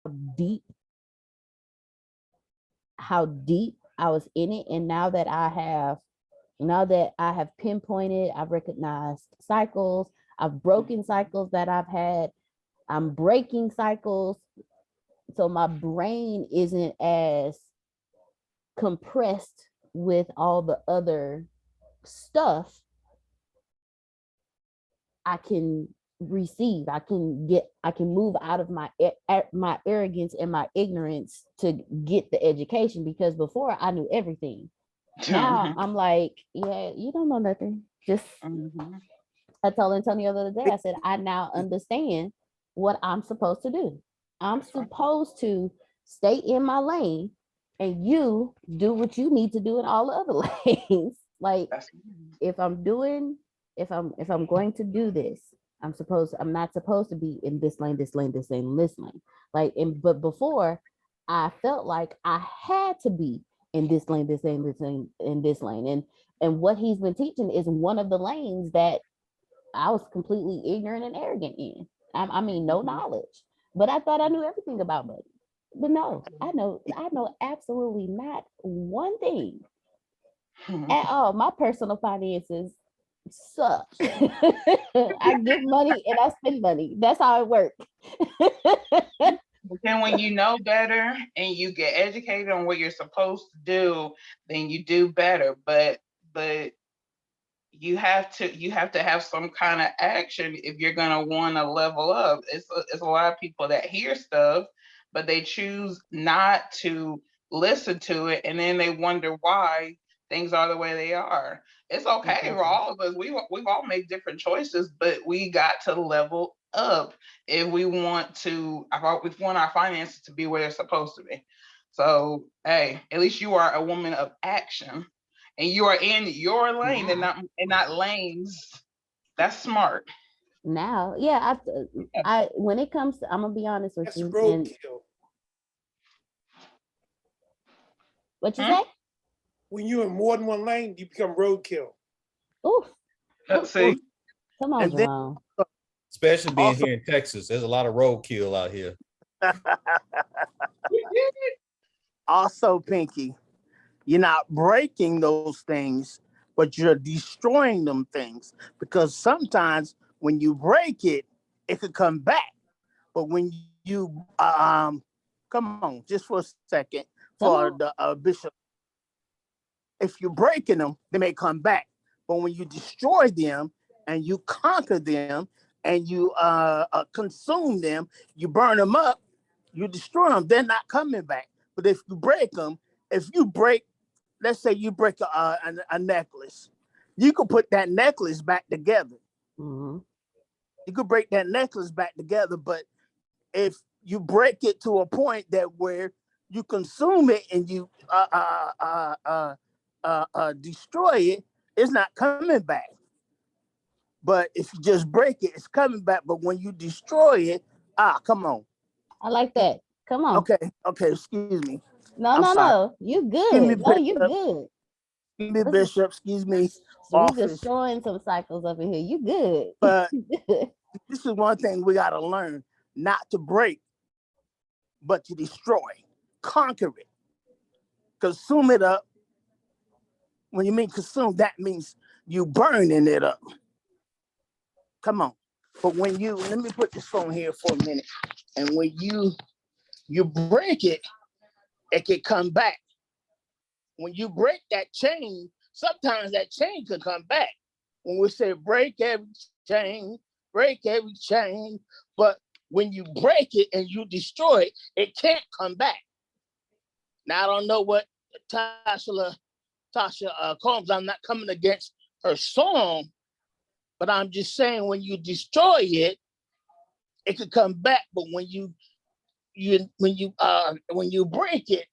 deep, how deep I was in it. And now that I have pinpointed, I've recognized cycles, I've broken cycles that I've had, I'm breaking cycles. So my brain isn't as compressed with all the other stuff. I can receive, I can move out of my arrogance and my ignorance to get the education, because before I knew everything. Now I'm like, yeah, you don't know nothing. Just I told Antonio the other day, I said, I now understand what I'm supposed to do. I'm supposed to stay in my lane and you do what you need to do in all the other lanes. Like if I'm doing, if I'm going to do this, I'm not supposed to be in this lane, this lane, this lane, this lane. Like, but before I felt like I had to be in this lane, this lane, this lane, in this lane. And what he's been teaching is one of the lanes that I was completely ignorant and arrogant in. I mean, no knowledge, but I thought I knew everything about money. But no, I know absolutely not one thing at all. My personal finances suck. I give money and I spend money. That's how it works. But then when you know better and you get educated on what you're supposed to do, then you do better. But you have to have some kind of action if you're gonna want to level up. It's a lot of people that hear stuff, but they choose not to listen to it, and then they wonder why things are the way they are. It's okay for all of us. We've all made different choices, but we got to level up if we want our finances to be where they're supposed to be. So hey, at least you are a woman of action and you are in your lane and not lanes. That's smart. Now, yeah, I when it comes to, I'm gonna be honest with That's you, and roadkill. what you say? When you're in more than one lane, you become roadkill. Oof, Let's see. come on, And then Jerome. Especially being also, here in Texas, there's a lot of roadkill out here. also, Pinky, you're not breaking those things, but you're destroying them things. Because sometimes when you break it, it could come back. But when you come on, just for a second, Come for on. the bishop, if you're breaking them, they may come back. But when you destroy them and you conquer them and you consume them, you burn them up, you destroy them, they're not coming back. But if you break them, if you break, let's say you break a necklace, you could put that necklace back together. Mm-hmm. You could break that necklace back together, but if you break it to a point that where you consume it and you destroy it, it's not coming back. But if you just break it, it's coming back. But when you destroy it, come on. I like that. Come on. Okay, excuse me. No, I'm no, sorry. no. You Excuse me, good. No, you Bishop. good. Excuse me, This is, Bishop. Excuse me, so we just office. showing some cycles up in here. You good. But this is one thing we got to learn: not to break, but to destroy, conquer it, consume it up. When you mean consume, that means you burning it up. Come on. But when you let me put this phone here for a minute, and when you break it, it can come back. When you break that chain, sometimes that chain can come back. When we say break every chain, but when you break it and you destroy it, it can't come back. Now I don't know what Tasha Combs. I'm not coming against her song, but I'm just saying when you destroy it, it could come back. But when you break it,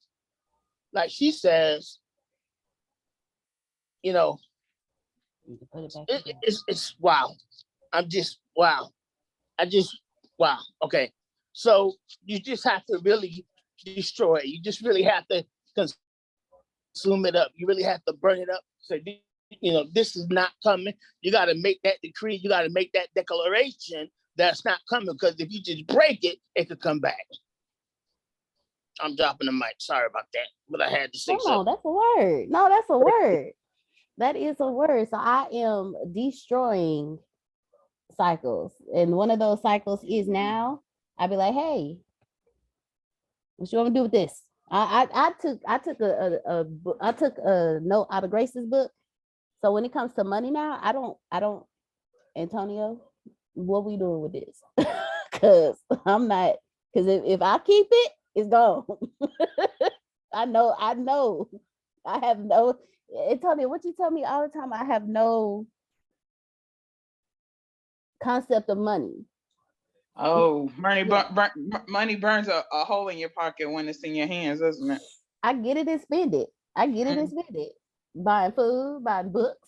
like she says, you know, it's wow. I'm just wow. I just wow. Okay, so you just have to really destroy it. You just really have to consume it up. You really have to burn it up. So this is not coming. You got to make that decree. You got to make that declaration that's not coming. Because if you just break it, it could come back. I'm dropping the mic. Sorry about that, but I had to say No, something. that's a word. No, that's a word. That is a word. So I am destroying cycles. And one of those cycles is now I'd be like, hey, what you want me to do with this? I took a note out of Grace's book. So when it comes to money now, I don't Antonio, what we doing with this? Cause I'm not, because if I keep it, it's gone. I know. I have no, Antonio, what you tell me all the time, I have no concept of money. Oh, money burns a hole in your pocket when it's in your hands, doesn't it? I get it and spend it. Buying food, buying books,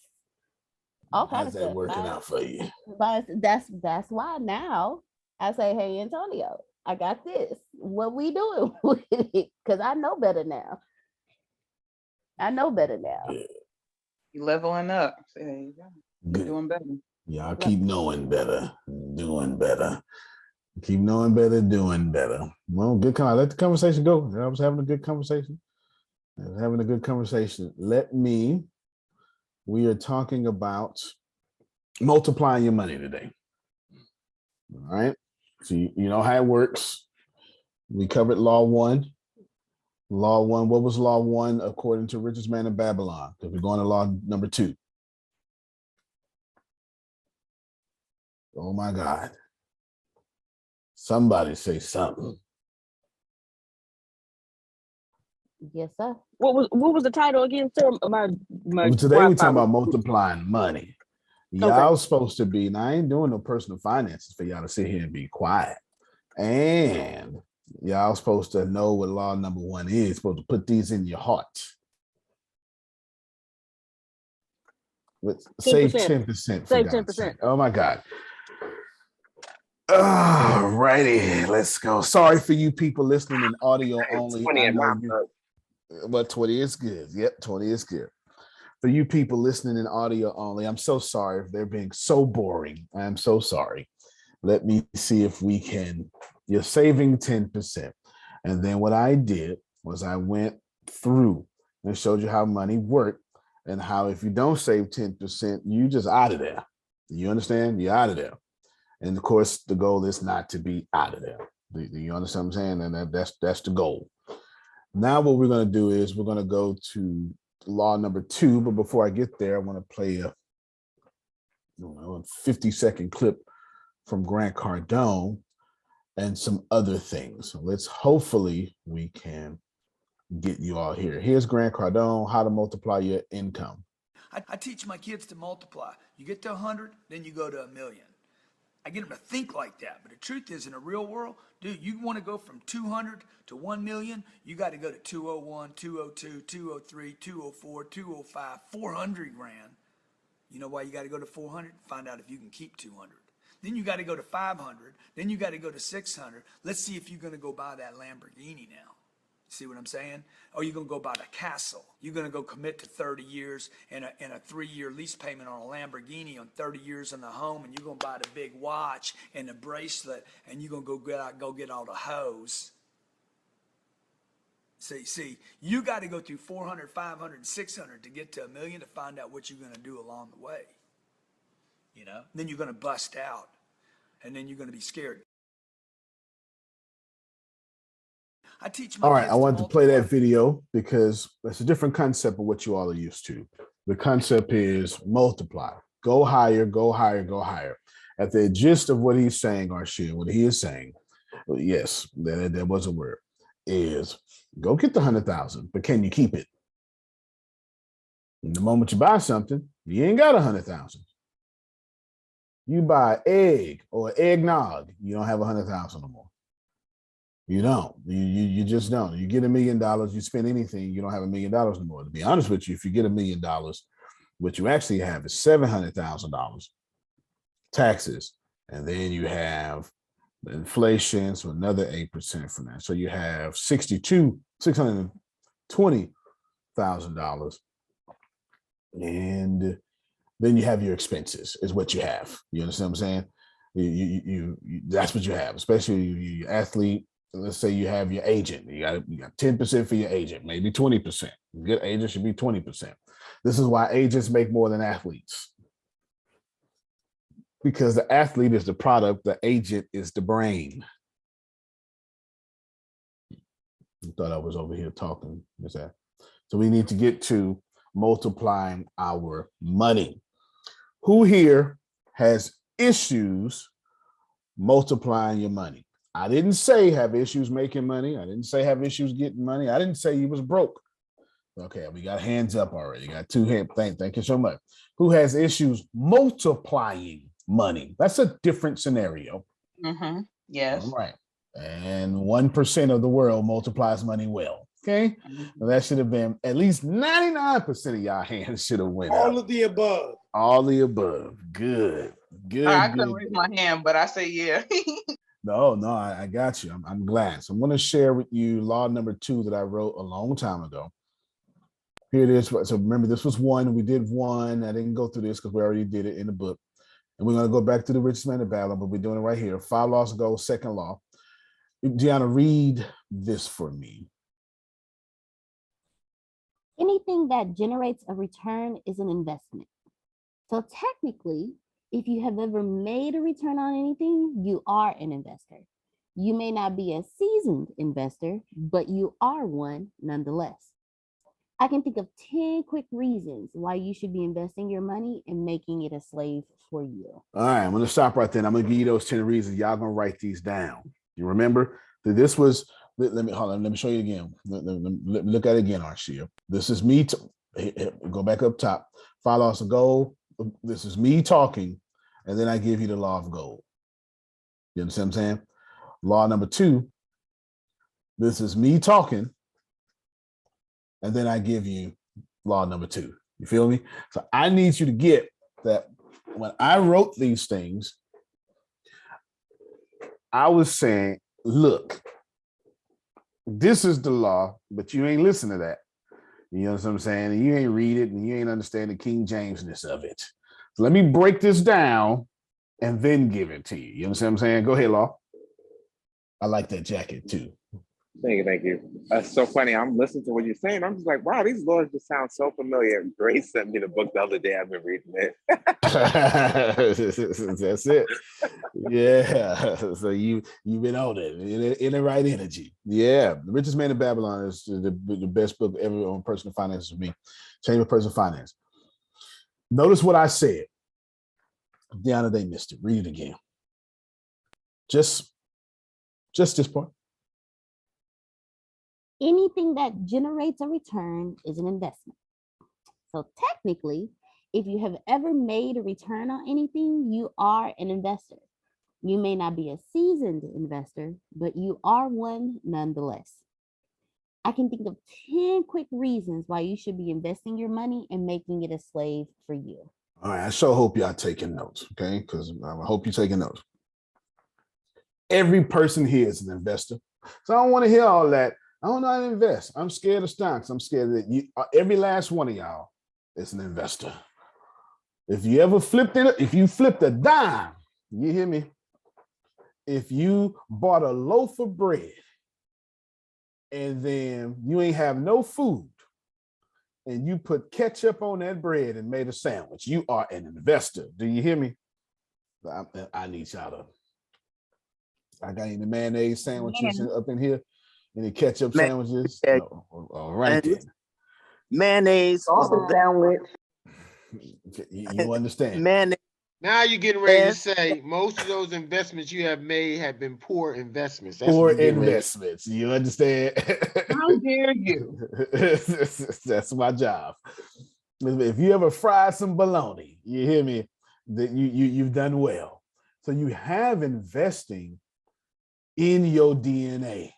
all kinds How's of that stuff. working out for you? That's why now I say, hey Antonio, I got this. What we doing with it? Because I know better now. Yeah. You leveling up. See, there you go. Good. Doing better. Y'all keep knowing better, doing better. Keep knowing better, doing better. Well, good. Let the conversation go. I was having a good conversation. We are talking about multiplying your money today. All right. So you know how it works. We covered law one. Law one. What was law one according to richest man in Babylon? Because we're going to law number two. Oh my God. Somebody say something. Yes, sir. What was the title again, sir? My Today we're Wi-Fi talking about was- multiplying money. Y'all supposed to be, now I ain't doing no personal finances for y'all to sit here and be quiet. And y'all supposed to know what law number one is, supposed to put these in your heart. Save 10%. Save 10%. Oh my God. All righty, let's go. Sorry for you people listening in audio only. 20 in my book. But 20 is good. Yep, 20 is good. For you people listening in audio only, I'm so sorry if they're being so boring. I'm so sorry. Let me see if we can. You're saving 10%. And then what I did was I went through and showed you how money worked and how if you don't save 10%, you just out of there. You understand? You're out of there. And of course, the goal is not to be out of there. Do you understand what I'm saying? And that's the goal. Now what we're going to do is we're going to go to law number two. But before I get there, I want to play a 50-second clip from Grant Cardone and some other things. So hopefully we can get you all here. Here's Grant Cardone, how to multiply your income. I teach my kids to multiply. You get to 100, then you go to 1,000,000. I get them to think like that. But the truth is, in the real world, dude, you want to go from 200 to 1,000,000, you got to go to 201, 202, 203, 204, 205, 400 grand. You know why you got to go to 400? Find out if you can keep 200. Then you got to go to 500. Then you got to go to 600. Let's see if you're going to go buy that Lamborghini now. See what I'm saying? Or you're going to go buy the castle. You're going to go commit to 30 years and a 3-year lease payment on a Lamborghini on 30 years on the home, and you're going to buy the big watch and the bracelet, and you're going to go get all the hoes. See, you got to go through 400, 500, 600 to get to 1,000,000 to find out what you're going to do along the way. You know? Then you're going to bust out, and then you're going to be scared. I teach my all right, kids I wanted to play multiply. that video because it's a different concept of what you all are used to. The concept is multiply, go higher, go higher, go higher. At the gist of what he's saying, or what he is saying, yes, that was a word, is go get the 100,000, but can you keep it? And the moment you buy something, you ain't got 100,000. You buy egg or eggnog, you don't have 100,000 no more. You don't. You just don't. You get $1 million, you spend anything, you don't have $1 million no more. To be honest with you, if you get $1 million, what you actually have is $700,000 taxes, and then you have inflation, so another 8% from that. So you have $620,000, and then you have your expenses. Is what you have. You understand what I'm saying? You that's what you have, especially you athlete. let's say you have your agent. You got 10% for your agent, maybe 20%. Good agent should be 20%. This is why agents make more than athletes. Because the athlete is the product, the agent is the brain. I thought I was over here talking. So we need to get to multiplying our money. Who here has issues multiplying your money? I didn't say have issues making money. I didn't say have issues getting money. I didn't say you was broke. Okay, we got hands up already. Got two hands. Thank you so much. Who has issues multiplying money? That's a different scenario. Mm-hmm. Yes. All right. And 1% of the world multiplies money well. Okay. Well, that should have been at least 99% of y'all hands should have went up. All of the above. All the above. Good. I couldn't raise my hand, but I say yeah. No, I got you. I'm glad. So I'm going to share with you law number 2 that I wrote a long time ago. Here it is. So remember, this was 1. We did 1. I didn't go through this because we already did it in the book. And we're going to go back to the richest man in Babylon, but we're doing it right here. 5 laws to go, second law. Gianna, read this for me. Anything that generates a return is an investment. So technically, if you have ever made a return on anything, you are an investor. You may not be a seasoned investor, but you are one nonetheless. I can think of 10 quick reasons why you should be investing your money and making it a slave for you. All right, I'm going to stop right there. I'm going to give you those 10 reasons. Y'all going to write these down. You remember that this was, let me show you again. Look at it again, Arshia. This is me. Go back up top. 5 laws of gold. This is me talking, and then I give you the law of gold. You understand what I'm saying? Law number 2. This is me talking, and then I give you law number 2. You feel me? So I need you to get that when I wrote these things, I was saying, look, this is the law, but you ain't listen to that. You know what I'm saying? And you ain't read it, and you ain't understand the King Jamesness of it. So let me break this down and then give it to you. You understand what I'm saying? Go ahead, Law. I like that jacket too. Thank you. That's so funny. I'm listening to what you're saying. I'm just like, wow, these laws just sound so familiar. Grace sent me the book the other day. I've been reading it. That's it. Yeah. So you've been on it in the right energy. Yeah. The Richest Man in Babylon is the best book ever on personal finance for me. Chamber of Personal Finance. Notice what I said. Deanna, they missed it. Read it again. Just this part. Anything that generates a return is an investment. So technically, if you have ever made a return on anything, you are an investor. You may not be a seasoned investor, but you are one nonetheless. I can think of 10 quick reasons why you should be investing your money and making it a slave for you. All right, I sure hope y'all taking notes, okay? Because I hope you're taking notes. Every person here is an investor. So I don't want to hear all that. I don't know how to invest. I'm scared of stocks. I'm scared that every last one of y'all is an investor. If you ever flipped a dime, you hear me? If you bought a loaf of bread and then you ain't have no food and you put ketchup on that bread and made a sandwich, you are an investor. Do you hear me? I need y'all to. I got any mayonnaise sandwiches up in here? Any ketchup sandwiches? No. All right then. Mayonnaise. Also sandwich. You understand? Mayonnaise. Now you're getting ready to say most of those investments you have made have been poor investments. That's poor investments. You understand? How dare you? That's my job. If you ever fry some bologna, you hear me? That you've done well. So you have investing in your DNA.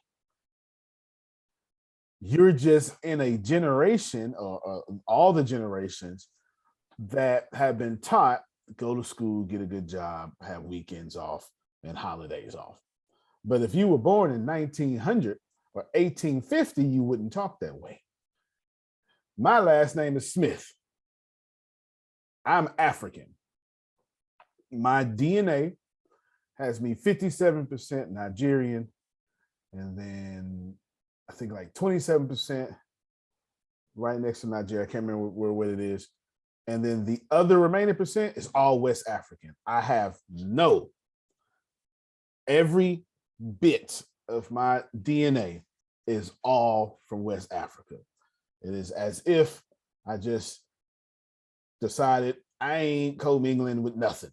You're just in a generation or all the generations that have been taught, go to school, get a good job, have weekends off and holidays off. But if you were born in 1900 or 1850, you wouldn't talk that way. My last name is Smith. I'm African. My DNA has me 57% Nigerian and then I think like 27% right next to Nigeria. I can't remember where it is. And then the other remaining percent is all West African. I have every bit of my DNA is all from West Africa. It is as if I just decided I ain't commingling with nothing.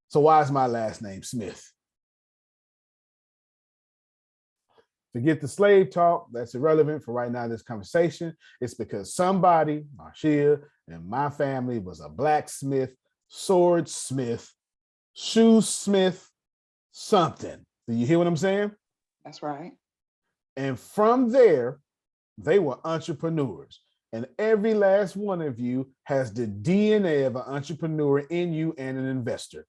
So why is my last name Smith? Forget the slave talk. That's irrelevant for right now in this conversation. It's because somebody, Marcia, and my family was a blacksmith, swordsmith, shoesmith, something. Do you hear what I'm saying? That's right. And from there, they were entrepreneurs. And every last one of you has the DNA of an entrepreneur in you and an investor.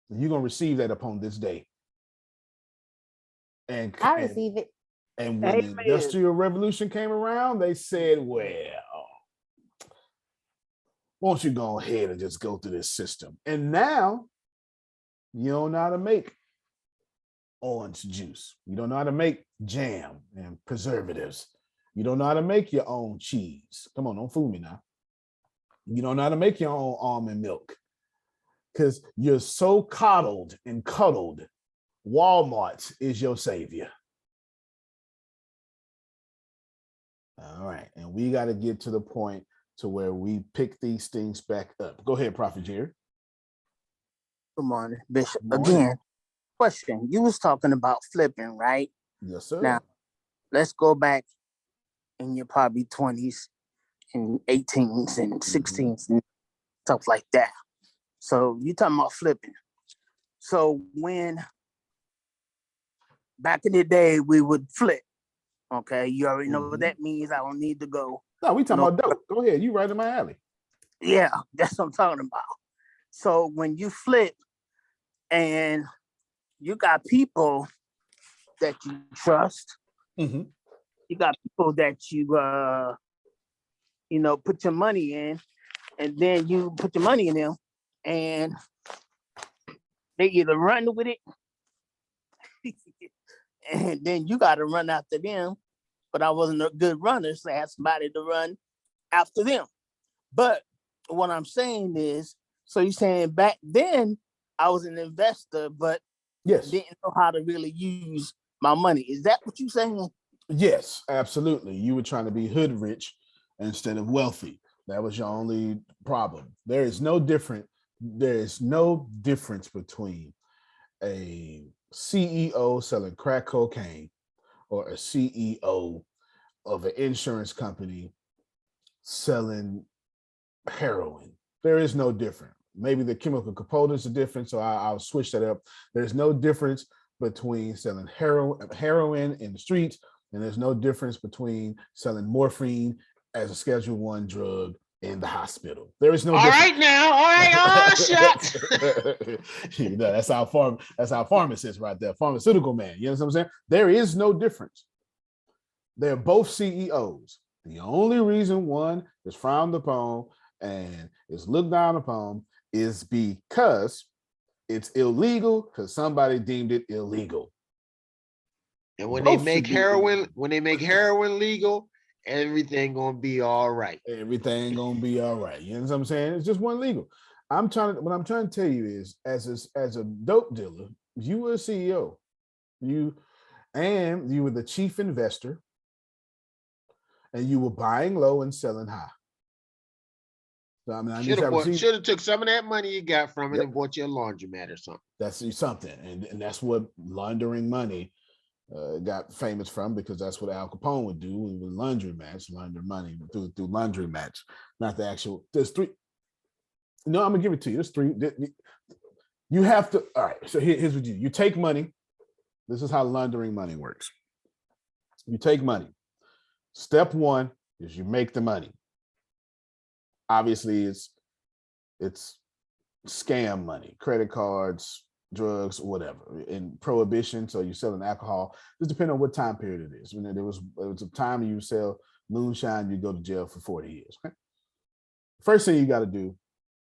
You're going to receive that upon this day. And I receive it. And when the Industrial Revolution came around, they said, well, won't you go ahead and just go through this system? And now you don't know how to make orange juice. You don't know how to make jam and preservatives. You don't know how to make your own cheese. Come on, don't fool me now. You don't know how to make your own almond milk because you're so coddled and cuddled. Walmart is your savior. All right, and we got to get to the point to where we pick these things back up. Go ahead, Prophet Jerry. Good morning, Bishop. Again, question. You was talking about flipping, right? Yes, sir. Now, let's go back in your probably 20s and 18s and 16s and stuff like that. So you talking about flipping. So when back in the day we would flip, okay, you already know what that means. I don't need to go. No, we talking about dope. Go ahead, you right in my alley. Yeah, that's what I'm talking about. So when you flip and you got people that you trust, you got people that you put your money in, and then you put your money in them, and they either run with it, and then you got to run after them. But I wasn't a good runner, so I had somebody to run after them. But what I'm saying is, so you're saying back then I was an investor, but didn't know how to really use my money. Is that what you're saying? Yes, absolutely. You were trying to be hood rich instead of wealthy. That was your only problem. There is no difference between a CEO selling crack cocaine or a CEO of an insurance company selling heroin. There is no difference. Maybe the chemical components are different, so I'll switch that up. There's no difference between selling heroin in the streets, and there's no difference between selling morphine as a Schedule I drug in the hospital. There is no difference. All right now. All right. Oh, shut. That's our pharmacist right there, pharmaceutical man. You know what I'm saying? There is no difference. They're both CEOs. The only reason one is frowned upon and is looked down upon is because it's illegal, because somebody deemed it illegal. And when they make heroin legal, everything gonna be all right. Everything gonna be all right. You know what I'm saying? It's just one legal. What I'm trying to tell you is, as a dope dealer, you were a CEO. You were the chief investor, and you were buying low and selling high. So, I mean, should have took some of that money you got from it and bought you a laundromat or something. That's something, and that's what laundering money got famous from, because that's what Al Capone would do with laundromats, launder money through laundromats, not the actual. There's three. No, I'm gonna give it to you. There's three. You have to. All right. So here's what you take money. This is how laundering money works. You take money. Step one is you make the money. Obviously, it's scam money, credit cards, drugs, whatever. In prohibition, so you're selling alcohol. Just depending on what time period it is. When there was a time you sell moonshine, you go to jail for 40 years. Okay? First thing you got to do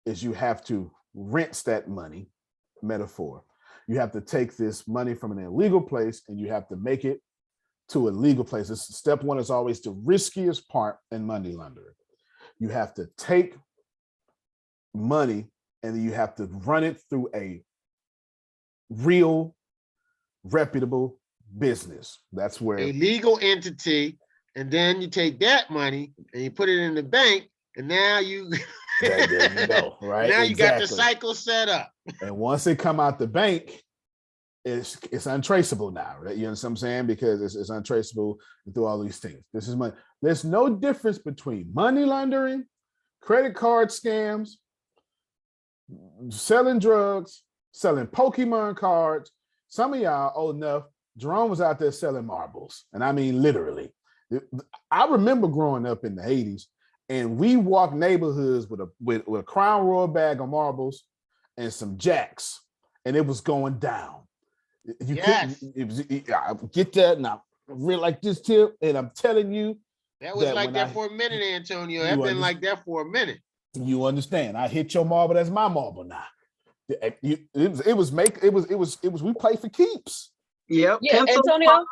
is you have to rinse that money, metaphor. You have to take this money from an illegal place and you have to make it to a legal place. Step one is always the riskiest part in money laundering. You have to take money and then you have to run it through a real reputable business. That's where a legal entity, and then you take that money and you put it in the bank, and now you there you go, right? Now you got the cycle set up. And once it come out the bank, it's untraceable now, right? You know what I'm saying? Because it's untraceable through all these things. This is money. There's no difference between money laundering, credit card scams, selling drugs, selling Pokemon cards. Some of y'all old enough, Jerome was out there selling marbles. And I mean, literally. I remember growing up in the 80s and we walked neighborhoods with a Crown Royal bag of marbles and some jacks, and it was going down. You I get that now. Real like this tip, and I'm telling you, that was like that for a minute, Antonio. That's been like that for a minute. You understand? I hit your marble. That's my marble now. It was we play for keeps. Yep. Yeah, Antonio.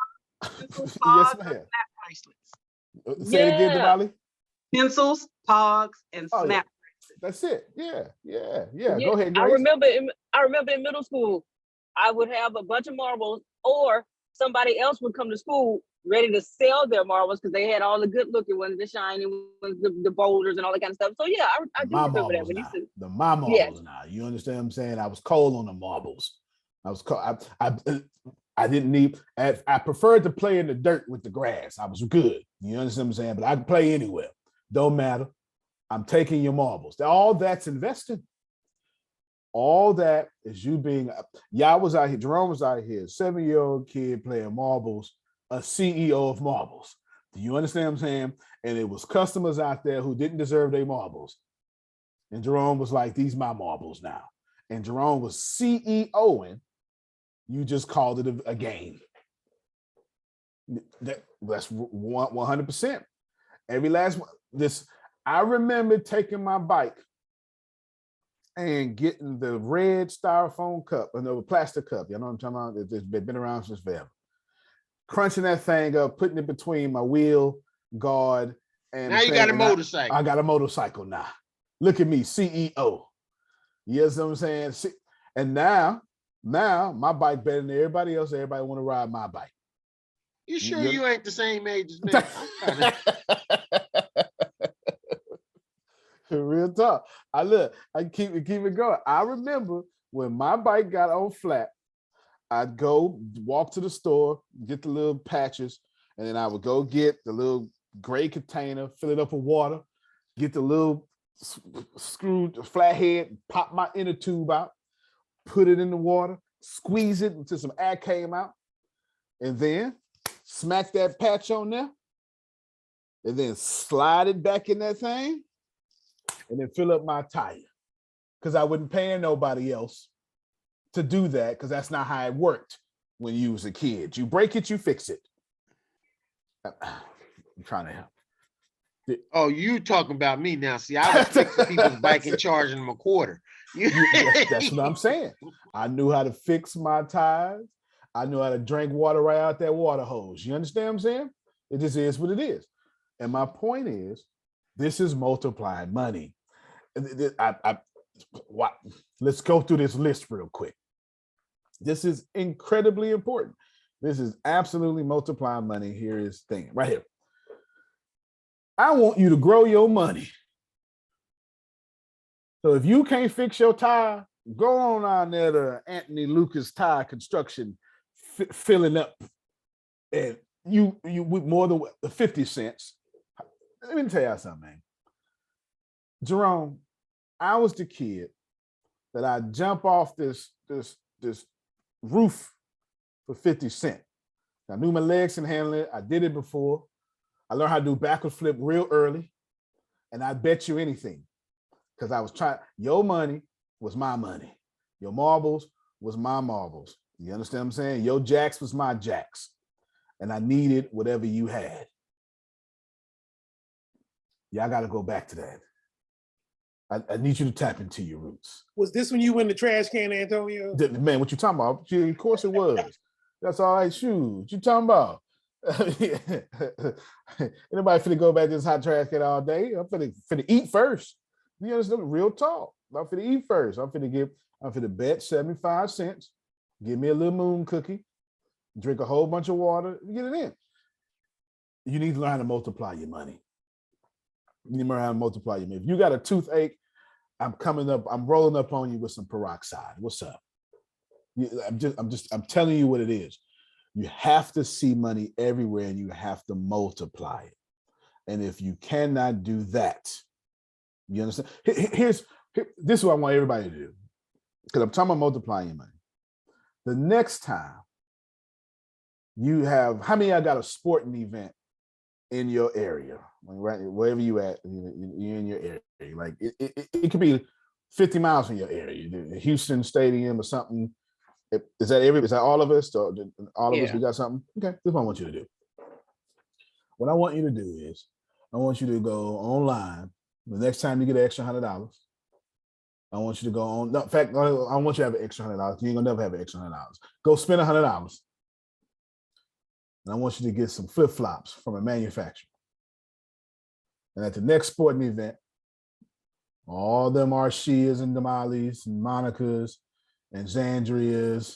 Pencils, Yes, pogs, ma'am. and snap bracelets. Say it again, Damali. Pencils, pogs, and snap. That's it. Yeah. Go ahead, Grace. I remember in middle school, I would have a bunch of marbles, or somebody else would come to school ready to sell their marbles because they had all the good looking ones, the shiny ones, the boulders, and all that kind of stuff. So yeah, I do remember that when you said my marbles now. You understand what I'm saying? I was cold on the marbles. I was cold. I didn't need. I preferred to play in the dirt with the grass. I was good. You understand what I'm saying? But I could play anywhere. Don't matter. I'm taking your marbles. All that's invested. All that is you being. Y'all was out here. Jerome was out here. 7-year-old kid playing marbles. A CEO of marbles. Do you understand what I'm saying? And it was customers out there who didn't deserve their marbles. And Jerome was like, "These my marbles now." And Jerome was CEOing. You just called it a game. That's 100%. Every last one. I remember taking my bike and getting the red styrofoam cup, or no, plastic cup. You know what I'm talking about? It's been around since forever. Crunching that thing up, putting it between my wheel guard and now you got a motorcycle. I got a motorcycle now. Look at me, CEO. You know what I'm saying? And now my bike better than everybody else. Everybody want to ride my bike. You sure you ain't the same age as me? Real talk. I keep it going. I remember when my bike got on flat, I'd go walk to the store, get the little patches, and then I would go get the little gray container, fill it up with water, get the little screwed flathead, pop my inner tube out, put it in the water, squeeze it until some air came out, and then smack that patch on there, and then slide it back in that thing, and then fill up my tire. Because I wasn't paying nobody else to do that, because that's not how it worked when you was a kid. You break it, you fix it. I'm trying to help. Oh, you talking about me now. See, I was fixing people's bike and charging them a quarter. That's what I'm saying. I knew how to fix my tires. I knew how to drink water right out that water hose. You understand what I'm saying? It just is what it is. And my point is, this is multiplying money. Let's go through this list real quick. This is incredibly important. This is absolutely multiplying money. Here is the thing right here. I want you to grow your money. So if you can't fix your tire, go on down there to Anthony Lucas Tire Construction, filling up, and you with more than 50 cents. Let me tell you something, man. Jerome, I was the kid that I jump off this roof for 50 cents. I knew my legs can handle it. I did it before. I learned how to do backward flip real early. And I bet you anything, because I was trying, your money was my money. Your marbles was my marbles. You understand what I'm saying? Your jacks was my jacks. And I needed whatever you had. Y'all got to go back to that. I need you to tap into your roots. Was this when you went in the trash can, Antonio? Man, what you talking about? Of course it was. That's all right, shoes. What you talking about? Anybody finna go back to this hot trash can all day? I'm finna eat first. You understand? Real talk. I'm finna eat first. I'm finna bet 75 cents. Give me a little moon cookie. Drink a whole bunch of water. Get it in. You need to learn how to multiply your money. You need to learn how to multiply your money. If you got a toothache, I'm rolling up on you with some peroxide. What's up? I'm telling you what it is. You have to see money everywhere and you have to multiply it. And if you cannot do that, you understand? This is what I want everybody to do. Because I'm talking about multiplying your money. The next time you have, how many of y'all got a sporting event in your area? Right, wherever you at, you're in your area. Like it could be 50 miles from your area, Houston Stadium or something. Is that all of us? Or all of us, we got something? Okay, this is what I want you to do. What I want you to do is, I want you to go online. The next time you get an extra $100, I want you to go on. No, in fact, I want you to have an extra $100. You ain't gonna never have an extra $100. Go spend $100. And I want you to get some flip-flops from a manufacturer. And at the next sporting event, all them Arshias and Damalis and Monicas and Zandrias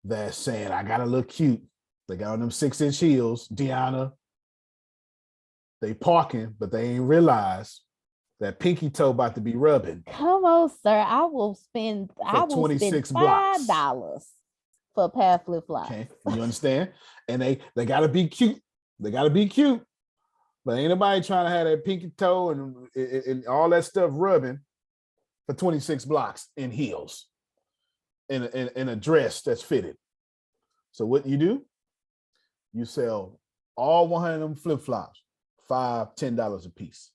that's saying, I gotta look cute. They got on them 6-inch heels, Deanna. They parking, but they ain't realize that pinky toe about to be rubbing. Come on, sir. I will spend 26 blocks. $5 for a pair of flip-flops. Okay, you understand? And they gotta be cute. They gotta be cute. But ain't nobody trying to have that pinky toe and all that stuff rubbing for 26 blocks in heels, in a dress that's fitted. So what you do? You sell all 100 of them flip-flops, $5, $10 a piece.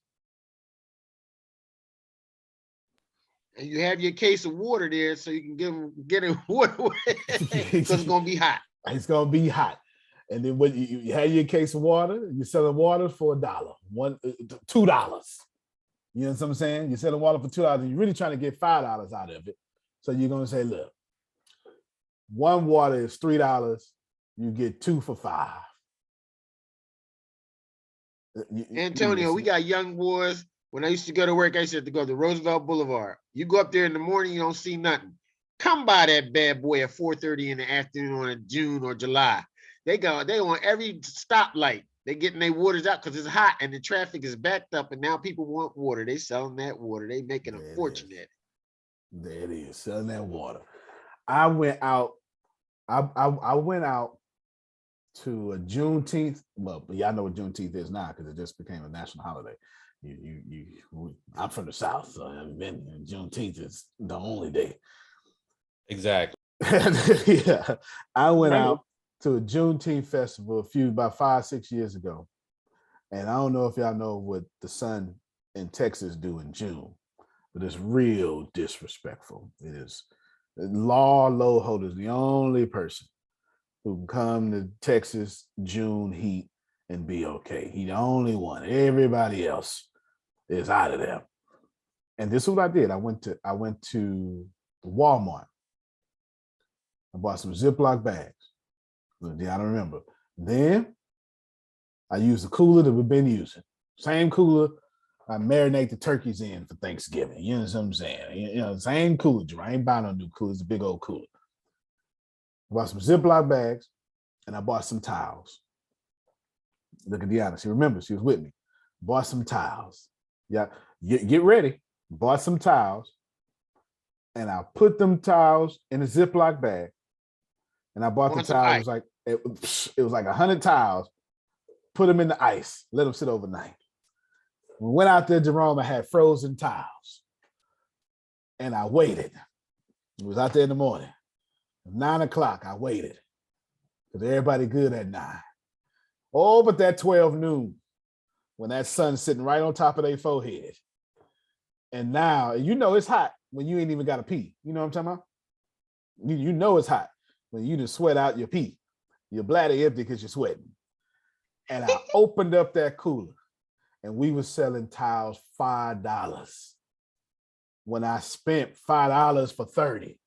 And you have your case of water there so you can get it water because it's gonna be hot. It's gonna be hot. And then when you have your case of water, you're selling water for $1, $2. You know what I'm saying? You're selling water for $2, and you're really trying to get $5 out of it. So you're gonna say, look, one water is $3, you get 2 for $5. Antonio, we got young boys. When I used to go to work, I used to have to go to Roosevelt Boulevard. You go up there in the morning, you don't see nothing. Come by that bad boy at 4:30 in the afternoon on a June or July. They on every stoplight. They getting their waters out because it's hot and the traffic is backed up, and now people want water. They selling that water. They making a fortune at it. There it is, selling that water. I went out. I went out to a Juneteenth. Well, y'all know what Juneteenth is now because it just became a national holiday. I'm from the South, so Juneteenth is the only day. Exactly. Yeah, I went out to a Juneteenth festival about 5-6 years ago, and I don't know if y'all know what the sun in Texas do in June, but it's real disrespectful. It is. Law Loho is the only person who can come to Texas June heat and be okay. He the only one. Everybody else is out of there. And this is what I did. I went to Walmart. I bought some Ziploc bags. I don't remember. Then I used the cooler that we've been using. Same cooler I marinate the turkeys in for Thanksgiving. You know what I'm saying? You know, same cooler. I ain't buying no new cooler. It's a big old cooler. I bought some Ziploc bags and I bought some towels. Look at Deanna. She remembers. She was with me. Bought some towels. Yeah, get ready. Bought some towels. And I put them towels in a Ziploc bag. And I bought the towels. It was like 100 towels. Put them in the ice. Let them sit overnight. We went out there, Jerome. I had frozen towels. And I waited. It was out there in the morning. 9 o'clock, I waited. Because everybody good at 9. Oh, but that 12 noon, when that sun's sitting right on top of their forehead. And now, you know it's hot when you ain't even got to pee. You know what I'm talking about? You know it's hot when you just sweat out your pee. Your bladder empty because you're sweating. And I opened up that cooler and we were selling towels $5 when I spent $5 for 30.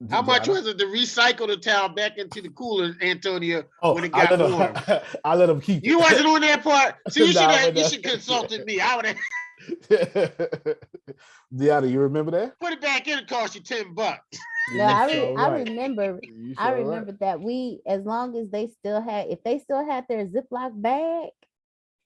How much Deanna? was it to recycle the towel back into the cooler, Antonio, Oh, when it got warm? I let him keep it. You wasn't on that part. So you Nah, should but have consulted me. I would have Deanna, you remember that? put it back in. It cost you $10. No, I remember. You I sure remember that as long as they still had, if they still had their Ziploc bag,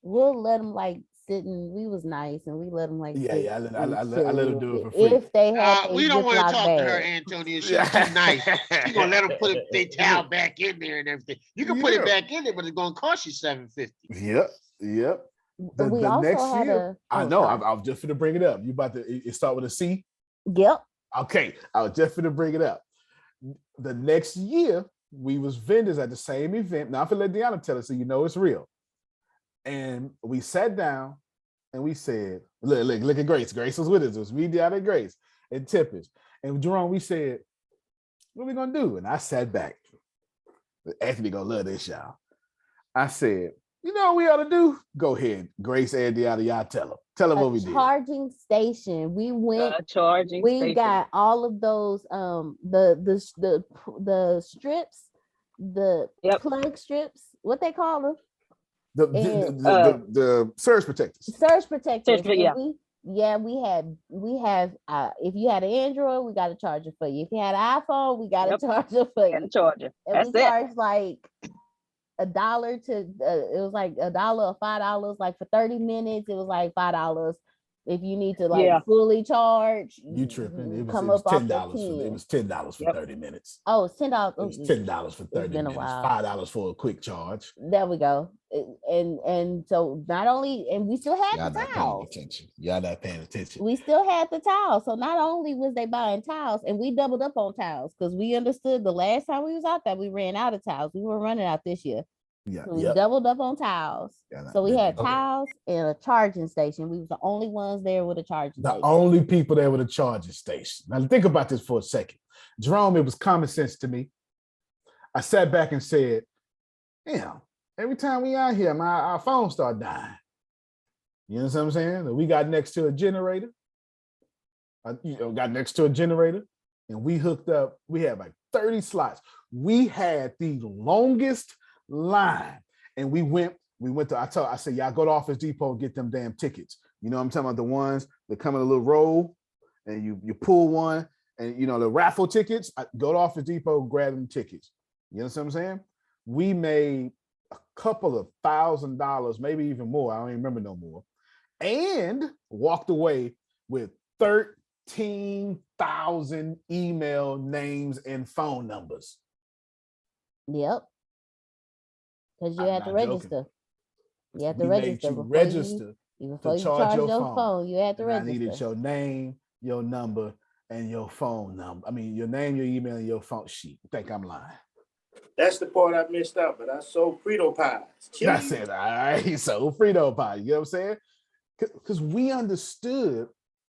we'll let them like sit and we was nice and we let them like Yeah, sit yeah. I and let chill a him little do it bit for free. if they had their We don't want to Ziploc talk to her, bag. Antonio. She's too nice. She's gonna let them put their towel back in there and everything. You can put it back in there, but it's gonna cost you $7.50. Yep, yep. We The also next had year, I oh, know. sorry. I was just gonna bring it up. You about to it start with a C? Yep. Okay, I was just gonna bring it up. The next year, we was vendors at the same event. Now I'm gonna let Deanna tell it so you know it's real. And we sat down and we said, look at Grace. Grace was with us. It was me, Deanna, and Grace, and Tempest. And Jerome, we said, what are we gonna do? And I sat back. Anthony gonna love this, y'all. I said, you know what we ought to do? Go ahead, Grace and Deanna, y'all tell them. Tell them what we did. Charging station. We went. Charging We station. got all of those the strips, the plug strips. What they call them? The surge protectors. Surge protectors. Yeah. We have if you had an Android, we got a charger for you. If you had an iPhone, we got a charger for you. And a charger. And That's we it. charged like $1 to it was like $1 or $5 like for 30 minutes. It was like $5 if you need to like fully charge. You tripping? It come was up off $10 that for it was $10 for 30 minutes. Oh, it's $10. It was $10 for 30 been a minutes. while. $5 for a quick charge. There we go. And so not only, and we still had the towels. Y'all not paying attention. We still had the towels. So not only was they buying towels, and we doubled up on towels because we understood the last time we was out there, we ran out of towels. We were running out this year. Yeah, so we doubled up on towels. So we had towels and a charging station. We was the only ones there with a charging station. The only people there with a charging station. Now think about this for a second. Jerome, it was common sense to me. I sat back and said, damn, every time we out here, our phone start dying. You know what I'm saying? We got next to a generator. Got next to a generator, and we hooked up. We had like 30 slots. We had the longest line, and we went to. I said, y'all go to Office Depot and get them damn tickets. You know what I'm talking about? The ones that come in a little roll, and you pull one, and the raffle tickets. Go to Office Depot, grab them tickets. You know what I'm saying? We made a couple of $1,000, maybe even more. I don't even remember no more, and walked away with 13,000 email names and phone numbers. Yep. Because you had to register. Joking. You had to register. Before you charge your phone. You had to register. I needed your name, your number, and your phone number. I mean, your name, your email, and your phone sheet. I think I'm lying. That's the part I missed out, but I sold Frito pies. That's it. All right. He sold Frito pie. You know what I'm saying? Because we understood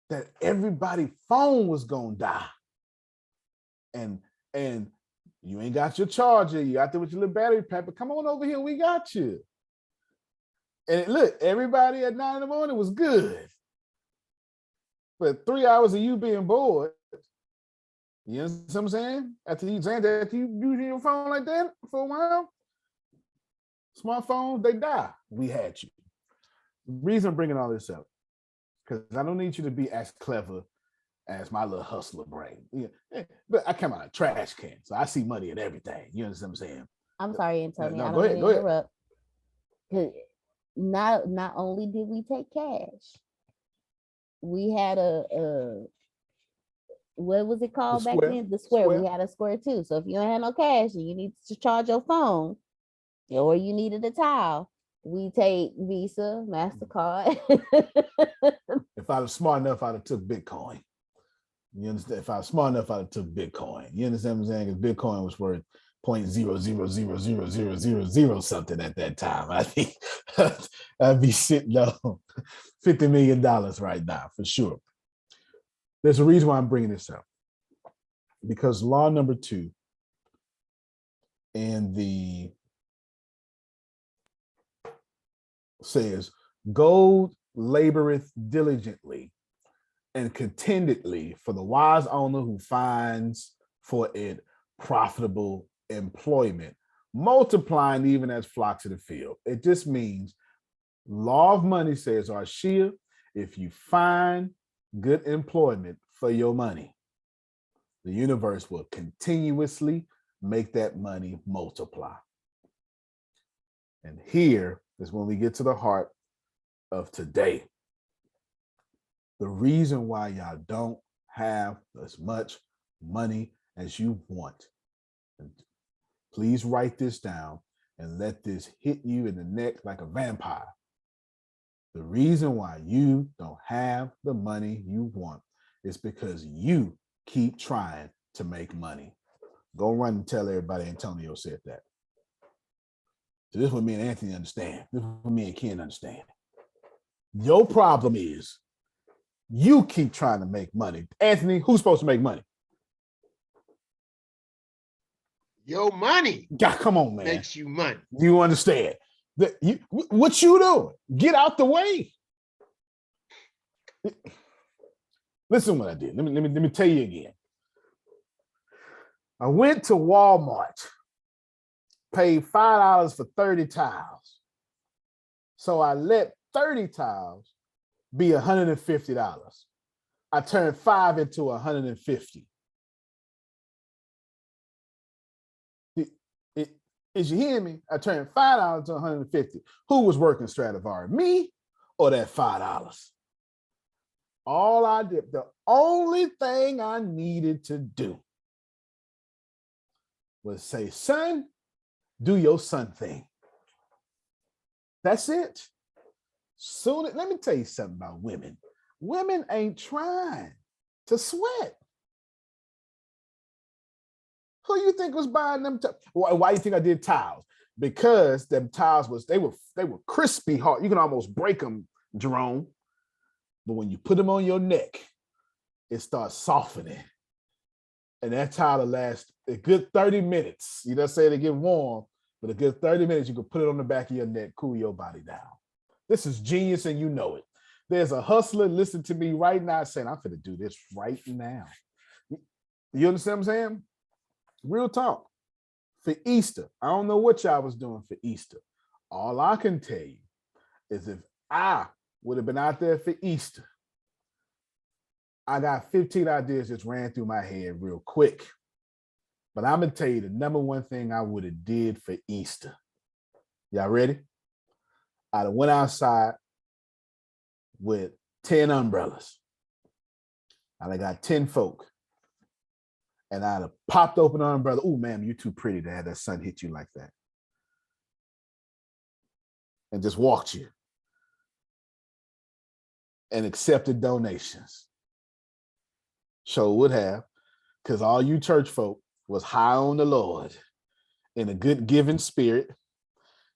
that everybody's phone was gonna die. And you ain't got your charger. You out there with your little battery pack, but come on over here. We got you. And look, everybody at 9 a.m. was good. But 3 hours of you being bored, you know what I'm saying? After you using your phone like that for a while, smartphones, they die. We had you. The reason I'm bringing all this up, because I don't need you to be as clever as my little hustler brain. Yeah. But I come out of a trash can, so I see money in everything. You understand what I'm saying? I'm sorry, Antonio. No, I go don't ahead. interrupt. Not only did we take cash, we had a what was it called back then? The square. We had a square too. So if you don't have no cash and you need to charge your phone, or you needed a towel, we take Visa, MasterCard. If I was smart enough, I'd have took Bitcoin. You understand? If I was smart enough, I'd have took Bitcoin. You understand what I'm saying? Because Bitcoin was worth 0.0000000 something at that time. I think I'd be sitting on $50 million right now for sure. There's a reason why I'm bringing this up, because law number 2 in the says, gold laboreth diligently and contentedly for the wise owner who finds for it profitable employment, multiplying even as flocks of the field. It just means law of money says, Arshia, if you find good employment for your money, the universe will continuously make that money multiply. And here is when we get to the heart of today. The reason why y'all don't have as much money as you want. And please write this down and let this hit you in the neck like a vampire. The reason why you don't have the money you want is because you keep trying to make money. Go run and tell everybody Antonio said that. So this is what me and Anthony understand. This is what me and Ken understand. Your problem is you keep trying to make money. Anthony, who's supposed to make money? Your money. God, come on, man. Makes you money. You understand? What you doing? Get out the way. Listen what I did. Let me tell you again. I went to Walmart, paid $5 for 30 tiles. So I let 30 tiles be $150. I turned 5 into $150. Is you hear me? I turned $5 to $150. Who was working Stradivari? Me or that $5? All I did, the only thing I needed to do was say, son, do your son thing. That's it. Soon, let me tell you something about women. Women ain't trying to sweat. Who you think was buying them? Why you think I did tiles? Because them tiles they were crispy hard. You can almost break them, Jerome. But when you put them on your neck, it starts softening. And that tile will last a good 30 minutes. You don't say to get warm, but a good 30 minutes, you can put it on the back of your neck, cool your body down. This is genius, and you know it. There's a hustler listening to me right now saying, I'm going to do this right now. You understand what I'm saying? Real talk. For Easter, I don't know what y'all was doing for Easter. All I can tell you is if I would have been out there for Easter, I got 15 ideas just ran through my head real quick. But I'm going to tell you the number one thing I would have did for Easter. Y'all ready? I'd have went outside with 10 umbrellas. I'd have got 10 folk. And I'd have popped open an umbrella. Oh, ma'am, you're too pretty to have that sun hit you like that. And just walked you. And accepted donations. Sure would have, because all you church folk was high on the Lord in a good giving spirit.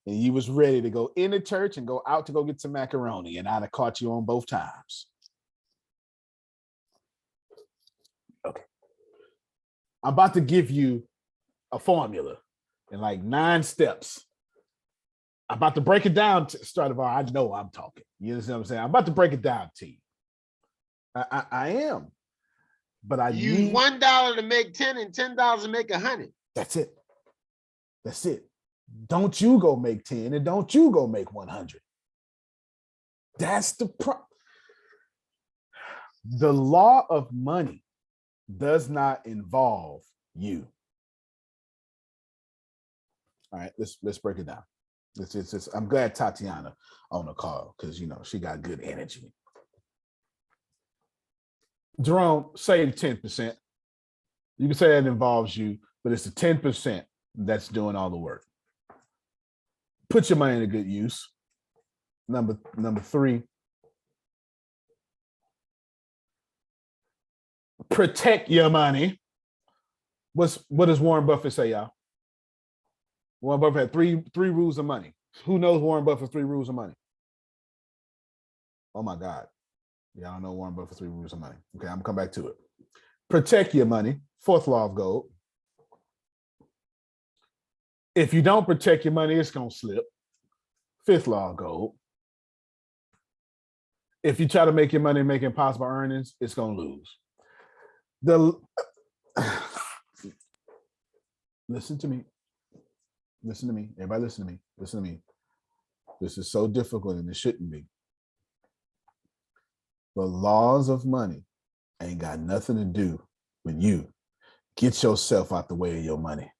And you was ready to go in the church and go out to go get some macaroni. And I'd have caught you on both times. Okay. I'm about to give you a formula in like 9 steps. I'm about to break it down to Stradivari. I know I'm talking. You understand what I'm saying? I'm about to break it down to you. I am. But I use $1 to make 10 and $10 to make 100. That's it. That's it. Don't you go make 10 and don't you go make 100. That's the problem. The law of money does not involve you. All right, let's break it down. I'm glad Tatiana on the call because she got good energy. Jerome, say 10%. You can say that involves you, but it's the 10% that's doing all the work. Put your money to good use. Number 3, protect your money. What does Warren Buffett say, y'all? Warren Buffett had three rules of money. Who knows Warren Buffett's 3 rules of money? Oh my God. Y'all don't know Warren Buffett's 3 rules of money. Okay, I'm gonna come back to it. Protect your money. 4th law of gold. If you don't protect your money, it's gonna slip. 5th law of gold. If you try to make your money make impossible earnings, it's gonna lose. Listen to me. Listen to me. Everybody listen to me. Listen to me. This is so difficult and it shouldn't be. The laws of money ain't got nothing to do with you. Get yourself out the way of your money.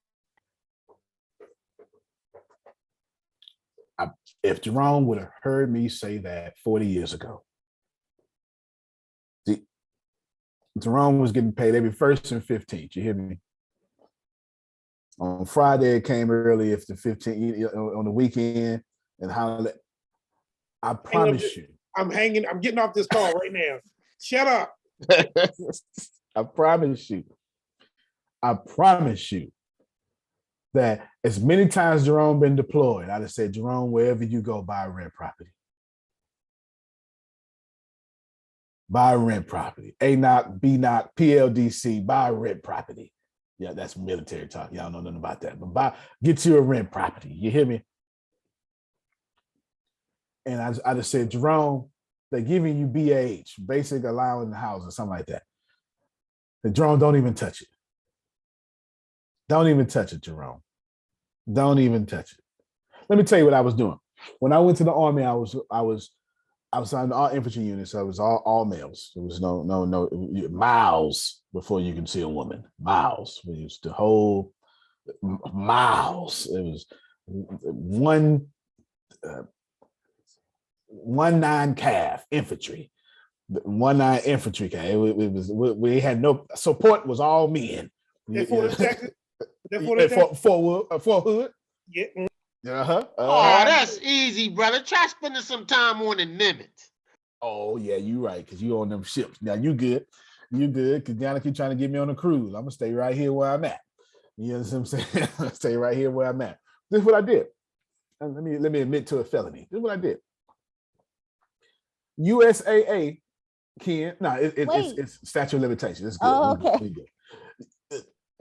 If Jerome would have heard me say that 40 years ago, Jerome was getting paid every 1st and 15th. You hear me? On Friday, it came early. If the 15th on the weekend, and how I promise you, I'm getting off this call right now. Shut up. I promise you that as many times Jerome been deployed, I'd have said, Jerome, wherever you go, buy a rent property. Buy a rent property. A-knock, B-knock, PLDC, buy a rent property. Yeah, that's military talk. Y'all know nothing about that. But get you a rent property. You hear me? And I just said, Jerome, they're giving you BAH, basic allowance housing, something like that. And Jerome, don't even touch it. Don't even touch it, Jerome. Don't even touch it. Let me tell you what I was doing. When I went to the Army, I was on the all infantry unit, so it was all males. There was no miles before you can see a woman. Miles. We used to hold miles. It was 1-9 calf infantry. 1-9 infantry calf. It was we had no support. Was all men. Fort Hood. Yeah. Oh, that's easy, brother. Try spending some time on the Nimitz. Oh, yeah, you right, because you on them ships. Now, you good. You good, because Deanna keep trying to get me on a cruise. I'm going to stay right here where I'm at. You know what I'm saying? Stay right here where I'm at. This is what I did. And let me admit to a felony. This is what I did. USAA, Ken, no, it's statute of limitations. It's good. Oh, okay. We good.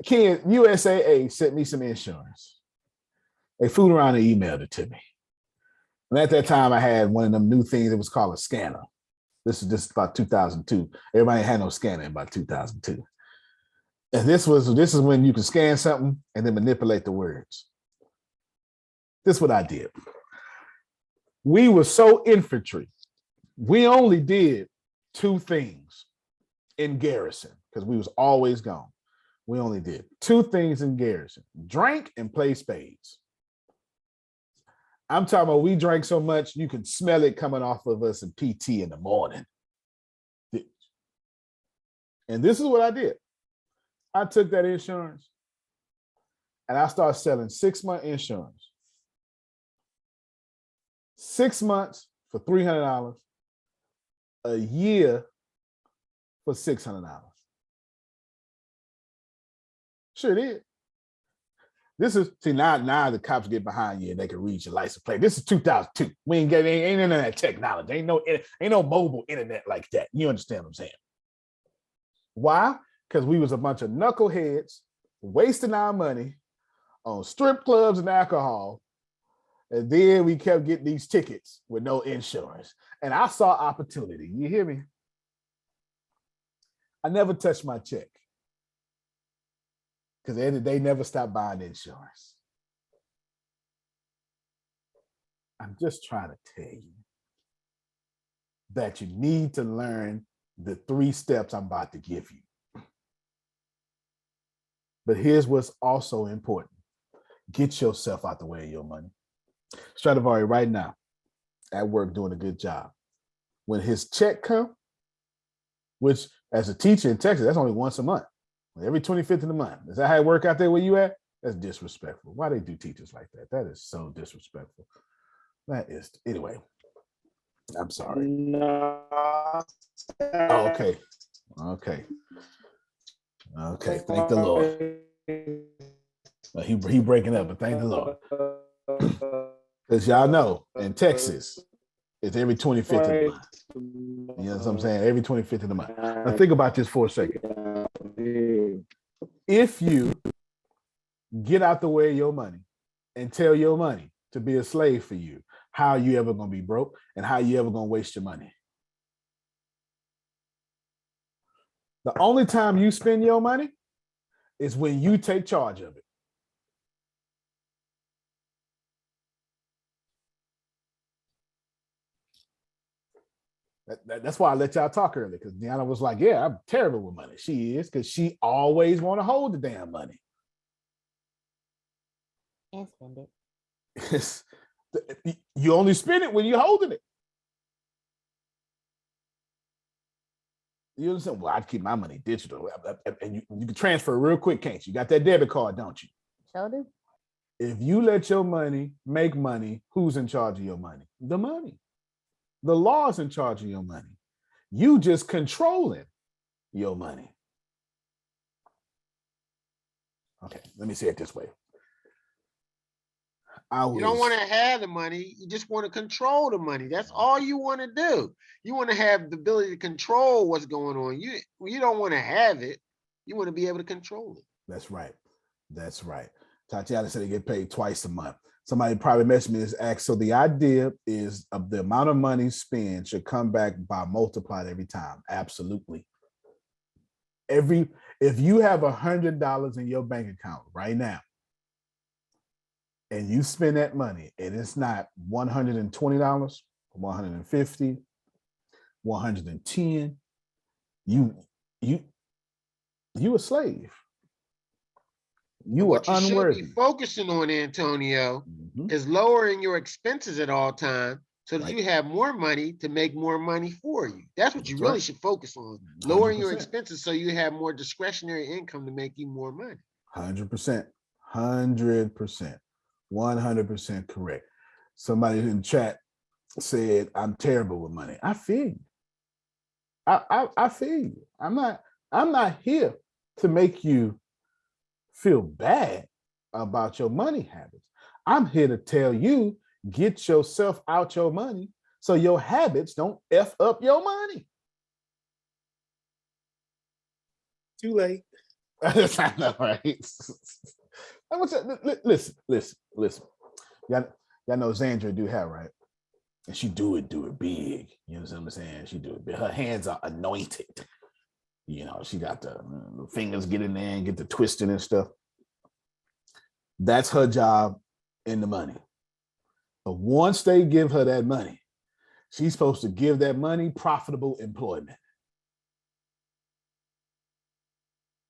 Ken, USAA sent me some insurance. They fooled around and emailed it to me. And at that time, I had one of them new things that was called a scanner. This is just about 2002. Everybody had no scanner in about 2002. And this is when you can scan something and then manipulate the words. This is what I did. We were so infantry. We only did 2 things in garrison because we was always gone. We only did 2 things in garrison: drank and play spades. I'm talking about we drank so much you can smell it coming off of us in PT in the morning. And this is what I did. I took that insurance and I started selling 6-month insurance. 6 months for $300, a year for $600. Sure did. This is, see, now the cops get behind you and they can read your license plate. This is 2002. We ain't none of that technology. Ain't no mobile internet like that. You understand what I'm saying? Why? Because we was a bunch of knuckleheads wasting our money on strip clubs and alcohol. And then we kept getting these tickets with no insurance. And I saw opportunity. You hear me? I never touched my check. Because they never stopped buying insurance. I'm just trying to tell you that you need to learn the 3 steps I'm about to give you. But here's what's also important. Get yourself out the way of your money. Stradivari right now at work doing a good job. When his check come, which as a teacher in Texas, that's only once a month. Every 25th of the month. Is that how it work out there where you at? That's disrespectful. Why they do teachers like that? That is so disrespectful. That is, anyway. I'm sorry. No. Oh, okay. Okay. Thank the Lord. He breaking up, but thank the Lord. Because y'all know, in Texas, it's every 25th of the month. You know what I'm saying? Every 25th of the month. Now think about this for a second. If you get out the way of your money and tell your money to be a slave for you, how are you ever going to be broke and how are you ever going to waste your money? The only time you spend your money is when you take charge of it. That's why I let y'all talk earlier, because Deanna was like, yeah, I'm terrible with money. She is, because she always want to hold the damn money. And spend it. You only spend it when you're holding it. You understand? Well, I keep my money digital. And you can transfer real quick, can't you? You got that debit card, don't you? Sure do. If you let your money make money, who's in charge of your money? The money. The law's in charge of your money. You just controlling your money. Okay, let me say it this way. You don't want to have the money. You just want to control the money. That's all you want to do. You want to have the ability to control what's going on. You don't want to have it. You want to be able to control it. That's right. That's right. Tatiana said they get paid twice a month. Somebody probably messaged me this act. So the idea is of the amount of money spent should come back by multiplied every time. Absolutely. If you have $100 in your bank account right now, and you spend that money, and it's not $120, $150, $110, you a slave. You are unworthy. What you should be focusing on, Antonio, is lowering your expenses at all times so that you have more money to make more money for you. That's what you really should focus on. Lowering your expenses so you have more discretionary income to make you more money. 100%. 100%. 100% correct. Somebody in chat said, I'm terrible with money. I feel you. I feel you. I'm not here to make you feel bad about your money habits. I'm here to tell you, get yourself out your money so your habits don't F up your money. Too late. I know, right? Listen. Y'all know Xandra do hair, right? And she do it big. You know what I'm saying? She do it big. Her hands are anointed. You know, she got the fingers get in there and get the twisting and stuff. That's her job in the money. But once they give her that money, she's supposed to give that money profitable employment.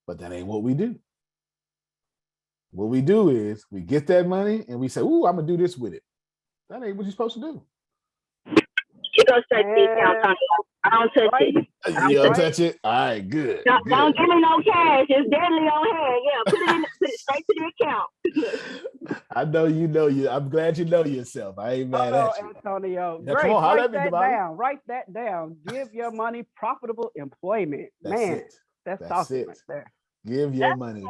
But that ain't what we do. What we do is we get that money and we say, ooh, I'm going to do this with it. That ain't what you're supposed to do. You don't touch the account, Tony. I don't touch it. You don't touch it? All right, good. Don't give me no cash. It's deadly on hand. Yeah, put it straight to the account. I know you know you. I'm glad you know yourself. I ain't mad at you. Antonio. Now, Great. come on, Write that down. Write that down. Give your money profitable employment. That's awesome right there. Give your money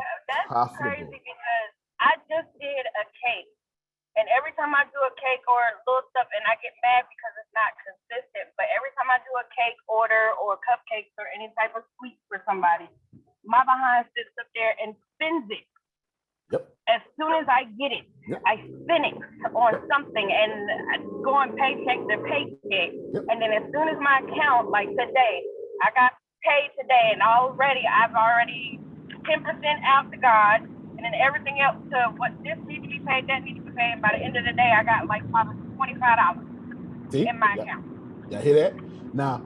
That's crazy because I just did a cake. And every time I do a cake or little stuff, and I get mad because it's not consistent, but every time I do a cake order or cupcakes or any type of sweet for somebody, my behind sits up there and spends it. Yep. As soon as I get it, I spin it on something and I go on paycheck to paycheck. And then as soon as my account, like today, I got paid today and I've already 10% out to God. And then everything else to what this needs to be paid, that needs to be paid. And by the end of the day, I got like probably $25 in my account. Y'all hear that? Now,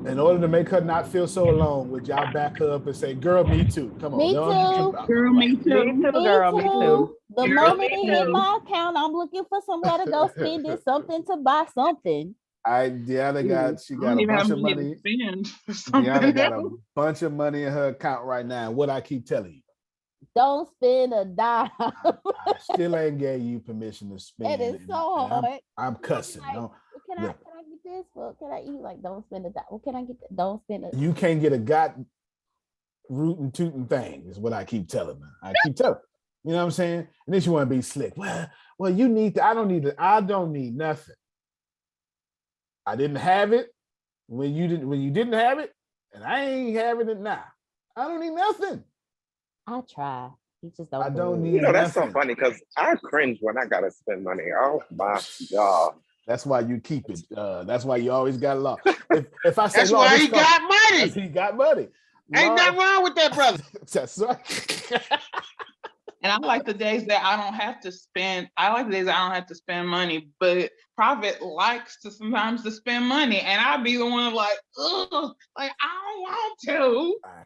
in order to make her not feel so alone, would y'all back her up and say, girl, me too. Come on. Me too. Girl, me too. Me too, girl, me too. The moment it hit my account, I'm looking for somewhere to go spend it, something to buy something. Deanna got a bunch of money. Deanna got a bunch of money in her account right now. What I keep telling you. Don't spend a dime. I still ain't gave you permission to spend. It is so hard. I'm cussing. Like, can I get this? Well, can I eat? Like, don't spend a dime. Well, can I get that? Don't spend a. You can't get a rootin' tootin' thing. Is what I keep telling her. I keep telling her. You know what I'm saying? And then she want to be slick. Well, you need to. I don't need nothing. I didn't have it when you didn't have it, and I ain't having it now. I don't need nothing. I try. He just don't. I don't need. You know, that's so funny because I cringe when I gotta spend money. Oh my God. That's why you keep it. That's why you always got law. If I say that's law, why he got money. He got money. Ain't nothing wrong with that, brother. That's right. And I like the days that I don't have to spend. I like the days that I don't have to spend money. But Prophet likes to sometimes to spend money, and I'll be the one like, ugh, like I don't want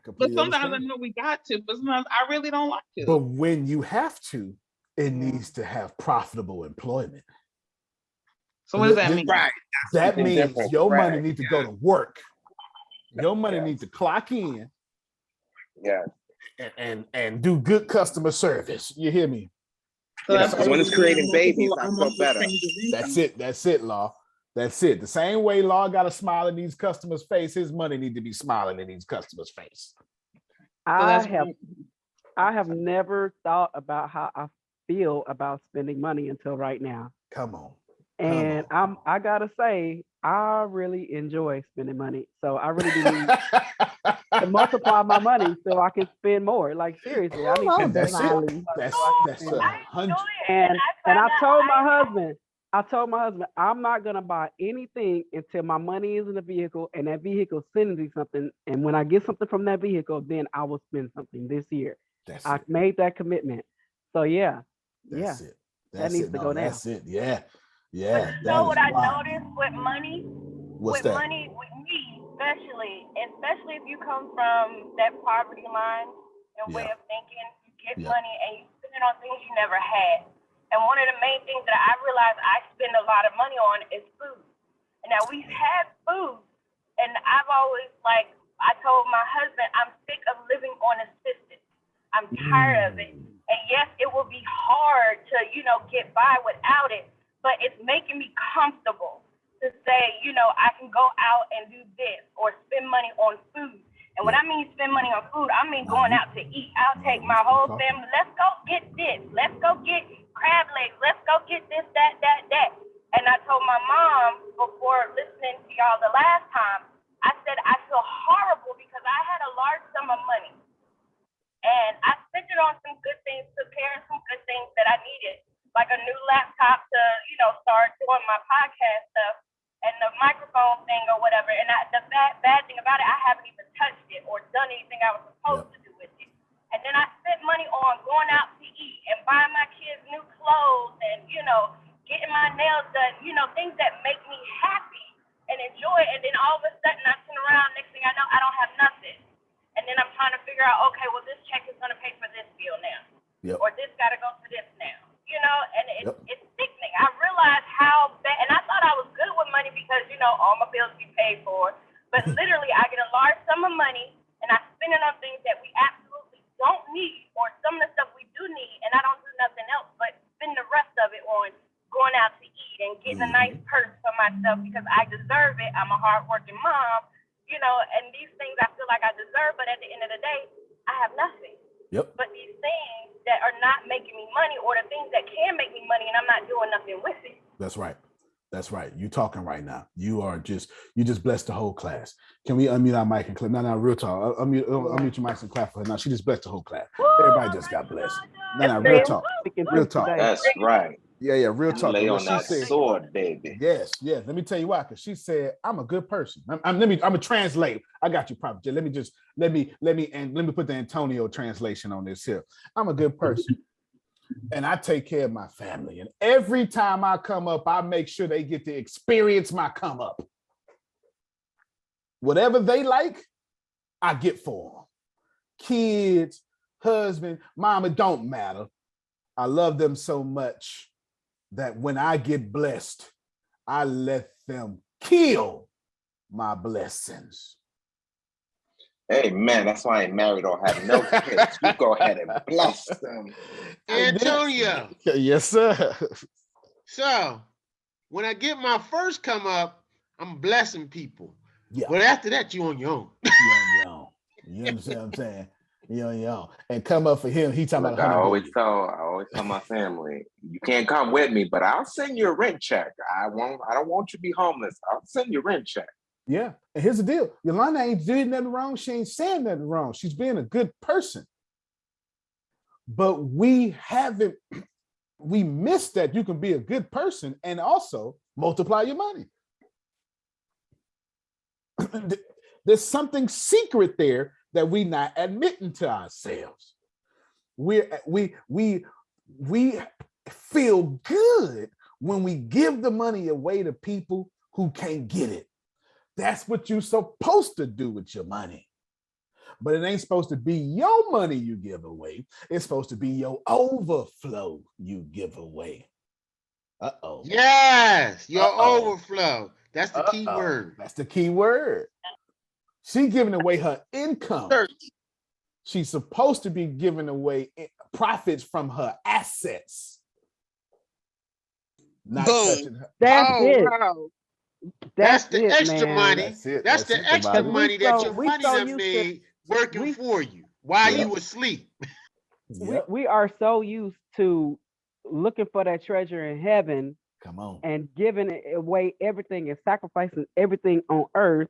to. But sometimes I know we got to. But sometimes I really don't like to. But when you have to, it needs to have profitable employment. So what does that mean? Right. That means different. your money Right. needs to go to work. Your money needs to clock in. Yeah. And do good customer service. You hear me? Because when it's creating babies, I feel better. That's it, Law. That's it. The same way Law got to smile in these customers' face, his money need to be smiling in these customers' face. I have never thought about how I feel about spending money until right now. Come on. And I gotta say, I really enjoy spending money. So I really do need to multiply my money so I can spend more. Like seriously, I need to that's spend it. more That's so I can spend more. 100. And I told my husband, I'm not gonna buy anything until my money is in the vehicle and that vehicle sends me something. And when I get something from that vehicle, then I will spend something this year. I've made that commitment. So yeah, That's it. That needs to go down. That's it. Yeah. Yeah. You know what I noticed with money? What's with that? money, with me especially if you come from that poverty line and way of thinking, you get money and you spend it on things you never had. And one of the main things that I realize I spend a lot of money on is food. And now we've had food, and I've always I told my husband, I'm sick of living on assistance. I'm tired of it. And yes, it will be hard to, get by without it, but it's making me comfortable to say, I can go out and do this or spend money on food. And when I mean spend money on food, I mean going out to eat. I'll take my whole family. Let's go get this. Let's go get crab legs. Let's go get this, that. And I told my mom before listening to y'all the last time, I said, I feel horrible because I had a large sum of money. And I spent it on some good things, took care of some good things that I needed, like a new laptop to, start doing my podcast stuff and the microphone thing or whatever. And the bad thing about it, I haven't even touched it or done anything I was supposed to do with it. And then I spent money on going out to eat and buying my kids new clothes and, getting my nails done, things that make me happy and enjoy. And then all of a sudden I turn around, next thing I know, I don't have nothing. And then I'm trying to figure out, okay, well, this check is going to pay for this bill now. Or this got to go to this now. And it's sickening. I realize how bad, and I thought I was good with money because, all my bills be paid for. But literally, I get a large sum of money, and I spend it on things that we absolutely don't need, or some of the stuff we do need, and I don't do nothing else but spend the rest of it on going out to eat and getting a nice purse for myself because I deserve it. I'm a hardworking mom. And these things I feel like I deserve, but at the end of the day, I have nothing. But these things that are not making me money or the things that can make me money and I'm not doing nothing with it. That's right. That's right. You talking right now. You just blessed the whole class. Can we unmute our mic and clap? No, real talk. Unmute your mics and clap for her. Now she just blessed the whole class. Everybody just got blessed. No, real talk. Real talk. That's right. Yeah, real talk. Lay on that sword, baby. Yes. Let me tell you why. Because she said, "I'm a good person." I'm a translate. I got you, Prophet. Let me put the Antonio translation on this here. I'm a good person, and I take care of my family. And every time I come up, I make sure they get to experience my come up. Whatever they like, I get for them. Kids, husband, mom, it don't matter. I love them so much that when I get blessed, I let them kill my blessings. Hey, man, that's why I ain't married or have no kids. You go ahead and bless them. Antonio. Yes, sir. So, when I get my first come up, I'm blessing people. Yeah. But after that, you on your own. You understand what I'm saying? And come up for him. He talking Look, about. I always tell my family, you can't come with me, but I'll send you a rent check. I don't want you to be homeless. I'll send you a rent check. Yeah. And here's the deal. Yolanda ain't doing nothing wrong. She ain't saying nothing wrong. She's being a good person. But we missed that you can be a good person and also multiply your money. There's something secret there that we not admitting to ourselves. We feel good when we give the money away to people who can't get it. That's what you're supposed to do with your money. But it ain't supposed to be your money you give away. It's supposed to be your overflow you give away. Uh-oh. Yes, your overflow. That's the key Uh-oh. word. That's the key word. She's giving away her income. She's supposed to be giving away profits from her assets. Not touching her. That's it. Wow. That's the it, extra man. money. That's it. That's the extra Bobby. money that your we money so done used made working we- for you while Yep. you were asleep. we are so used to looking for that treasure in heaven. Come on. And giving away everything and sacrificing everything on earth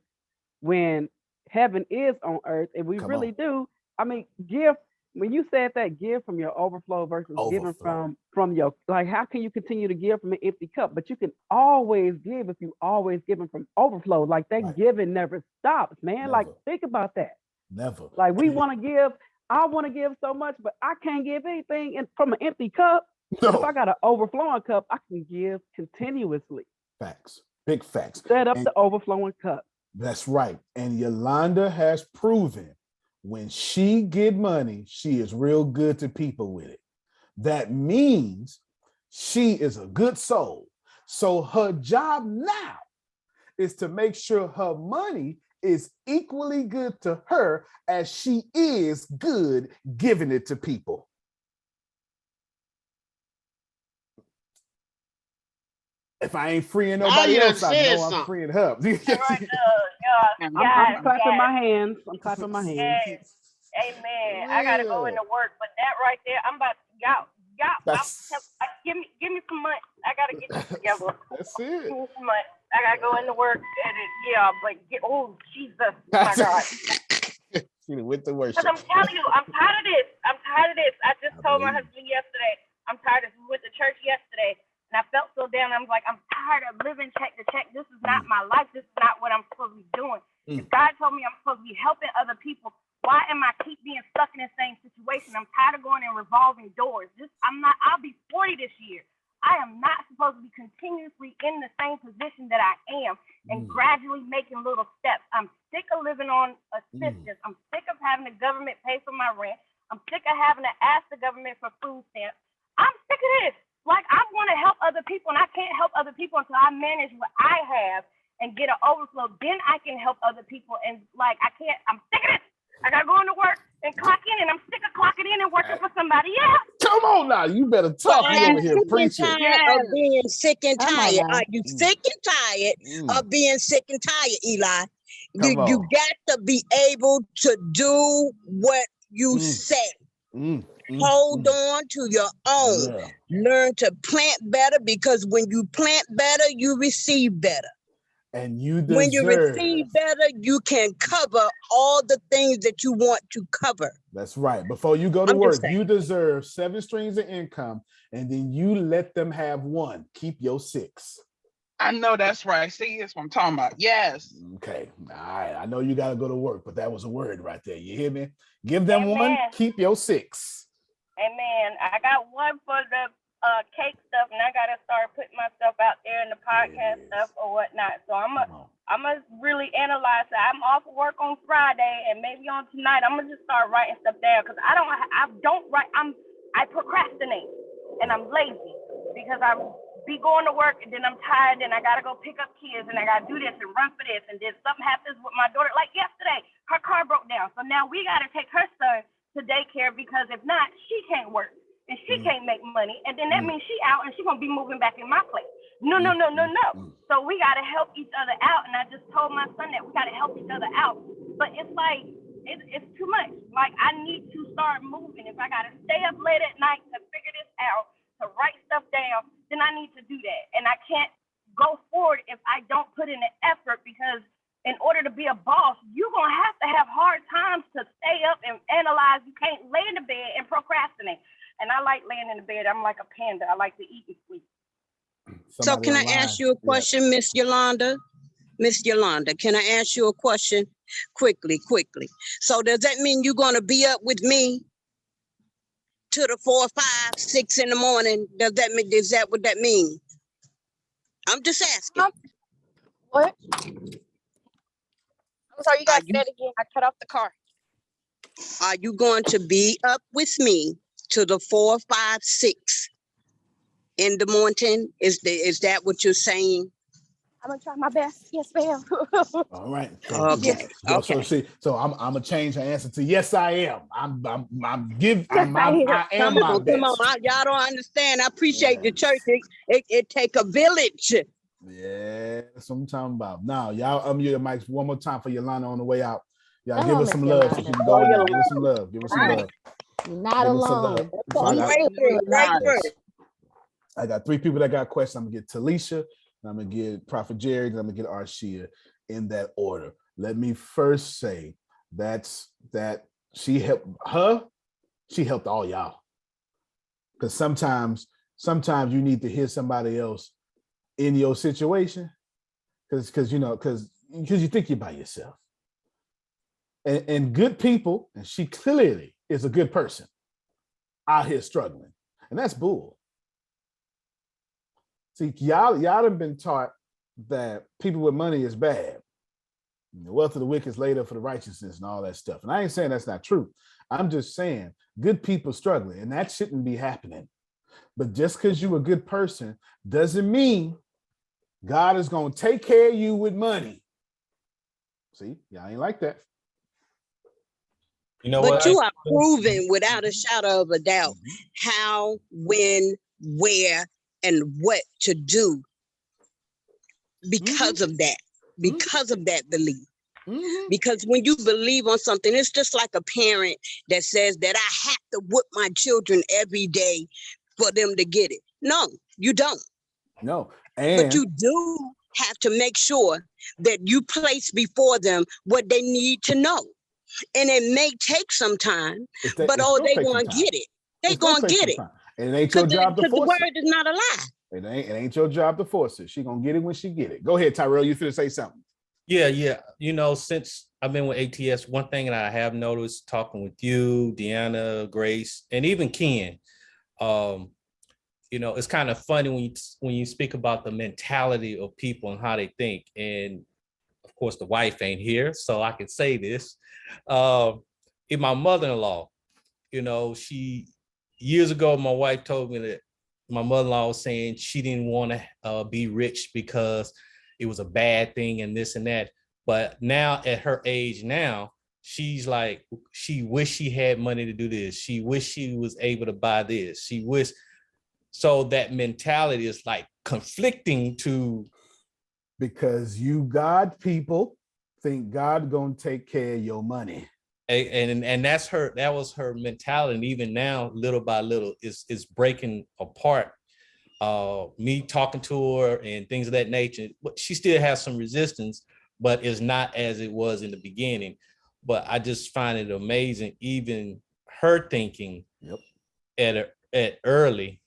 when heaven is on earth. And we really do. I mean, give, when you said that, give from your overflow versus giving from your, like, how can you continue to give from an empty cup? But you can always give if you always giving from overflow. Like that giving never stops, man. Never. Like, think about that. Never. Like we want to give, I want to give so much, but I can't give anything from an empty cup. No. If I got an overflowing cup, I can give continuously. Facts. Big facts. Set up the overflowing cup. That's right. And Yolanda has proven when she get money, she is real good to people with it. That means she is a good soul. So her job now is to make sure her money is equally good to her as she is good giving it to people. If I ain't freeing nobody else, I know I'm freeing her. I'm clapping my hands. I'm clapping my hands. Yes. Amen. I gotta go into work, but that right there, I'm about y'all. Give me some money. I gotta get this together. That's it. Give me some money. I gotta go into work and oh Jesus, my God. She went to worship. Because I'm telling you, I'm tired of this. I just told my husband yesterday, I'm tired of this. We went to church yesterday and I felt so down. I was like, I'm tired of living check to check. This is not my life. This is not what I'm supposed to be doing. If God told me I'm supposed to be helping other people, why am I keep being stuck in the same situation? I'm tired of going in revolving doors. I'll be 40 this year. I am not supposed to be continuously in the same position that I am and gradually making little steps. I'm sick of living on assistance. I'm sick of having the government pay for my rent. I'm sick of having to ask the government for food stamps. I'm sick of this. Like, I want to help other people, and I can't help other people until I manage what I have and get an overflow. Then I can help other people. And, like, I'm sick of this. I got to go into work and clock in, and I'm sick of clocking in and working for somebody else. Come on now. You better talk. You over here preaching. Of being sick and tired. Are you sick and tired of being sick and tired, Eli? You got to be able to do what you say. Hold on to your own. Yeah. Learn to plant better, because when you plant better, you receive better. And you deserve. When you receive better, you can cover all the things that you want to cover. That's right. Before you go to work, you deserve 7 streams of income, and then you let them have 1. Keep your 6. I know that's right. See, that's what I'm talking about. Yes. Okay. All right. I know you got to go to work, but that was a word right there. You hear me? Give them Amen. 1. Keep your 6. Amen. I got 1 for the cake stuff, and I gotta start putting myself out there in the podcast stuff or whatnot. So I'm gonna really analyze that. I'm off of work on Friday, and maybe on tonight I'm gonna just start writing stuff down, because I don't write. I procrastinate and I'm lazy because I'm be going to work and then I'm tired and I gotta go pick up kids and I gotta do this and run for this, and then something happens with my daughter. Like yesterday, her car broke down, so now we gotta take her son to daycare, because if not, she can't work. And she can't make money, and then that means she out, and she's gonna be moving back in my place. No. So we gotta help each other out, and I just told my son that we gotta help each other out. But it's like it's too much. Like, I need to start moving. If I gotta stay up late at night to figure this out, to write stuff down, then I need to do that. And I can't go forward if I don't put in the effort, because in order to be a boss, you're gonna have hard times to stay up and analyze. You can't lay in the bed and procrastinate. And I like laying in the bed. I'm like a panda. I like to eat and sleep. So can I ask you a question, Miss Yolanda? Miss Yolanda, can I ask you a question quickly? So does that mean you're going to be up with me? to the 4, 5, 6 in the morning? Does that mean, is that what that means? I'm just asking. What? I'm sorry, you gotta say that again. I cut off the car. Are you going to be up with me to the 4, 5, 6 in the morning? Is that what you're saying? I'm gonna try my best. Yes, ma'am. All right. Okay. So I'm gonna change her answer to yes, I am. I am Come my on, best. Y'all don't understand. I appreciate the church. It take a village. Yeah, that's what I'm talking about. Now, y'all unmute your mics one more time for Yolanda on the way out. Y'all Come give on, us some Miss love so she Yolanda. can go in there. Give us some love. Give us some Right. love. You're not Give us some love. alone. So Right first. I got 3 people that got questions. I'm gonna get Talisha, I'm gonna get Prophet Jerry, and I'm gonna get Arshia in that order. Let me first say that she helped all y'all. Because sometimes you need to hear somebody else in your situation, because you think you're by yourself. And good people, and she clearly is a good person out here struggling, and that's bull. See, y'all have been taught that people with money is bad. The wealth of the wicked is laid up for the righteousness and all that stuff. And I ain't saying that's not true. I'm just saying good people struggling, and that shouldn't be happening. But just because you're a good person doesn't mean God is going to take care of you with money. See, y'all ain't like that. You know But what? you are proving without a shadow of a doubt how, when, where, and what to do because of that, belief. Because when you believe on something, it's just like a parent that says that I have to whip my children every day for them to get it. No, you don't. No. But you do have to make sure that you place before them what they need to know. And it may take some time, but they gonna get it. They gonna get it. And it ain't your job to force it. Because the word is not a lie. It ain't your job to force it. She gonna get it when she get it. Go ahead, Tyrell. You finna say something. Yeah. You know, since I've been with ATS, one thing that I have noticed talking with you, Deanna, Grace, and even Ken, you know, it's kind of funny when you speak about the mentality of people and how they think. And of course, the wife ain't here, so I can say this. In my mother-in-law, you know, years ago, my wife told me that my mother-in-law was saying she didn't want to be rich because it was a bad thing and this and that. But now at her age now, she's like, she wished she had money to do this. She wished she was able to buy this. She wished. So that mentality is like conflicting to. Because you God people think God gonna take care of your money. And that was her mentality. And even now, little by little, is breaking apart. Me talking to her and things of that nature, but she still has some resistance, but it's not as it was in the beginning. But I just find it amazing, even her thinking at early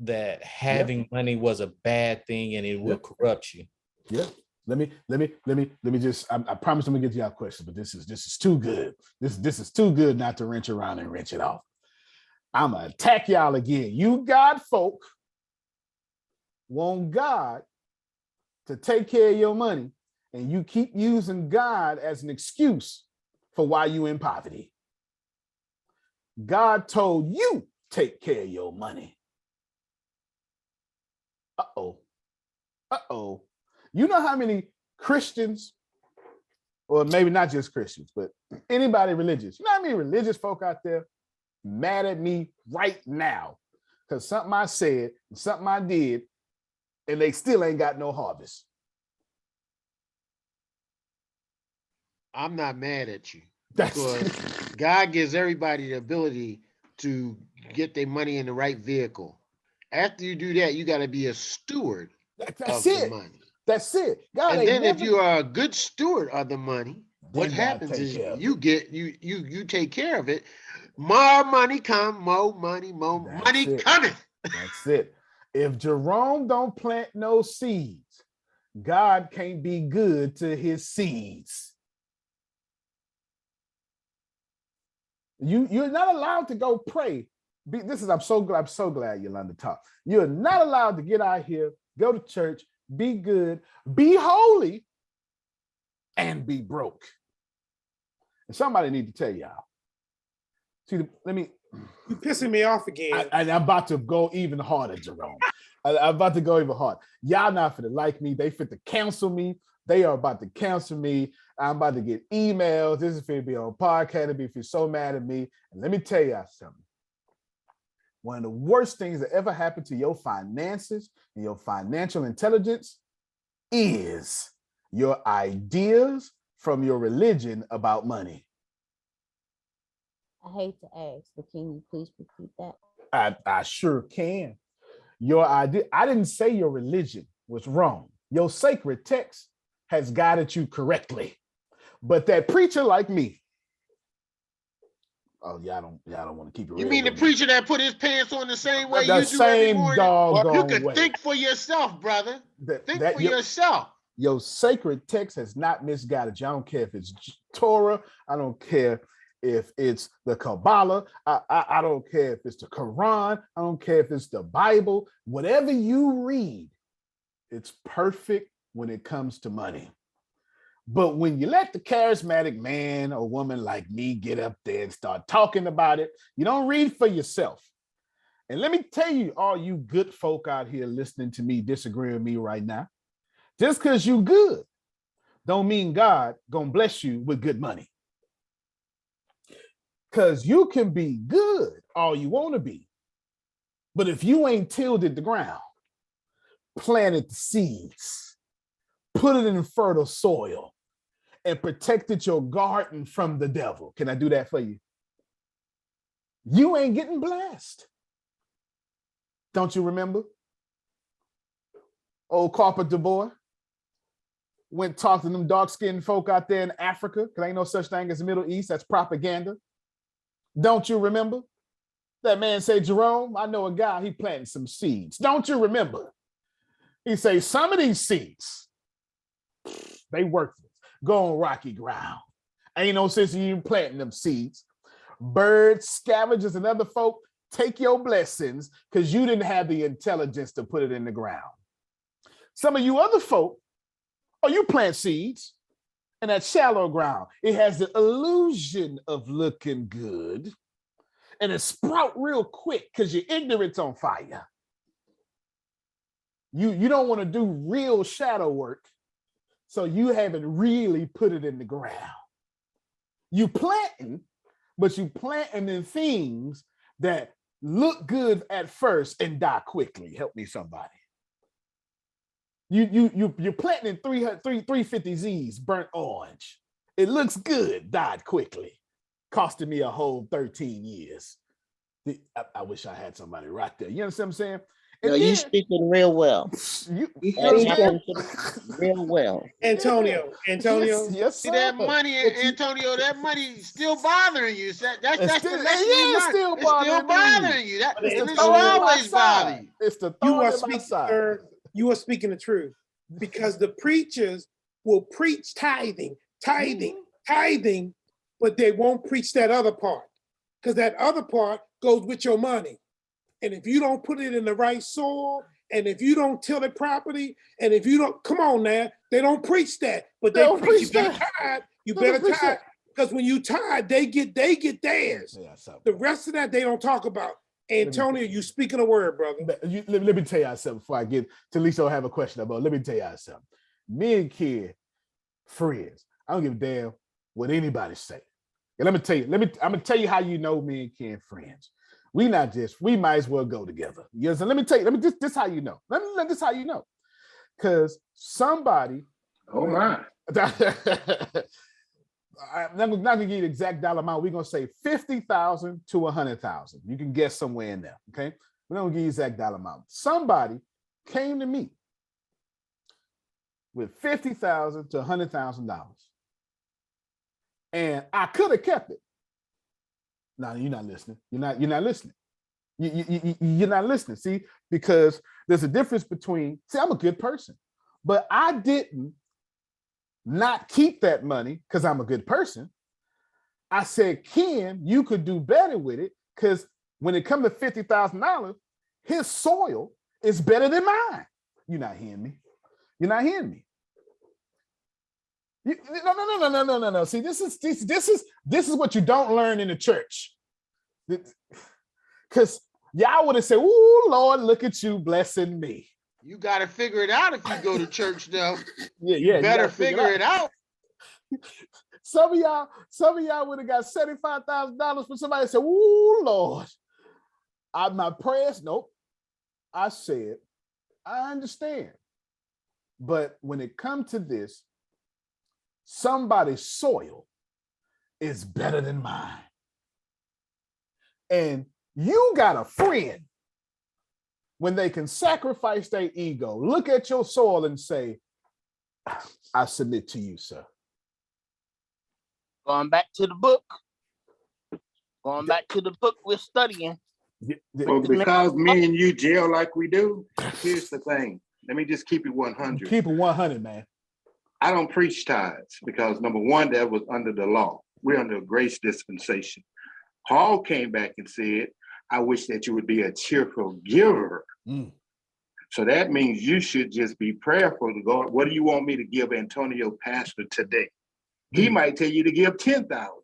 that having money was a bad thing and it will corrupt you. Yeah. Let me just, I promise I'm gonna get to y'all questions, but this is too good. This is too good not to wrench around and wrench it off. I'm gonna attack y'all again. You God folk want God to take care of your money, and you keep using God as an excuse for why you in poverty. God told you take care of your money. Uh-oh. You know how many Christians, or maybe not just Christians, but anybody religious, you know how many religious folk out there mad at me right now because something I said, something I did, and they still ain't got no harvest. I'm not mad at you because God gives everybody the ability to get their money in the right vehicle. After you do that, you got to be a steward of the money. That's it. God, and then if you are a good steward of the money, what happens is you take care of it. More money come, more money coming. That's it. If Jerome don't plant no seeds, God can't be good to his seeds. You're not allowed to go pray I'm so glad Yolanda talked. You're not allowed to get out here, go to church, be good, be holy, and be broke. And somebody need to tell y'all. See, You pissing me off again. I'm about to go even harder, Jerome. I'm about to go even harder. Y'all not finna like me. They fit to cancel me. They are about to cancel me. I'm about to get emails. This is finna be on podcast. If you're so mad at me. And let me tell y'all something. One of the worst things that ever happened to your finances and your financial intelligence is your ideas from your religion about money. I hate to ask, but can you please repeat that? I sure can. Your idea, I didn't say your religion was wrong. Your sacred text has guided you correctly. But that preacher like me, oh, y'all don't want to keep it real. You mean the preacher that put his pants on the same way you do every morning? Doggone You can way. think for yourself, brother. Think for your, yourself. Your sacred text has not misguided you. I don't care if it's Torah. I don't care if it's the Kabbalah. I don't care if it's the Quran. I don't care if it's the Bible. Whatever you read, it's perfect when it comes to money. But when you let the charismatic man or woman like me get up there and start talking about it, you don't read for yourself. And let me tell you, all you good folk out here listening to me, disagreeing with me right now, just because you good don't mean God gonna bless you with good money. Because you can be good all you want to be. But if you ain't tilled the ground, planted the seeds, put it in fertile soil, and protected your garden from the devil, can I do that for you? You ain't getting blessed. Don't you remember? Old carpenter boy went talk to them dark-skinned folk out there in Africa, because ain't no such thing as the Middle East. That's propaganda. Don't you remember? That man said, Jerome, I know a guy, he planted some seeds. Don't you remember? He say, some of these seeds, they worthless. Go on rocky ground. Ain't no sense in you planting them seeds. Birds, scavengers, and other folk, take your blessings because you didn't have the intelligence to put it in the ground. Some of you other folk, you plant seeds in that shallow ground. It has the illusion of looking good and it sprout real quick because your ignorance on fire. You don't want to do real shadow work, so you haven't really put it in the ground. You planting, but you planting in things that look good at first and die quickly. Help me, somebody. You're planting in 350Zs, burnt orange. It looks good, died quickly, costing me a whole 13 years. I wish I had somebody right there. You understand what I'm saying? No, you speaking real well. You real well. Antonio. Yes, see that money, Antonio, that money still bothering you. That's the lesson you learned. It's still bothering you. It's always bother you. It's the you are speaking, sir, you are speaking the truth. Because the preachers will preach tithing, but they won't preach that other part. Because that other part goes with your money. And if you don't put it in the right soil, and if you don't till it properly, and if you don't, come on now, they don't preach that. But they preach you better tithe. You better tithe. Because when you tithe, they get theirs. The rest of that they don't talk about. Antonio, you speaking a word, brother. Let me tell y'all something before I get to Lisa. I have a question about. Let me tell y'all something. Me and Kid, friends. I don't give a damn what anybody say. And let me tell you. I'm gonna tell you how you know me and Kid friends. We might as well go together. Yes, and let me tell you. This how you know. This how you know. Because somebody. Oh my. I'm not gonna give you the exact dollar amount. We're gonna say 50,000 to 100,000. You can guess somewhere in there. Okay, we're not gonna give you the exact dollar amount. Somebody came to me with $50,000 to $100,000, and I could have kept it. No, you're not listening. You're not listening. You're not listening. See, because there's a difference between. See, I'm a good person, but I didn't not keep that money because I'm a good person. I said, Ken, you could do better with it because when it comes to $50,000, his soil is better than mine. You're not hearing me. You're not hearing me. No. See, this is what you don't learn in the church. Because y'all would have said, "Ooh, Lord, look at you blessing me." You got to figure it out if you go to church, though. Yeah, you better figure it out. Some of y'all would have got $75,000 for somebody to say, "Ooh, Lord, my prayers." Nope. I said, I understand. But when it comes to this, somebody's soil is better than mine. And you got a friend when they can sacrifice their ego, look at your soil and say, "I submit to you, sir." Going back to the book. Going back to the book we're studying. Well, because me and you gel like we do, here's the thing. Let me just keep it 100. Keep it 100, man. I don't preach tithes because, number one, that was under the law. We're under a grace dispensation. Paul came back and said, "I wish that you would be a cheerful giver." So that means you should just be prayerful to God. What do you want me to give Antonio Pastor today? He might tell you to give 10,000.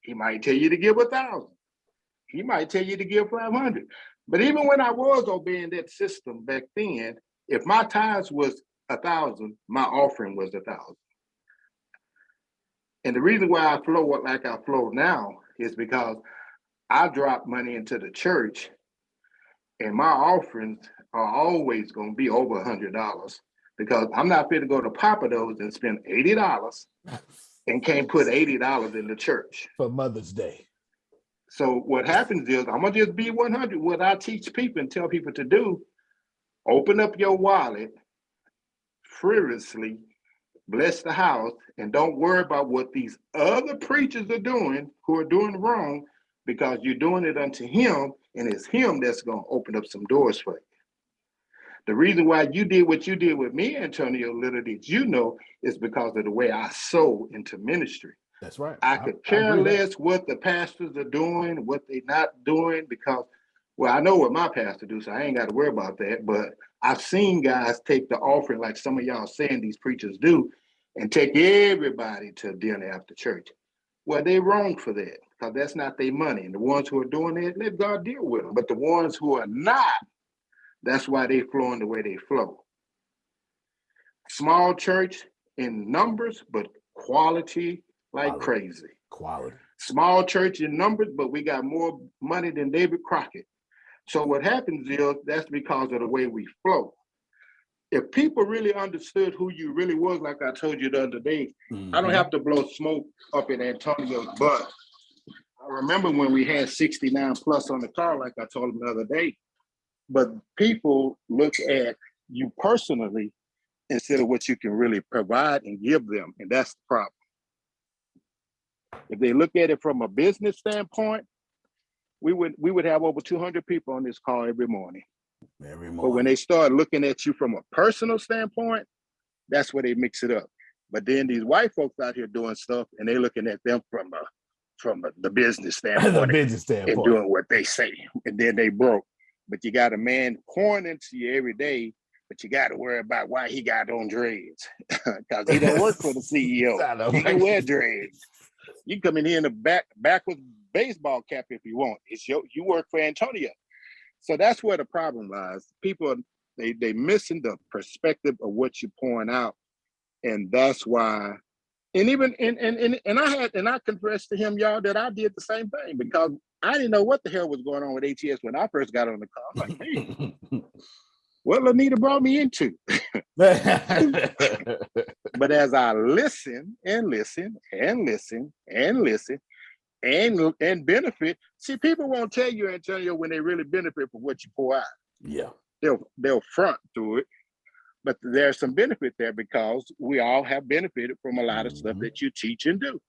He might tell you to give 1,000. He might tell you to give 500. But even when I was obeying that system back then, if my tithes was 1,000, my offering was 1,000. And the reason why I flow like I flow now is because I drop money into the church, and my offerings are always going to be over $100 because I'm not fit to go to Papa Do's and spend $80 and can't put $80 in the church for Mother's Day. So what happens is, I'm gonna just be 100. What I teach people and tell people to do: open up your wallet, frivolously bless the house, and don't worry about what these other preachers are doing who are doing wrong, because you're doing it unto him, and it's him that's gonna open up some doors for you. The reason why you did what you did with me, Antonio, little did you know, is because of the way I sow into ministry. That's right. I could care less what the pastors are doing, what they're not doing, because, well, I know what my pastor do, so I ain't got to worry about that. But I've seen guys take the offering, like some of y'all saying these preachers do, and take everybody to dinner after church. Well, they're wrong for that, because that's not their money. And the ones who are doing it, let God deal with them. But the ones who are not, that's why they flowing the way they flow. Small church in numbers, but quality like crazy. Quality. Small church in numbers, but we got more money than David Crockett. So what happens is, that's because of the way we flow. If people really understood who you really was, like I told you the other day, I don't have to blow smoke up in Antonio's butt. I remember when we had 69 plus on the car, like I told him the other day. But people look at you personally instead of what you can really provide and give them, and that's the problem. If they look at it from a business standpoint, we would have over 200 people on this call every morning. But when they start looking at you from a personal standpoint, that's where they mix it up. But then these white folks out here doing stuff, and they're looking at them from the business standpoint, and doing what they say, and then they broke. But you got a man pouring into you every day, but you got to worry about why he got on dreads, because he don't work for the CEO. He can wear dreads. You come in here in the backwards baseball cap if you want. You work for Antonio. So that's where the problem lies. People, they missing the perspective of what you're pouring out, and that's why. And even and I confessed to him, y'all, that I did the same thing, because I didn't know what the hell was going on with ATS when I first got on the call. I'm like, hey, what Lanita brought me into. But as I listen and listen and listen and listen and benefit, see, people won't tell you, Antonio, when they really benefit from what you pour out. Yeah. They'll front through it. But there's some benefit there, because we all have benefited from a lot of stuff that you teach and do.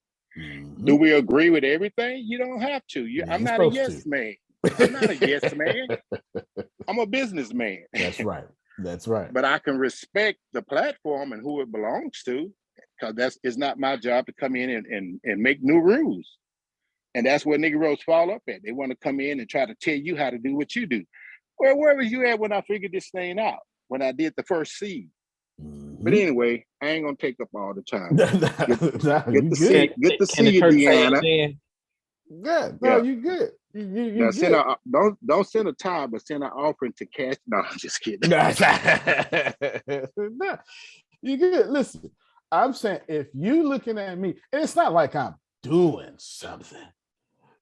Do we agree with everything? You don't have to. I'm not a yes man. I'm not a yes man. I'm a businessman. That's right. That's right. But I can respect the platform and who it belongs to, because it's not my job to come in and make new rules. And that's where Negroes fall up at. They want to come in and try to tell you how to do what you do. Well, where was you at when I figured this thing out? When I did the first seed. But anyway, I ain't gonna take up all the time. Get the seed, Deanna. Good. No, you good. You now good. Don't send a tithe, but send an offering to cash. No, I'm just kidding. No, you good. Listen, I'm saying if you looking at me, and it's not like I'm doing something.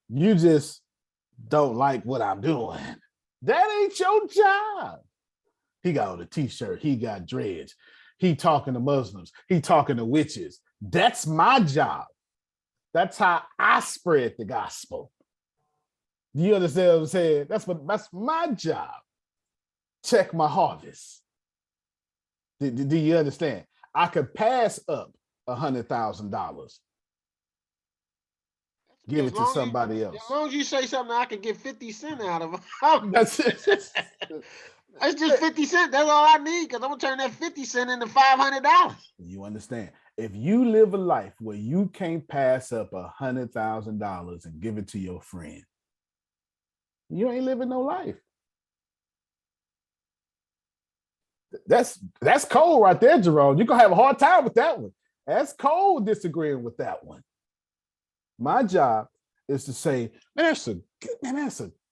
You just don't like what I'm doing. That ain't your job. He got on a t-shirt. He got dreads. He talking to Muslims. He talking to witches. That's my job. That's how I spread the gospel. Do you understand what I'm saying? That's my job. Check my harvest. Do you understand? I could pass up $100,000. Give it to somebody else. As long as you say something, I can get 50 cents out of it. That's it. That's just 50 cents. That's all I need, because I'm gonna turn that 50 cents into $500. You understand? If you live a life where you can't pass up $100,000 and give it to your friend, you ain't living no life. That's cold right there, Jerome. You're gonna have a hard time with that one. That's cold disagreeing with that one. My job is to say, that's a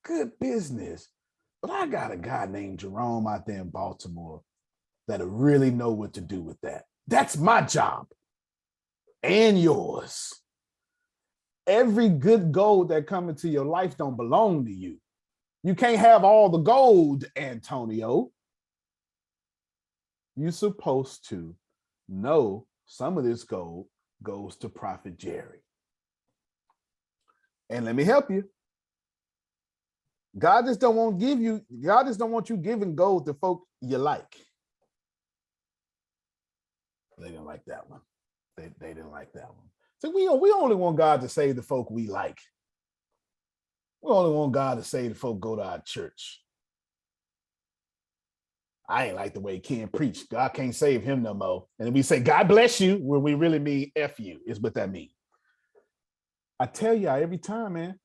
good business. But I got a guy named Jerome out there in Baltimore that'll really know what to do with that. That's my job and yours. Every good gold that come into your life don't belong to you. You can't have all the gold, Antonio. You're supposed to know some of this gold goes to Prophet Jerry. And let me help you. God just don't want you giving gold to folk you like. They didn't like that one. They didn't like that one. So we only want God to save the folk we like. We only want God to save the folk go to our church. I ain't like the way Ken preached. God can't save him no more. And then we say, God bless you, where we really mean F you, is what that means. I tell you every time, man,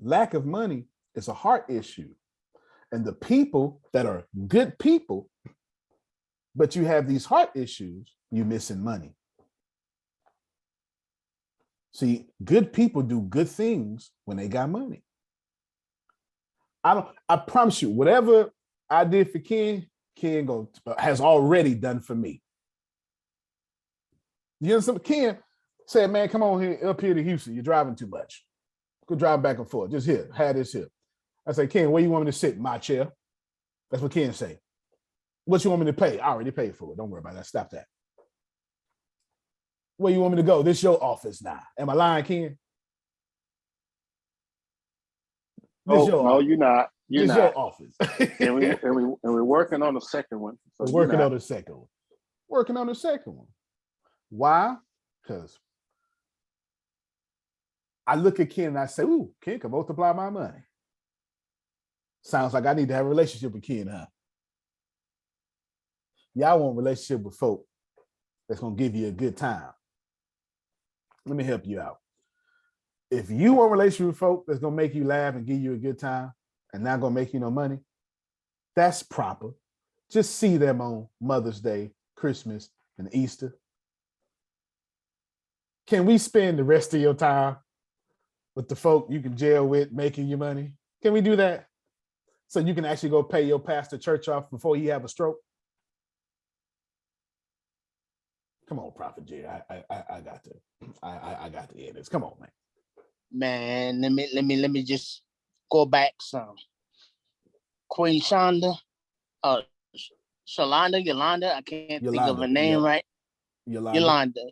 lack of money is a heart issue. And the people that are good people, but you have these heart issues, you're missing money. See, good people do good things when they got money. I promise you, whatever I did for Ken has already done for me. You understand? Ken said, man, come on here, up here to Houston. You're driving too much. Go drive back and forth. Just here, have this here. I say, Ken, where you want me to sit? My chair. That's what Ken say. What you want me to pay? I already paid for it. Don't worry about that. Stop that. Where you want me to go? This is your office now. Am I lying, Ken? No, you're not. You're not. Your office. and we're working on the second one. So we're working on the second one. Working on the second one. Why? Because I look at Ken and I say, ooh, Ken can multiply my money. Sounds like I need to have a relationship with Ken, huh? Y'all want a relationship with folk that's going to give you a good time. Let me help you out. If you want a relationship with folk that's going to make you laugh and give you a good time and not going to make you no money, that's proper. Just see them on Mother's Day, Christmas, and Easter. Can we spend the rest of your time with the folk you can jail with making you money? Can we do that? So you can actually go pay your pastor church off before he have a stroke? Come on, Prophet J. I got to hear this. Come on, man. Man, let me just go back some. Queen Shonda, Yolanda, I can't think of her name right. Yolanda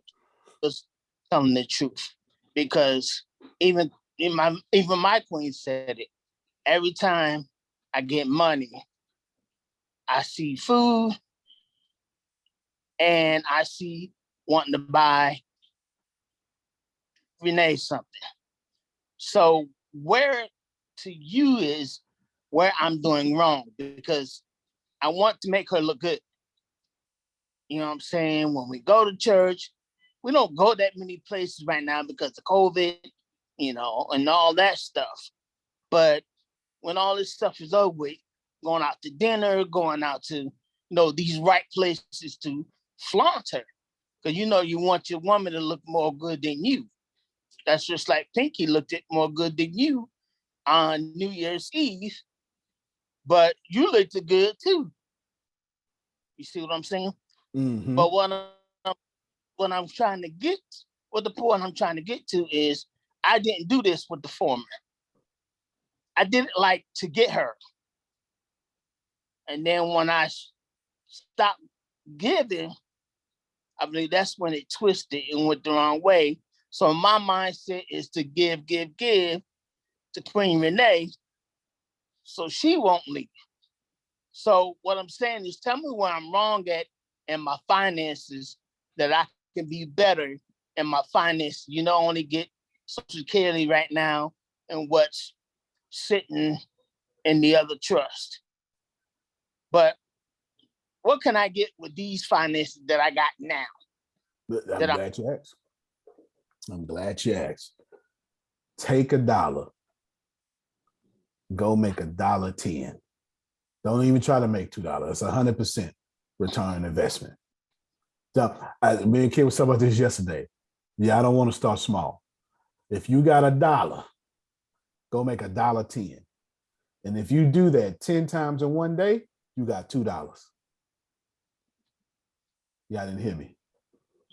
was telling the truth, because even my queen said it. Every time I get money, I see food and I see wanting to buy Renee something. So where to you is where I'm doing wrong, because I want to make her look good. You know what I'm saying? When we go to church, we don't go that many places right now because of COVID. you know, and all that stuff. But when all this stuff is over with, going out to dinner, going out to, you know, these right places to flaunt her. Because, you know, you want your woman to look more good than you. That's just like Pinky looked at more good than you on New Year's Eve, but you looked good too. You see what I'm saying? Mm-hmm. But what I'm trying to get, what the point I'm trying to get to is, I didn't do this with the former. I did it like to get her. And then when I stopped giving, I believe that's when it twisted and went the wrong way. So my mindset is to give to Queen Renee so she won't leave. So what I'm saying is, tell me where I'm wrong at in my finances, that I can be better in my finances. You know, I only get Social Security right now and what's sitting in the other trust. But what can I get with these finances that I got now? I'm glad you asked. I'm glad you asked. Take $1. Go make $1.10. Don't even try to make $2. It's 100% return on investment. So, me and Kim was talking about this yesterday. Yeah, I don't want to start small. If you got $1, go make $1.10. And if you do that 10 times in one day, you got $2. Y'all didn't hear me.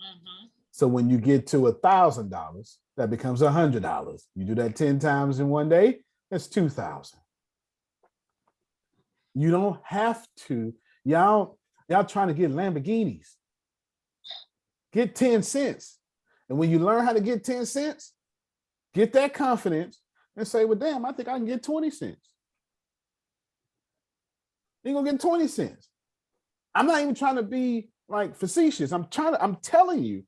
Mm-hmm. So when you get to $1,000, that becomes $100. You do that 10 times in one day, that's $2,000. You don't have to. Y'all trying to get Lamborghinis. Get 10 cents. And when you learn how to get 10 cents, get that confidence and say, well, damn, I think I can get 20 cents. You're gonna get 20 cents. I'm not even trying to be like facetious. I'm telling you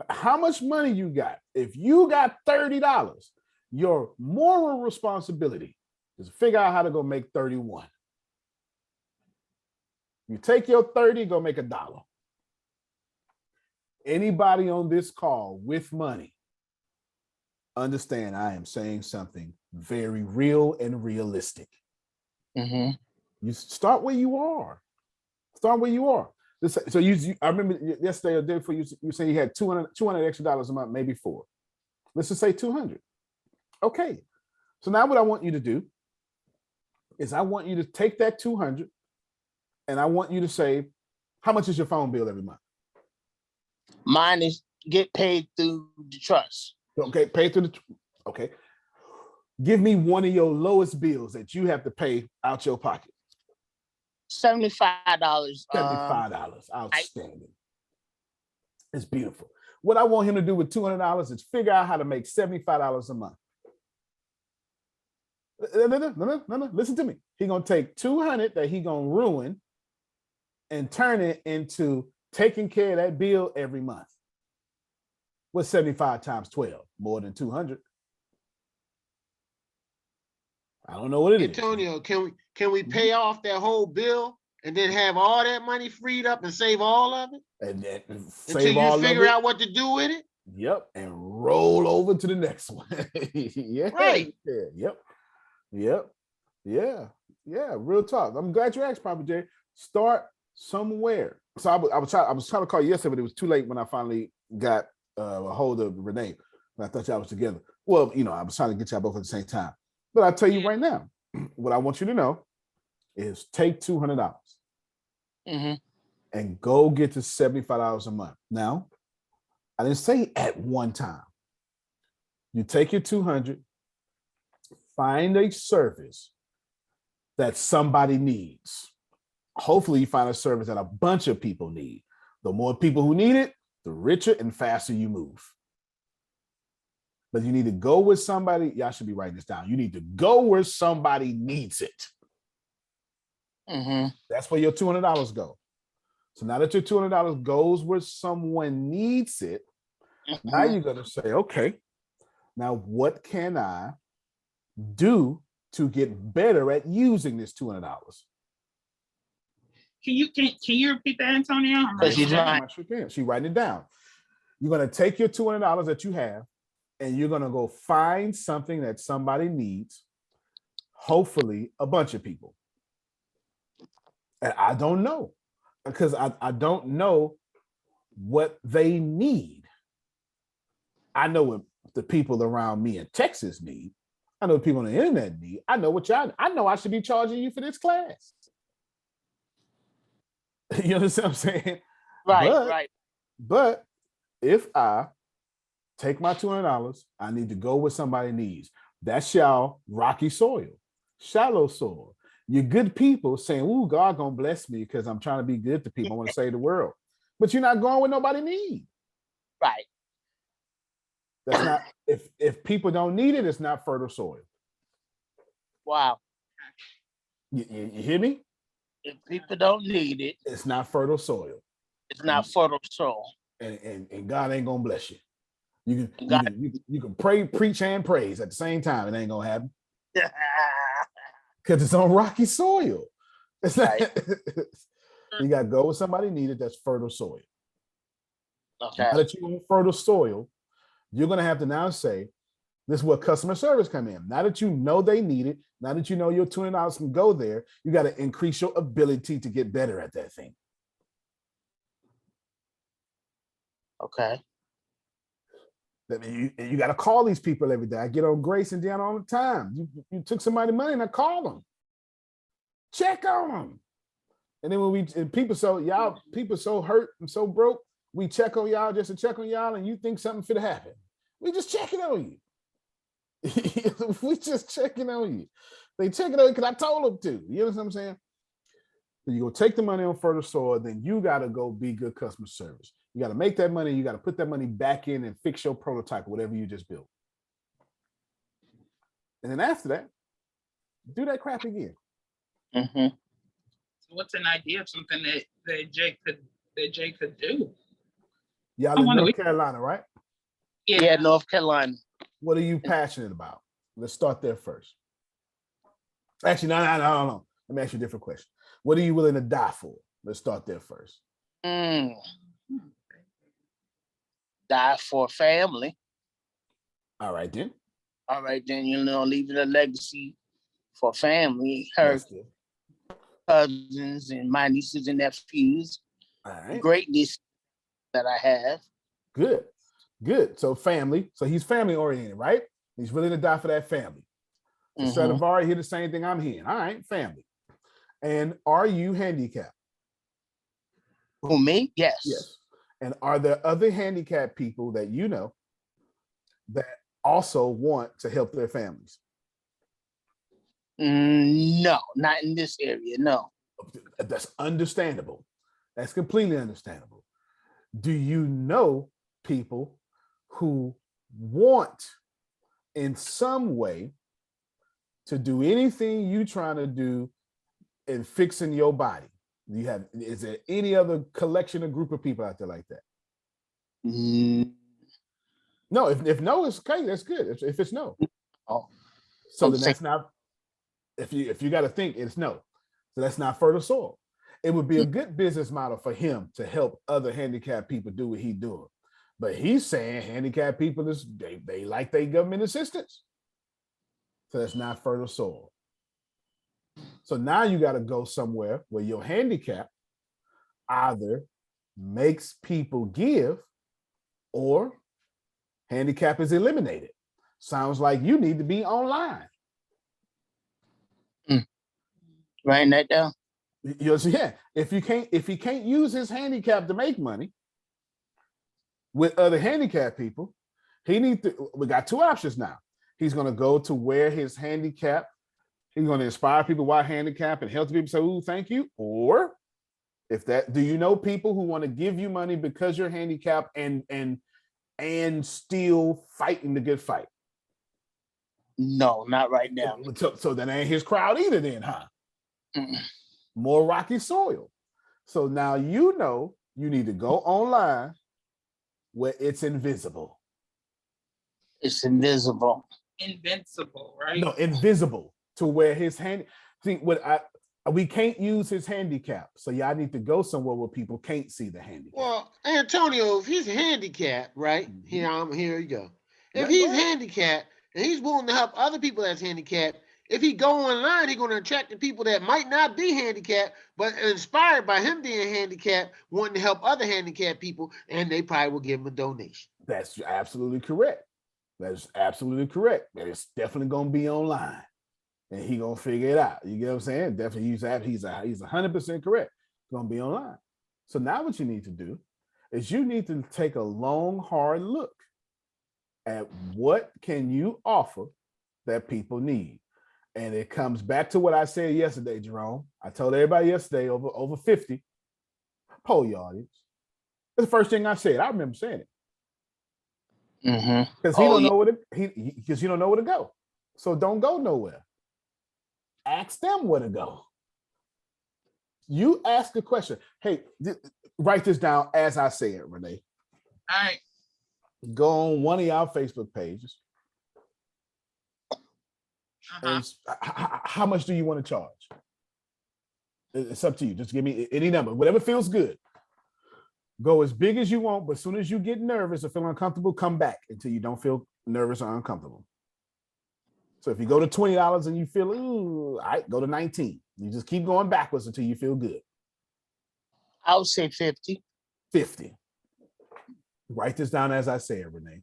how much money you got. If you got $30, your moral responsibility is to figure out how to go make 31. You take your 30, go make $1. Anybody on this call with money, understand I am saying something very real and realistic. Mm-hmm. You start where you are. Start where you are. So I remember yesterday or day before you saying you had $200 extra a month, maybe $400. Let's just say $200. Okay. So now what I want you to do is I want you to take that $200 and I want you to say, how much is your phone bill every month? Mine is get paid through the trust. Okay, paid through okay. Give me one of your lowest bills that you have to pay out your pocket. $75. $75. Outstanding. It's beautiful. What I want him to do with $200 is figure out how to make $75 a month. No. Listen to me. He's going to take $200 that he's going to ruin and turn it into taking care of that bill every month. What's 75 times 12? More than 200. I don't know what it is. Antonio, can we pay off that whole bill and then have all that money freed up and save all of it? And then until you figure out what to do with it? Yep. And roll over to the next one. Yeah. Right. Yeah. Yep. Yeah. Real talk. I'm glad you asked, Papa J. Start somewhere. So I was trying to call you yesterday, but it was too late when I finally got a hold of Renee. I thought y'all was together. Well, I was trying to get y'all both at the same time. But I'll tell you right now, what I want you to know is take $200 and go get to $75 a month. Now, I didn't say at one time. You take your $200, find a service that somebody needs. Hopefully you find a service that a bunch of people need. The more people who need it, the richer and faster you move. But you need to go with somebody. Y'all should be writing this down. You need to go where somebody needs it. That's where your $200 go. So now that your $200 goes where someone needs it, now you're going to say, okay, now what can I do to get better at using this $200? Can you repeat that, Antonio? She's writing it down. You're going to take your $200 that you have and you're going to go find something that somebody needs, hopefully a bunch of people. And I don't know, because I don't know what they need. I know what the people around me in Texas need. I know what people on the internet need. I know I know I should be charging you for this class. You understand what I'm saying? Right. But if I take my $200, I need to go where somebody needs. That's y'all rocky soil, shallow soil. You're good people saying, "Ooh, God gonna bless me because I'm trying to be good to people. I want to save the world." But you're not going where nobody needs. Right. That's not, if people don't need it, it's not fertile soil. Wow. You hear me? If people don't need it, it's not fertile soil. It's not fertile soil. And God ain't gonna bless you. You can pray, preach, and praise at the same time. It ain't gonna happen. Because it's on rocky soil. It's not, you gotta go with somebody needed that's fertile soil. Okay. Now that you want fertile soil, you're gonna have to now say, this is where customer service come in. Now that you know they need it, now that you know your $200 can go there, you got to increase your ability to get better at that thing. Okay. You got to call these people every day. I get on Grace and Deanna all the time. You took somebody money and I call them. Check on them. And then when people so hurt and so broke, we check on y'all just to check on y'all, and you think something finna happen. We just checking on you. We just checking on you. They checking on you because I told them to. You know what I'm saying? So you go take the money on fertile soil, then you got to go be good customer service. You got to make that money. You got to put that money back in and fix your prototype or whatever you just built. And then after that, do that crap again. Mm-hmm. So what's an idea of something that Jay could do? Y'all in North Carolina, right? Yeah, North Carolina. What are you passionate about? Let's start there first. Actually, no. Let me ask you a different question. What are you willing to die for? Let's start there first. Die for family. All right, then. Leaving a legacy for family, her cousins and my nieces and nephews. All right. Greatness that I have. Good. So family. So he's family oriented, right? He's willing to die for that family. So Stradivari hear the same thing I'm hearing. All right, family. And are you handicapped? Who, me? Yes. Yes. And are there other handicapped people that you know that also want to help their families? No, not in this area. No. That's understandable. That's completely understandable. Do you know people who want in some way to do anything you trying to do in fixing your body? Is there any other collection or group of people out there like that? No, if no, it's okay. That's good. If it's no. So then that's not, if you got to think it's no. So that's not fertile soil. It would be a good business model for him to help other handicapped people do what he's doing. But he's saying handicapped people, they like their government assistance. So that's not fertile soil. So now you got to go somewhere where your handicap either makes people give or handicap is eliminated. Sounds like you need to be online. Writing that down. Yeah. If he can't use his handicap to make money with other handicapped people, we got two options now. He's going to go to where his handicap, he's going to inspire people while handicapped and help people say, "Ooh, thank you." Or do you know people who want to give you money because you're handicapped and still fighting the good fight? No, not right now. So that ain't his crowd either then, huh? More rocky soil. So now you know you need to go online where it's invisible. It's invisible. Invincible, right? No, invisible to where his hand. See, we can't use his handicap. So y'all need to go somewhere where people can't see the handicap. Well, Antonio, if he's handicapped, right? Here you go. If he's handicapped and he's willing to help other people that's handicapped, if he go online, he's going to attract the people that might not be handicapped, but inspired by him being handicapped, wanting to help other handicapped people, and they probably will give him a donation. That's absolutely correct. That's absolutely correct. And it's definitely going to be online, and he going to figure it out. You get what I'm saying? Definitely, he's 100% correct. It's going to be online. So now what you need to do is you need to take a long, hard look at what can you offer that people need. And it comes back to what I said yesterday, Jerome. I told everybody yesterday, over 50, poll your audience. That's the first thing I said. I remember saying it. Because he don't know where to go. So don't go nowhere. Ask them where to go. You ask a question. Hey, write this down as I say it, Renee. All right. Go on one of y'all Facebook pages. And how much do you want to charge? It's up to you. Just give me any number, whatever feels good. Go as big as you want, but as soon as you get nervous or feel uncomfortable, come back until you don't feel nervous or uncomfortable. So if you go to $20 and you feel, ooh, all right, go to 19. You just keep going backwards until you feel good. I would say 50. 50. Write this down as I say it, Renee.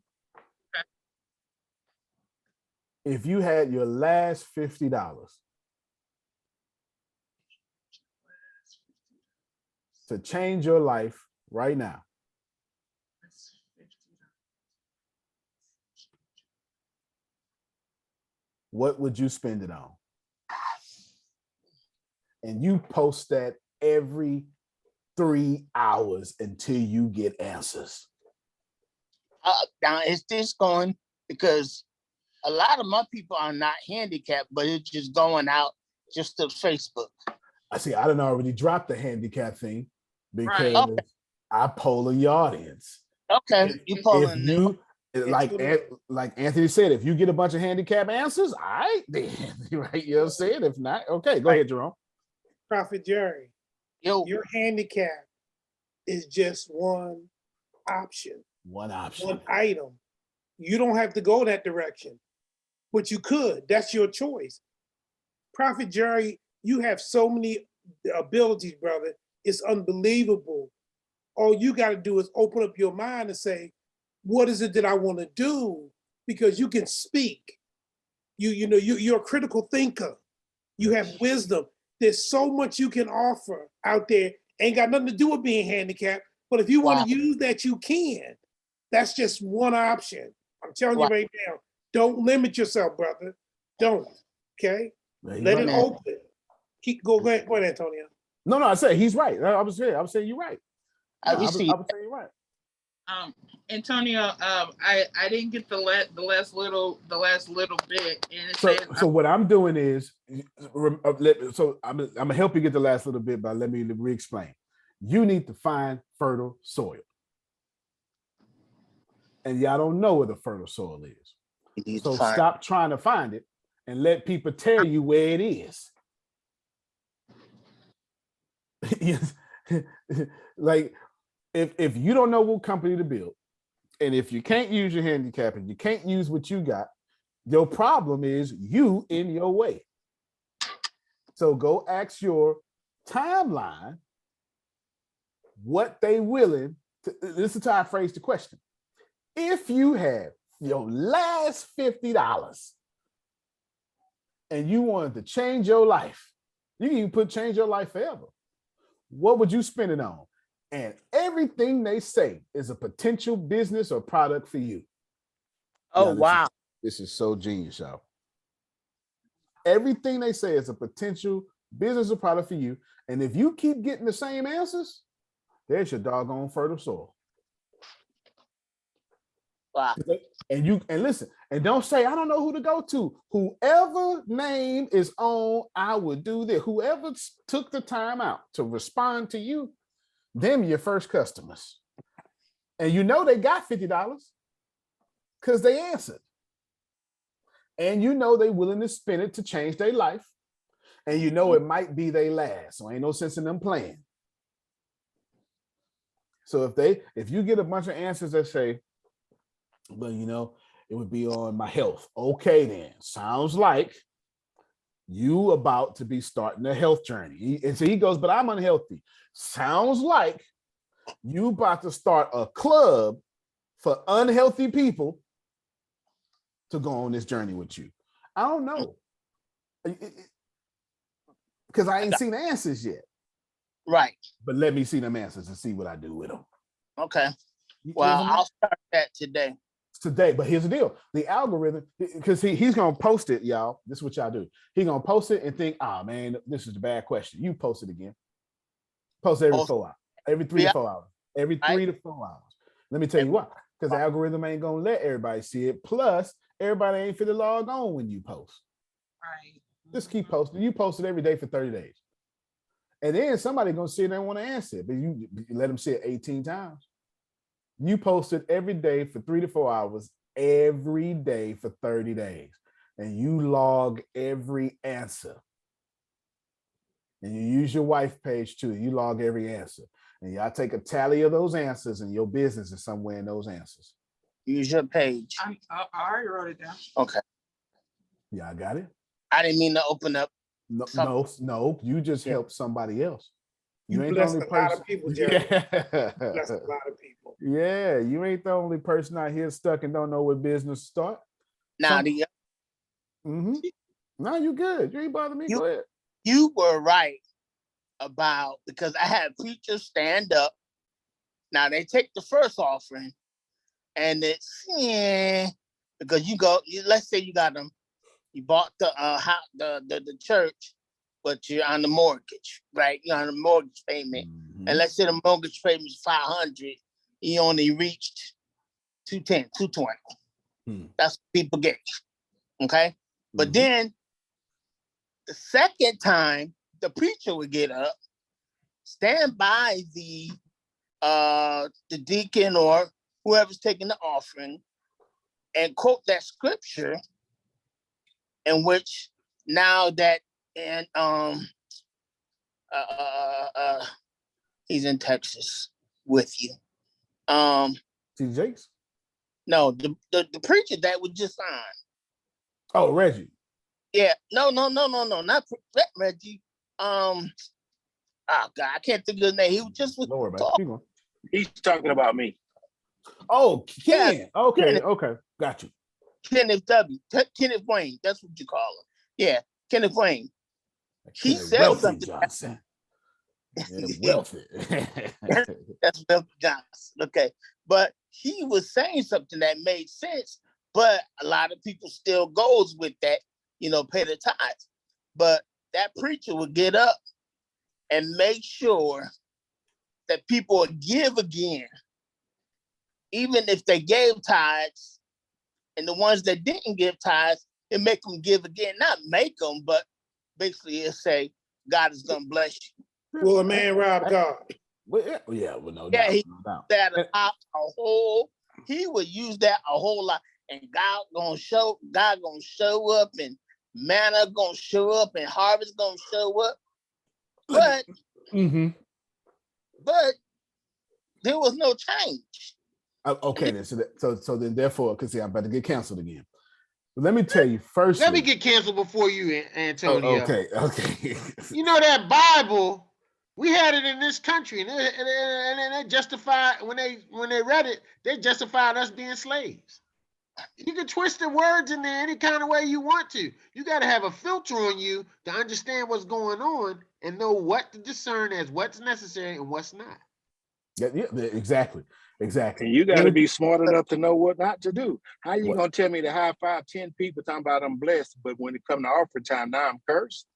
If you had your last $50 to change your life right now, what would you spend it on? And you post that every 3 hours until you get answers. Now, is this going, because a lot of my people are not handicapped, but it's just going out just to Facebook. I see, I done already dropped the handicap thing because I poll your audience. Okay, you polling them. Like Anthony said, if you get a bunch of handicap answers, all right, then, right? You know what I'm saying? If not, okay, go ahead, Jerome. Prophet Jerry, your handicap is just one option. One option. One item. You don't have to go that direction, but you could. That's your choice. Prophet Jerry, you have so many abilities, brother. It's unbelievable. All you got to do is open up your mind and say, what is it that I want to do? Because you can speak. You're a critical thinker. You have wisdom. There's so much you can offer out there. Ain't got nothing to do with being handicapped. But if you want to use that, you can. That's just one option. I'm telling you right now. Don't limit yourself, brother. Don't. Okay? Let it open. Go ahead, Antonio. No, I said he's right. I was saying you're right. I was saying you're right. Antonio, I didn't get the last little bit, and it so what I'm doing is, so I'm gonna help you get the last little bit, but let me re-explain. You need to find fertile soil, and y'all don't know where the fertile soil is. So stop trying to find it and let people tell you where it is. Like if you don't know what company to build, and if you can't use your handicap and you can't use what you got, your problem is you in your way. So go ask your timeline what they willing to. This is how I phrase the question. If you have your last $50 and you wanted to change your life, you can even put change your life forever. What would you spend it on? And everything they say is a potential business or product for you. Oh, wow. This is so genius, y'all. Everything they say is a potential business or product for you. And if you keep getting the same answers, there's your doggone fertile soil. Wow. And listen, and don't say, I don't know who to go to. Whoever name is on, I would do this. Whoever took the time out to respond to you, them your first customers. And you know they got $50 because they answered. And you know they willing to spend it to change their life. And you know it might be their last. So ain't no sense in them playing. So if you get a bunch of answers that say, well, It would be on my health. Okay, then. Sounds like you about to be starting a health journey. And so he goes, but I'm unhealthy. Sounds like you about to start a club for unhealthy people to go on this journey with you. I don't know. Because I ain't seen the answers yet. Right. But let me see them answers and see what I do with them. Okay. Well, I'll start that today. But here's the deal. The algorithm, because he's going to post it, y'all. This is what y'all do. He's going to post it and think, man, this is a bad question. You post it again. Post every 4 hours. Every 3 to 4 hours. Every 3 to 4 hours. Let me tell you why. Because the algorithm ain't going to let everybody see it. Plus, everybody ain't finna log on when you post. Right. Just keep posting. You post it every day for 30 days. And then somebody going to see it and want to answer it. But you let them see it 18 times. You post it every day for 3 to 4 hours, every day for 30 days. And you log every answer. And you use your wife page too. You log every answer. And y'all take a tally of those answers, and your business is somewhere in those answers. Use your page. I already wrote it down. Okay. Y'all got it? I didn't mean to open up. No, you just helped somebody else. You ain't blessed the a only lot person. of people, Jerry. Yeah. Blessed a lot of people. Yeah, you ain't the only person out here stuck and don't know what business to start. Now, No, you good. You ain't bother me. Go ahead. You were right about, because I had preachers stand up. Now they take the first offering, and it's because let's say you got them, you bought the church, but you're on the mortgage, right? You're on the mortgage payment, and let's say the mortgage payment is $500, you only reached $210, $220. That's what people get, okay? But then the second time, the preacher would get up, stand by the deacon or whoever's taking the offering, and quote that scripture, in which now that he's in Texas with you. T. Jakes? No, the preacher that was just on. Oh, Reggie. Yeah, no, not Reggie. Oh God, I can't think of his name. He was just with talking. He's talking about me. Oh, Ken. Yeah, Okay, Kenneth. okay, got you. Kenneth Kenneth Wayne. That's what you call him. Yeah, Kenneth Wayne. He said Wealthy something. Johnson. Yeah, wealthy. That's Wealthy Johnson. Okay, but he was saying something that made sense. But a lot of people still goes with that, pay the tithes. But that preacher would get up and make sure that people would give again, even if they gave tithes, and the ones that didn't give tithes, it make them give again. Not make them, but basically it say God is gonna bless you. Will a man rob God? Well, no doubt. Yeah, he no doubt. that he would use that a whole lot, and God gonna show up, and manna gonna show up, and harvest gonna show up. But but there was no change. Okay, then so then therefore, because I'm about to get canceled again. But let me tell you first. Let me get canceled before you, Antonio. Okay. You know that Bible, we had it in this country, and they justified when they read it, they justified us being slaves. You can twist the words in there any kind of way you want to. You got to have a filter on you to understand what's going on and know what to discern as what's necessary and what's not. Yeah, exactly. And you got to be smart enough to know what not to do. How you going to tell me to high five 10 people talking about I'm blessed, but when it come to offering time, now I'm cursed?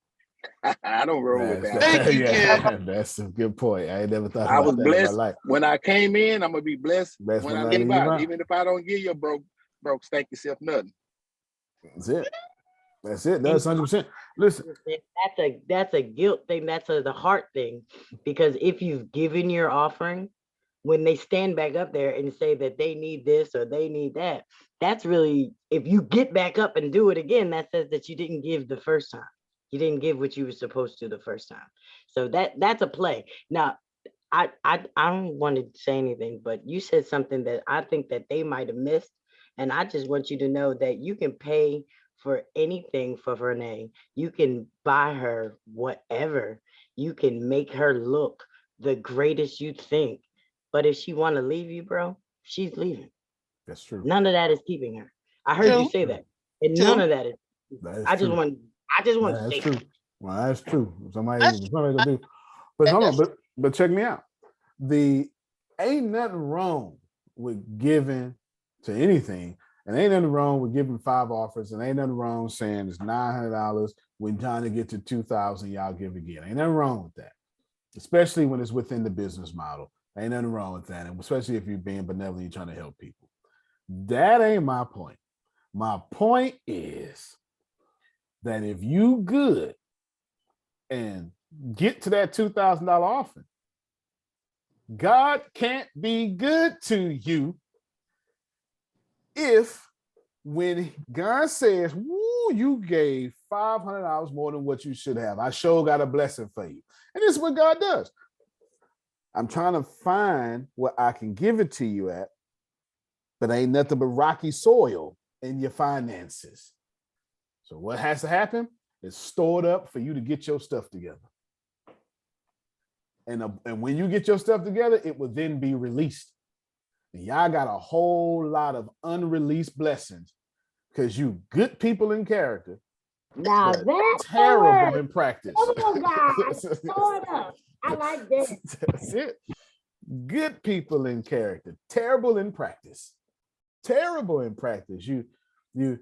I don't roll with that. Thank you, Ken. That's a good point. I ain't never thought about I was that blessed in my life. when I came in. I'm gonna be blessed when I leave out. out. Even if I don't give you a broke stake yourself nothing. That's it. That's 100%. Listen, that's a guilt thing. That's the heart thing, because if you've given your offering, when they stand back up there and say that they need this or they need that, that's really, if you get back up and do it again, that says that you didn't give the first time. You didn't give what you were supposed to the first time. So that's a play. Now, I don't want to say anything, but you said something that I think that they might have missed, And I just want you to know that you can pay for anything for Renee. You can buy her whatever. You can make her look the greatest you think. But if she want to leave you, bro, she's leaving. That's true. None of that is keeping her. I heard you say that. And none of that is. I just want to say true. Well, that's true. Somebody gonna do. But hold on, but check me out. Ain't nothing wrong with giving to anything, and ain't nothing wrong with giving 5 offers, and ain't nothing wrong saying it's $900 when trying to get to 2,000, y'all give again. Ain't nothing wrong with that, especially when it's within the business model. Ain't nothing wrong with that, and especially if you're being benevolent, you're trying to help people. That ain't my point. My point is that if you good and get to that $2,000 offering, God can't be good to you if when God says, woo, you gave $500 more than what you should have. I sure got a blessing for you. And this is what God does. I'm trying to find where I can give it to you at, but ain't nothing but rocky soil in your finances. So what has to happen? It's stored up for you to get your stuff together. And when you get your stuff together, it will then be released. And y'all got a whole lot of unreleased blessings because you good people in character. Now that's terrible in practice. Oh God, sort of. I like that. That's it. Good people in character, terrible in practice. Terrible in practice. You're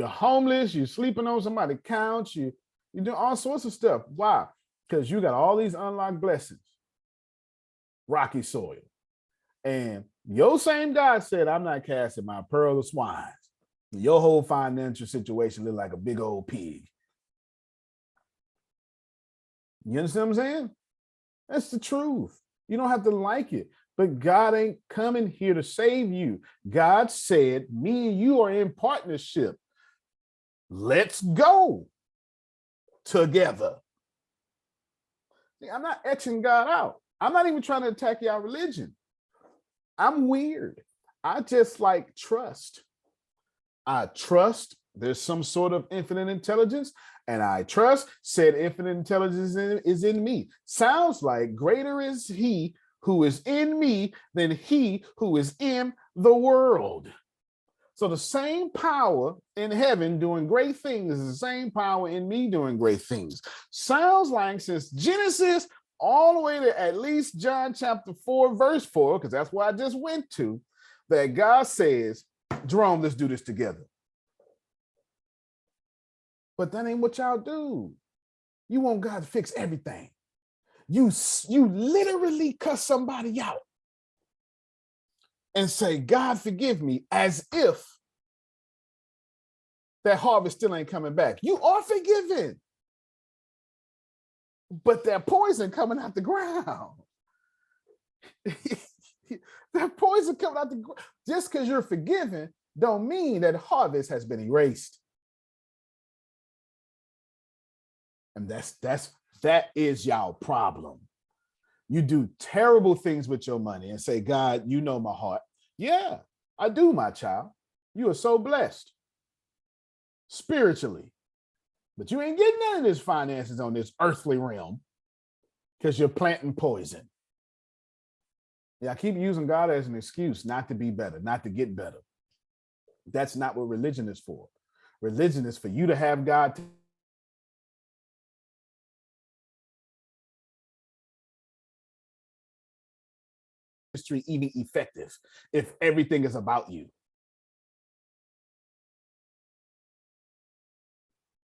homeless. You're sleeping on somebody's couch. You do all sorts of stuff. Why? Because you got all these unlocked blessings, rocky soil. And your same God said, I'm not casting my pearl of swines. Your whole financial situation look like a big old pig. You understand what I'm saying? That's the truth. You don't have to like it, but God ain't coming here to save you. God said, me and you are in partnership. Let's go together. I'm not etching God out. I'm not even trying to attack y'all religion. I'm weird. I just like trust. I trust there's some sort of infinite intelligence, and I trust said infinite intelligence is in me. Sounds like greater is he who is in me than he who is in the world. So the same power in heaven doing great things is the same power in me doing great things. Sounds like since Genesis all the way to at least John chapter 4, verse 4, because that's where I just went to, that God says, Jerome, let's do this together. But that ain't what y'all do. You want God to fix everything. You literally cuss somebody out and say, God, forgive me, as if that harvest still ain't coming back. You are forgiven, but that poison coming out the ground. That poison coming out the ground. Just because you're forgiven don't mean that harvest has been erased. And that is y'all problem. You do terrible things with your money and say, God, you know my heart. Yeah, I do, my child. You are so blessed spiritually, but you ain't getting none of this finances on this earthly realm because you're planting poison. Yeah, I keep using God as an excuse not to be better, not to get better. That's not what religion is for. Religion is for you to have God ministry even effective if everything is about you.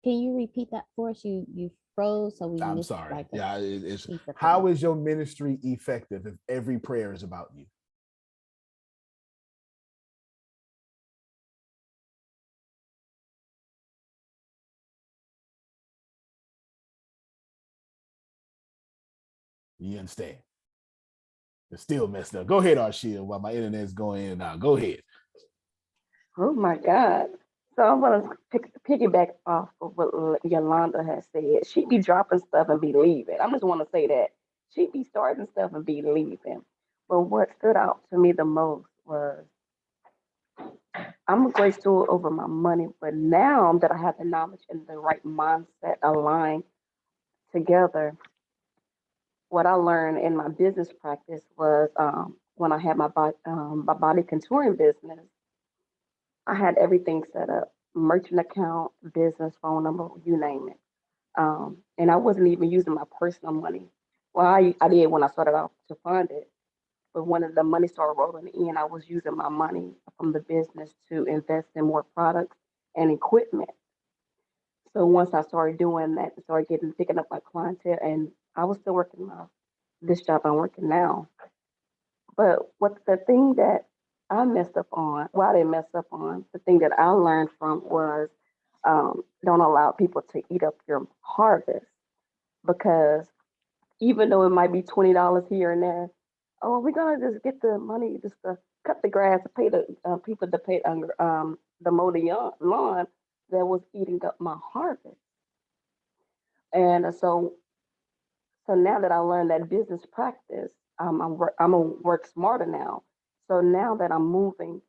Can you repeat that for us? You froze, so we I'm missed sorry. like Yeah, it's how is your ministry effective if every prayer is about you? You understand? It's still messed up. Go ahead, Arshia, while my internet's going in and out. Go ahead. Oh my God. So I want to piggyback off of what Yolanda has said. She be dropping stuff and be leaving. I just want to say that. She be starting stuff and be leaving. But what stood out to me the most was I'm a great steward over my money, but now that I have the knowledge and the right mindset aligned together, what I learned in my business practice was when I had my body contouring business, I had everything set up, merchant account, business phone number, you name it. And I wasn't even using my personal money. Well, I did when I started off to fund it, but when the money started rolling in, I was using my money from the business to invest in more products and equipment. So once I started doing that, I started picking up my clientele, and I was still working this job I'm working now. But what the thing that I messed up on, well, I didn't mess up on, the thing that I learned from was don't allow people to eat up your harvest, because even though it might be $20 here and there, oh, we're gonna just get the money just to cut the grass to pay the people to pay the mow the lawn that was eating up my harvest. And so now that I learned that business practice, I'm gonna work smarter now. So now that I'm moving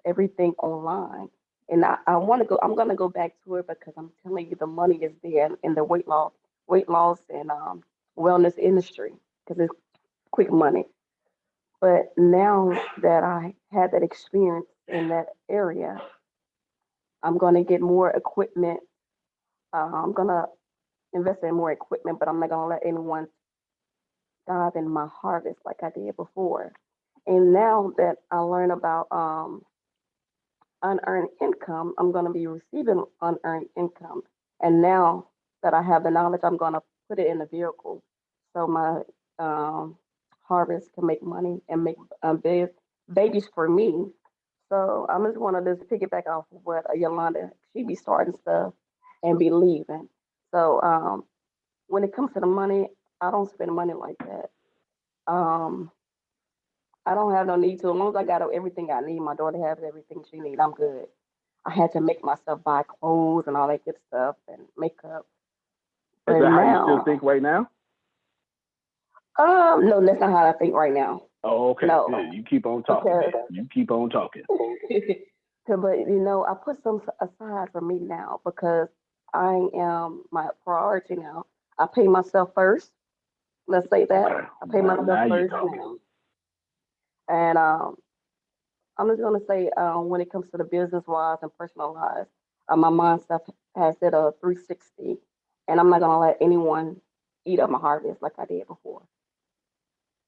everything online, and I want to go, I'm gonna go back to it because I'm telling you the money is there in the weight loss and wellness industry because it's quick money. But now that I had that experience in that area, I'm gonna get more equipment. I'm gonna invest in more equipment, but I'm not gonna let anyone dive in my harvest like I did before. And now that I learn about unearned income, I'm going to be receiving unearned income. And now that I have the knowledge, I'm going to put it in the vehicle so my harvest can make money and make babies for me. So I'm just want to just piggyback off of what Yolanda, she be starting stuff and be leaving. So when it comes to the money, I don't spend money like that. Um, I don't have no need to. As long as I got everything I need, my daughter has everything she needs. I'm good. I had to make myself buy clothes and all that good stuff and makeup. Is But that how you still now, think right now? no, that's not how I think right now. Oh, okay. No, Good. You keep on talking, because man. You keep on talking. but I put some aside for me now because I am my priority now. I pay myself first. Let's say that Okay. I pay myself Now you're first talking. now, and I'm just gonna say when it comes to the business wise and personal wise, my mindset has hit a 360, and I'm not gonna let anyone eat up my harvest like I did before.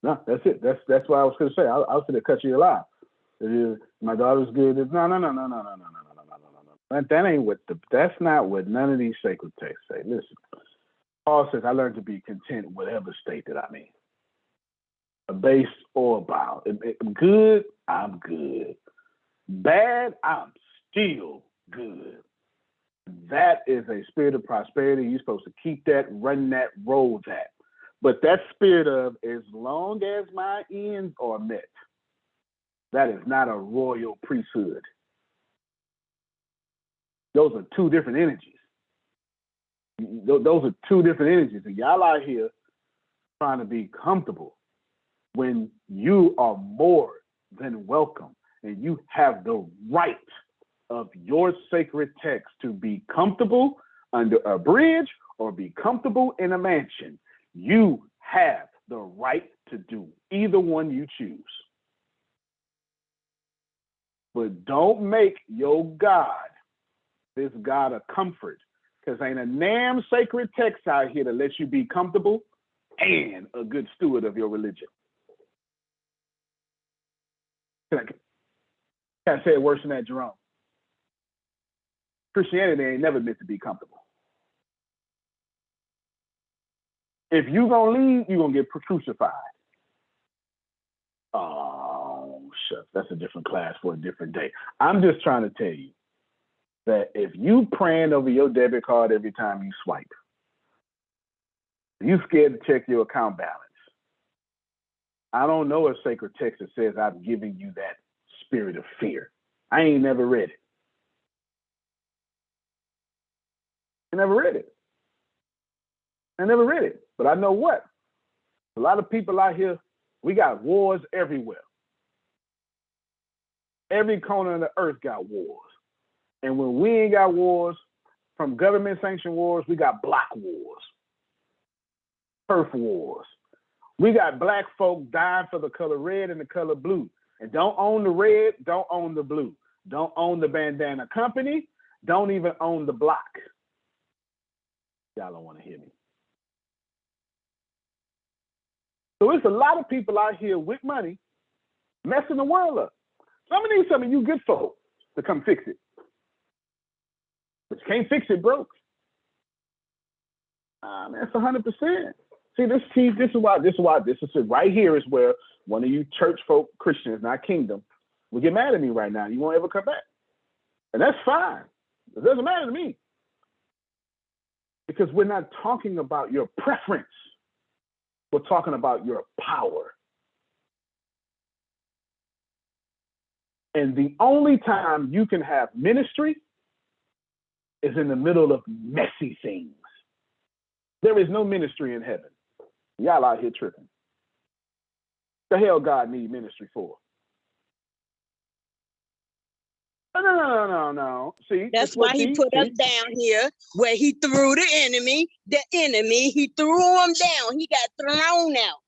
No, that's it. That's what I was gonna say. I was gonna cut you a lie. My daughter's good. No. That ain't what that's not what none of these sacred texts say. Listen, Paul says, I learned to be content in whatever state that I'm in. A base or a bow. Good, I'm good. Bad, I'm still good. That is a spirit of prosperity. You're supposed to keep that, run that, roll that. But that spirit of as long as my ends are met, that is not a royal priesthood. Those are two different energies. Those are two different energies. And y'all out here trying to be comfortable when you are more than welcome and you have the right of your sacred text to be comfortable under a bridge or be comfortable in a mansion. You have the right to do either one you choose. But don't make your God, this God of comfort, because ain't a damn sacred text out here to let you be comfortable and a good steward of your religion. Can I say it worse than that, Jerome? Christianity ain't never meant to be comfortable. If you gonna leave, you're gonna get crucified. Oh, shucks, that's a different class for a different day. I'm just trying to tell you that if you praying over your debit card every time you swipe, you scared to check your account balance. I don't know a sacred text that says I've given you that spirit of fear. I ain't never read it. I never read it. But I know what? A lot of people out here, we got wars everywhere. every corner of the earth got wars. And when we ain't got wars, from government sanctioned wars, we got block wars, turf wars. We got black folk dying for the color red and the color blue. And don't own the red, don't own the blue. Don't own the bandana company, don't even own the block. Y'all don't want to hear me. So it's a lot of people out here with money messing the world up. So I'm gonna need some of you good folk to come fix it. But you can't fix it broke. Man, it's 100%. See, this is why this is right here is where one of you church folk Christians, not kingdom, will get mad at me right now. You won't ever come back. And that's fine. It doesn't matter to me. Because we're not talking about your preference. We're talking about your power. And the only time you can have ministry is in the middle of messy things. There is no ministry in heaven. Y'all out here tripping. The hell God need ministry for? No. See, that's why he put us down here where he threw the enemy, he threw him down. He got thrown out.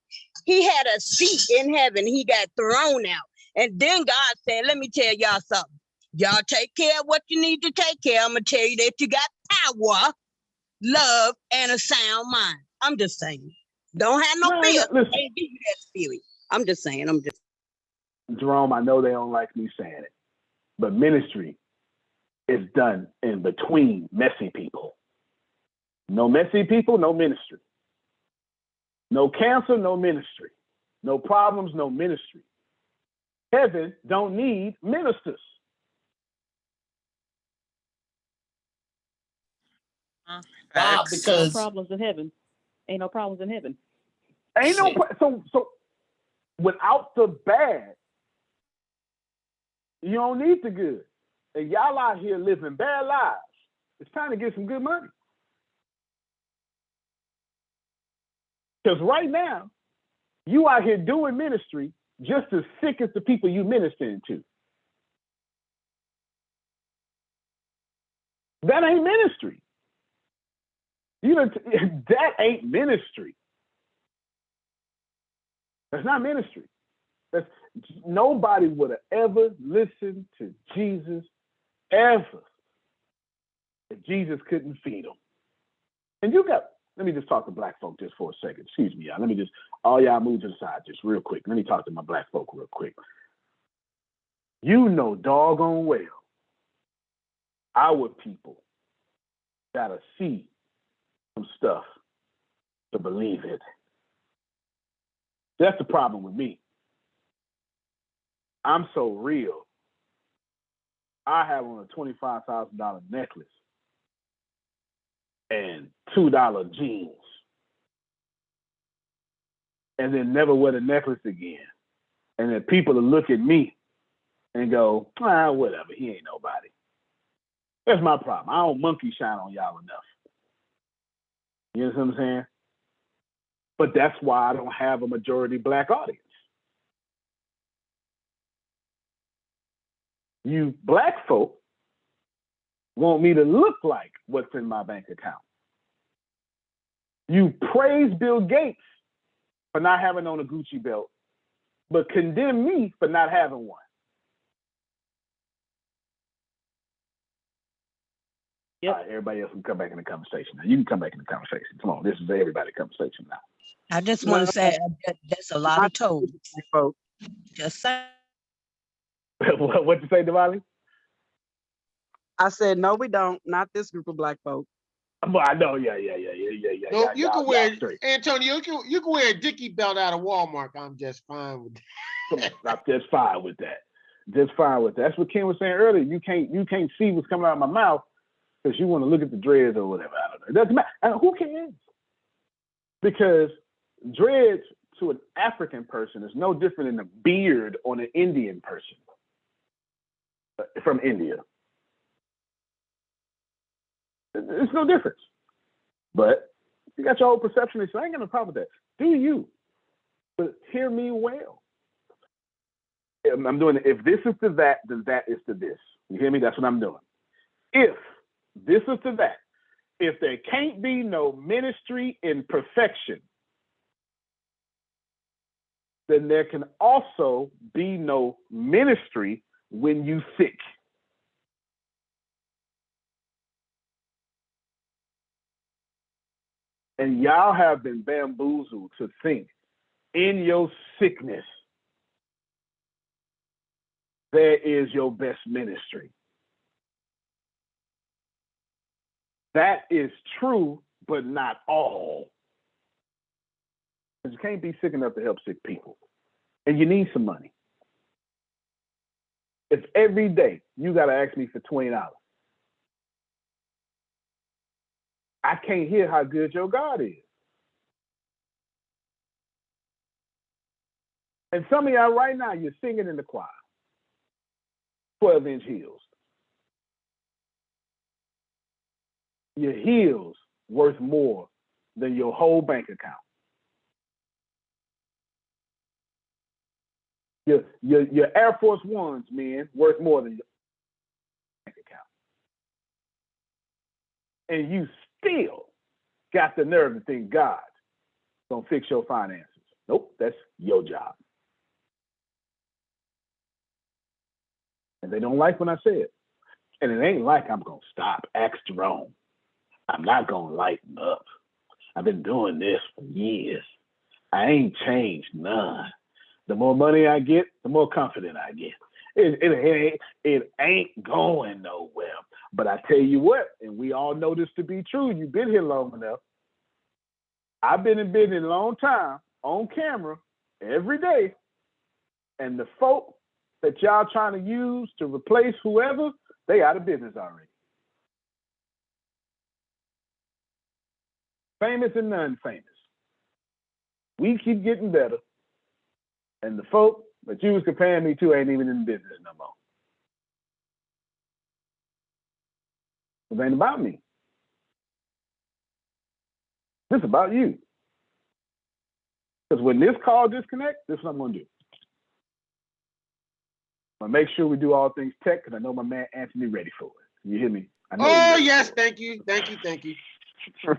He had a seat in heaven. He got thrown out. And then God said, let me tell y'all something. Y'all take care of what you need to take care of. I'm going to tell you that you got power, love, and a sound mind. I'm just saying. Don't have no fear. I can't give you that spirit. I'm just saying. Jerome, I know they don't like me saying it, but ministry is done in between messy people. No messy people, no ministry. No cancer, no ministry. No problems, no ministry. Heaven don't need ministers. Because no problems in heaven. Ain't no problems in heaven. Ain't no so without the bad, you don't need the good. And y'all out here living bad lives. It's time to get some good money. Because right now, you out here doing ministry just as sick as the people you ministering to. That ain't ministry. That ain't ministry. That's not ministry. Nobody would have ever listened to Jesus ever if Jesus couldn't feed them. And let me just talk to black folk just for a second. Excuse me, y'all. Let me just, all y'all move to the side just real quick. Let me talk to my black folk real quick. You know doggone well our people gotta see some stuff to believe it. That's the problem with me. I'm so real. I have on a $25,000 necklace and $2 jeans, and then never wear the necklace again. And then people will look at me and go, whatever, he ain't nobody. That's my problem. I don't monkey shine on y'all enough. You know what I'm saying? But that's why I don't have a majority black audience. You black folk want me to look like what's in my bank account. You praise Bill Gates for not having on a Gucci belt, but condemn me for not having one. Yep. All right, everybody else can come back in the conversation now. You can come back in the conversation. Come on, this is everybody's conversation now. I just want to say that's a lot of toes, folks. Just say. What you say, Diwali? I said, no, we don't. Not this group of black folk. Well, I know, yeah. No, you can wear, Antonio, you can wear a Dickie belt out of Walmart. I'm just fine with that. I'm just fine with that. Just fine with that. That's what Ken was saying earlier. You can't see what's coming out of my mouth because you want to look at the dreads or whatever. I don't know. It doesn't matter. And who cares? Because dreads to an African person is no different than a beard on an Indian person from India. It's no difference. But you got your whole perception, so I ain't got no problem with that. Do you? But hear me well. I'm doing it. If this is to that, then that is to this. You hear me? That's what I'm doing. If this is to that, if there can't be no ministry in perfection, then there can also be no ministry when you sick. And y'all have been bamboozled to think in your sickness, there is your best ministry. That is true, but not all. Because you can't be sick enough to help sick people. And you need some money. If every day you got to ask me for $20, I can't hear how good your God is. And some of y'all right now, you're singing in the choir, 12-inch heels. Your heels worth more than your whole bank account. Your Air Force Ones, man, worth more than your bank account. And you still got the nerve to think God's gonna fix your finances. Nope, that's your job. And they don't like when I say it. And it ain't like I'm gonna stop. Ask Jerome. I'm not gonna lighten up. I've been doing this for years. I ain't changed none. The more money I get, the more confident I get. It ain't going nowhere. But I tell you what, and we all know this to be true, you've been here long enough. I've been in business a long time, on camera, every day. And the folk that y'all trying to use to replace whoever, they out of business already. Famous and non-famous. We keep getting better. And the folk that you was comparing me to ain't even in business no more. It ain't about me. This is about you. Because when this call disconnects, this is what I'm going to do. I'm going to make sure we do all things tech because I know my man Anthony ready for it. You hear me? I know Oh, yes. Thank you. Thank you. Thank you. So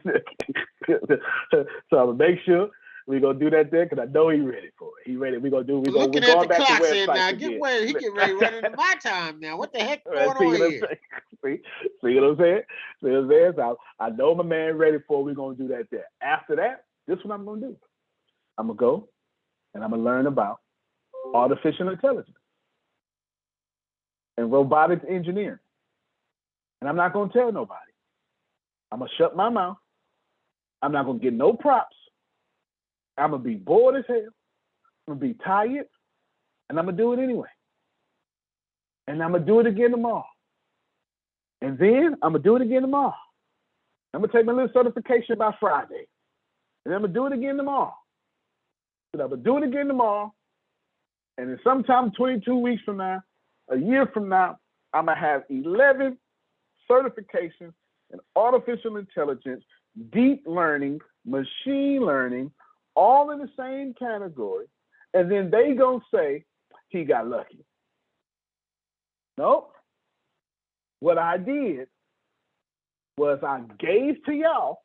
I'm going to make sure we're going to do that there because I know he's ready for it. He ready. We're going to do it. Looking at the clock saying now, get ready. He get ready to run into my time now. What the heck going on here? See what I'm saying? See what I'm saying? So I know my man ready for it. We're going to do that there. After that, this is what I'm going to do. I'm going to go and I'm going to learn about artificial intelligence and robotics engineering. And I'm not going to tell nobody. I'm going to shut my mouth. I'm not going to get no props. I'm going to be bored as hell. I'm going to be tired. And I'm going to do it anyway. And I'm going to do it again tomorrow. And then I'm going to do it again tomorrow. I'm going to take my little certification by Friday. And I'm going to do it again tomorrow. And I'm going to do it again tomorrow. And then sometime 22 weeks from now, a year from now, I'm going to have 11 certifications in artificial intelligence, deep learning, machine learning, all in the same category. And then they gonna say he got lucky. Nope. What I did was I gave to y'all,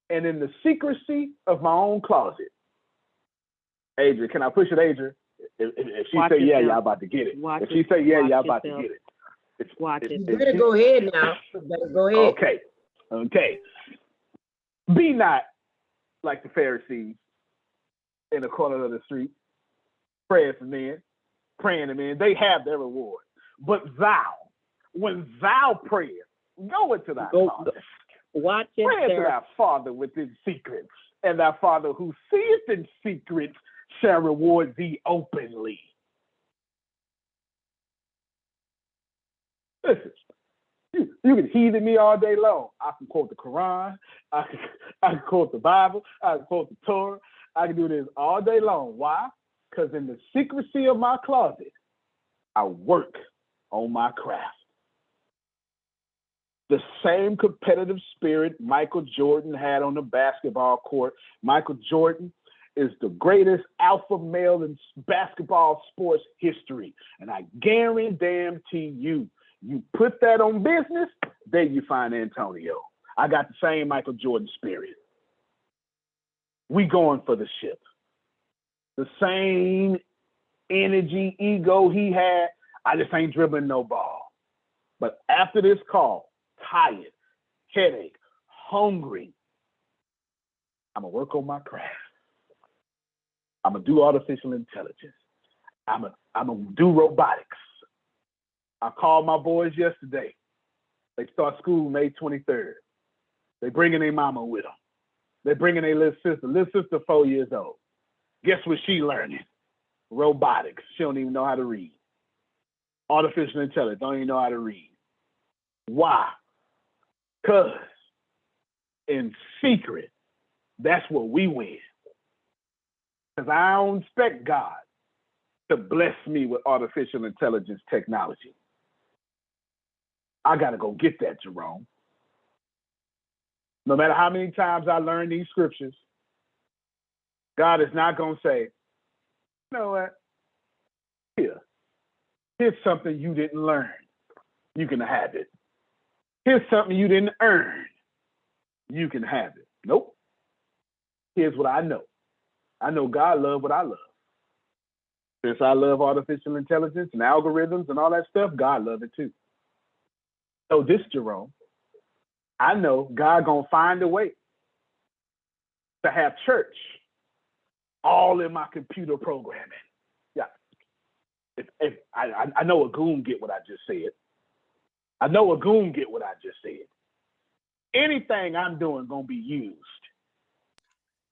and in the secrecy of my own closet. Adrian, can I push it, Adrian? If she say yeah, y'all about to get it. If she say yeah, y'all about to get it. You better go ahead now. You better go ahead. Okay. Be not like the Pharisees in the corner of the street, praying to men. They have their reward. But thou, when thou prayest, go into thy Father. Watch it, Pray to sir. thy Father within secrets, and thy Father who seeth in secrets shall reward thee openly. Listen, you can heathen me all day long. I can quote the Quran. I can quote the Bible. I can quote the Torah. I can do this all day long. Why? Because in the secrecy of my closet, I work on my craft. The same competitive spirit Michael Jordan had on the basketball court. Michael Jordan is the greatest alpha male in basketball sports history. And I guarantee you, you put that on business, there you find Antonio. I got the same Michael Jordan spirit. We going for the ship. The same energy, ego he had. I just ain't dribbling no ball. But after this call, tired, headache, hungry, I'm going to work on my craft. I'm going to do artificial intelligence. I'm going to do robotics. I called my boys yesterday. They start school May 23rd. They bringing their mama with them. They're bringing their little sister. Little sister 4 years old. Guess what she learning? Robotics. She don't even know how to read. Artificial intelligence. Don't even know how to read. Why? Because in secret, that's what we win. Because I don't expect God to bless me with artificial intelligence technology. I got to go get that, Jerome. No matter how many times I learn these scriptures, God is not going to say, you know what? Here's something you didn't learn. You can have it. Here's something you didn't earn. You can have it. Nope. Here's what I know. I know God loves what I love. Since I love artificial intelligence and algorithms and all that stuff, God loves it too. So this, Jerome, I know God gonna find a way to have church all in my computer programming. Yeah. If I know a goon get what I just said. I know a goon get what I just said. Anything I'm doing gonna be used.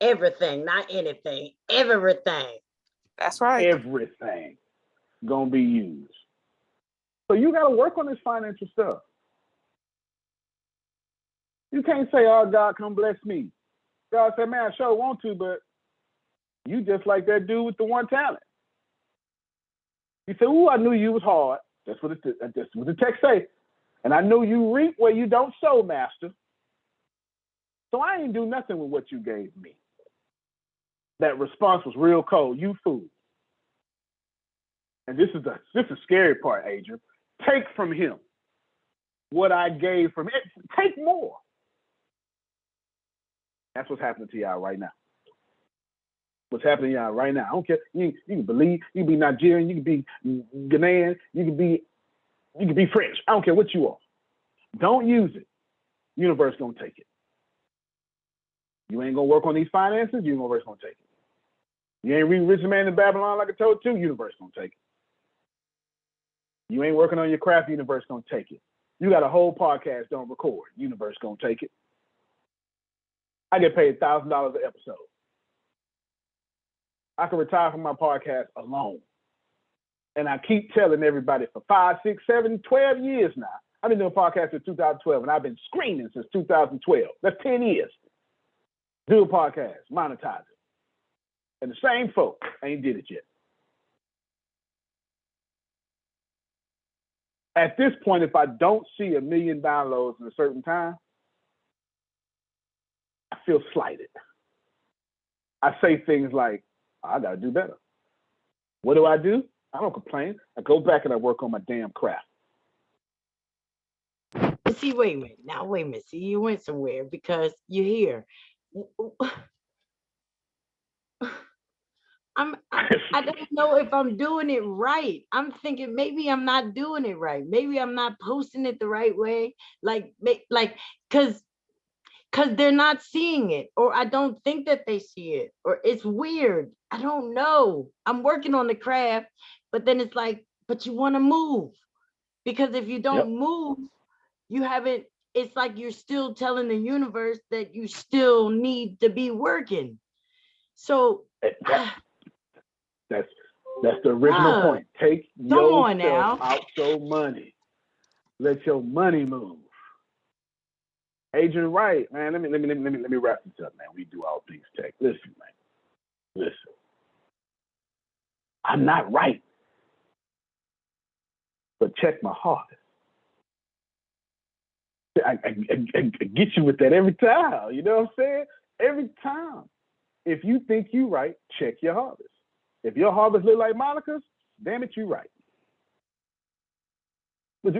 Everything, not anything. Everything. That's right. Everything gonna be used. So you gotta work on this financial stuff. You can't say, oh, God, come bless me. God said, man, I sure want to, but you just like that dude with the one talent. He said, ooh, I knew you was hard. That's what the text say. And I know you reap where you don't sow, master. So I ain't do nothing with what you gave me. That response was real cold. You fool. And this is the scary part, Adrian. Take from him what I gave from it. Take more. That's what's happening to y'all right now. What's happening to y'all right now. I don't care. You can believe, you can be Nigerian, you can be Ghanaian, you can be French. I don't care what you are. Don't use it. Universe gonna take it. You ain't gonna work on these finances, universe gonna take it. You ain't read Rich Man in Babylon like I told you, universe gonna take it. You ain't working on your craft, universe gonna take it. You got a whole podcast, don't record, universe gonna take it. I get paid $1,000 an episode. I can retire from my podcast alone. And I keep telling everybody for 5, 6, 7, 12 years now. I've been doing podcasts since 2012, and I've been screaming since 2012. That's 10 years. Do a podcast, monetize it. And the same folk ain't did it yet. At this point, if I don't see 1 million downloads in a certain time, I feel slighted. I say things like, I gotta do better. What do? I don't complain. I go back and I work on my damn craft. See, wait a minute. Now, wait a minute. See, you went somewhere because you're here. I don't know if I'm doing it right. I'm thinking maybe I'm not doing it right. Maybe I'm not posting it the right way. Because they're not seeing it, or I don't think that they see it, or it's weird. I don't know. I'm working on the craft, but then it's like, but you want to move. Because if you don't move, you haven't, it's like you're still telling the universe that you still need to be working. So that's the original point. Take yourself out your money. Let your money move. Adrian Wright, man. Let me wrap this up, man. We do all things tech. Listen, man. Listen. I'm not right, but check my heart. I get you with that every time. You know what I'm saying? Every time. If you think you right, check your harvest. If your harvest look like Monica's, damn it, you right. But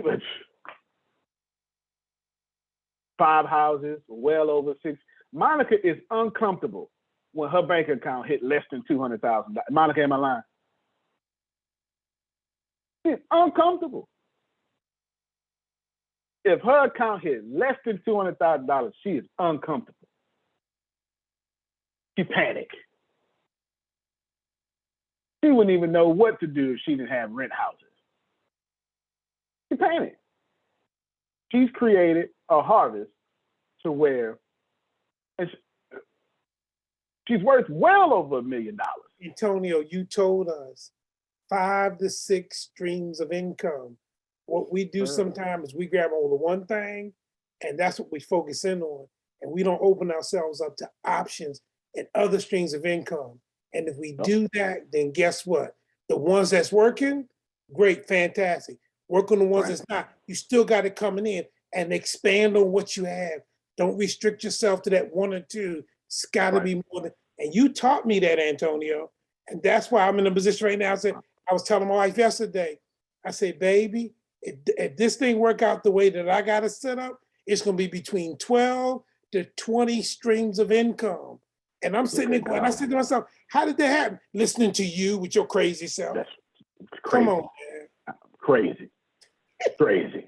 5 houses, well over 6. Monica is uncomfortable when her bank account hit less than $200,000. Monica, am I lying? She's uncomfortable. If her account hit less than $200,000, she is uncomfortable. She panicked. She wouldn't even know what to do if she didn't have rent houses. She panicked. She's created a harvest to where she's worth well over $1 million. Antonio, you told us 5 to 6 streams of income. What we do sometimes is we grab hold of one thing, and that's what we focus in on. And we don't open ourselves up to options and other streams of income. And if we do that, then guess what? The ones that's working, great, fantastic. Work on the ones that's not. You still got it coming in, and expand on what you have. Don't restrict yourself to that 1 or 2. It's got to be more than. And you taught me that, Antonio. And that's why I'm in a position right now. I was telling my wife yesterday, I said, baby, if this thing work out the way that I got it set up, it's going to be between 12 to 20 streams of income. And I'm sitting there going, I said to myself, how did that happen? Listening to you with your crazy self. Come on, man. Crazy. Crazy.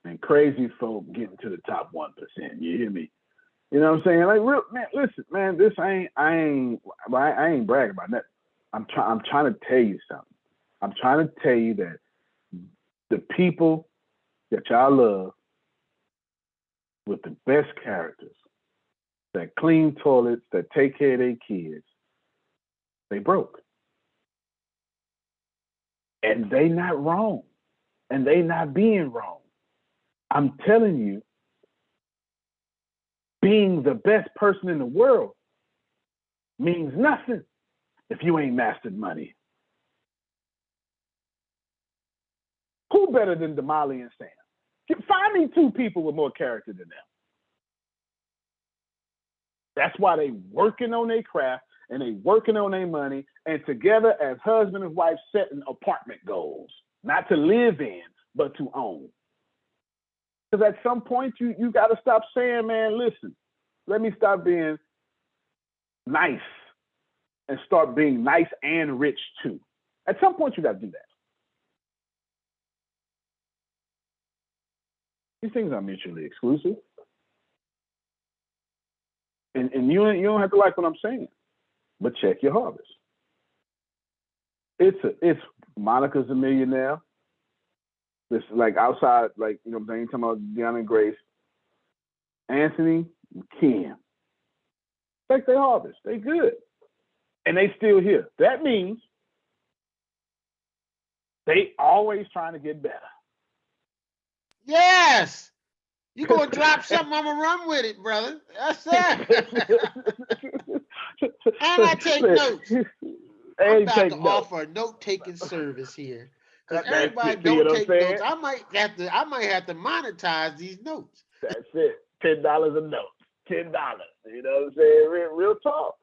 And crazy folk getting to the top 1%. You hear me? You know what I'm saying? Like, real man, listen, man, this I ain't bragging about that. I'm trying to tell you something. I'm trying to tell you that the people that y'all love with the best characters, that clean toilets, that take care of their kids, they broke. And they not wrong. And they not being wrong. I'm telling you, being the best person in the world means nothing if you ain't mastered money. Who better than Damali and Sam? Find me 2 people with more character than them. That's why they working on their craft and they working on their money, and together as husband and wife setting apartment goals, not to live in, but to own. Because at some point you got to stop saying, man, listen, let me stop being nice and start being nice and rich too. At some point you got to do that. These things are mutually exclusive. And you don't have to like what I'm saying, but check your harvest. It's Monica's a millionaire. This like outside, like, you know what I'm saying, talking about Deanna and Grace, Anthony, Ken. Check their harvest. They good. And they still here. That means they always trying to get better. Yes. You gonna drop something, I'm gonna run with it, brother. That's it. And I take notes. I'm about to offer a note-taking service here. Because everybody don't take notes. I might have to monetize these notes. That's it. $10 a note. $10. You know what I'm saying? Real talk.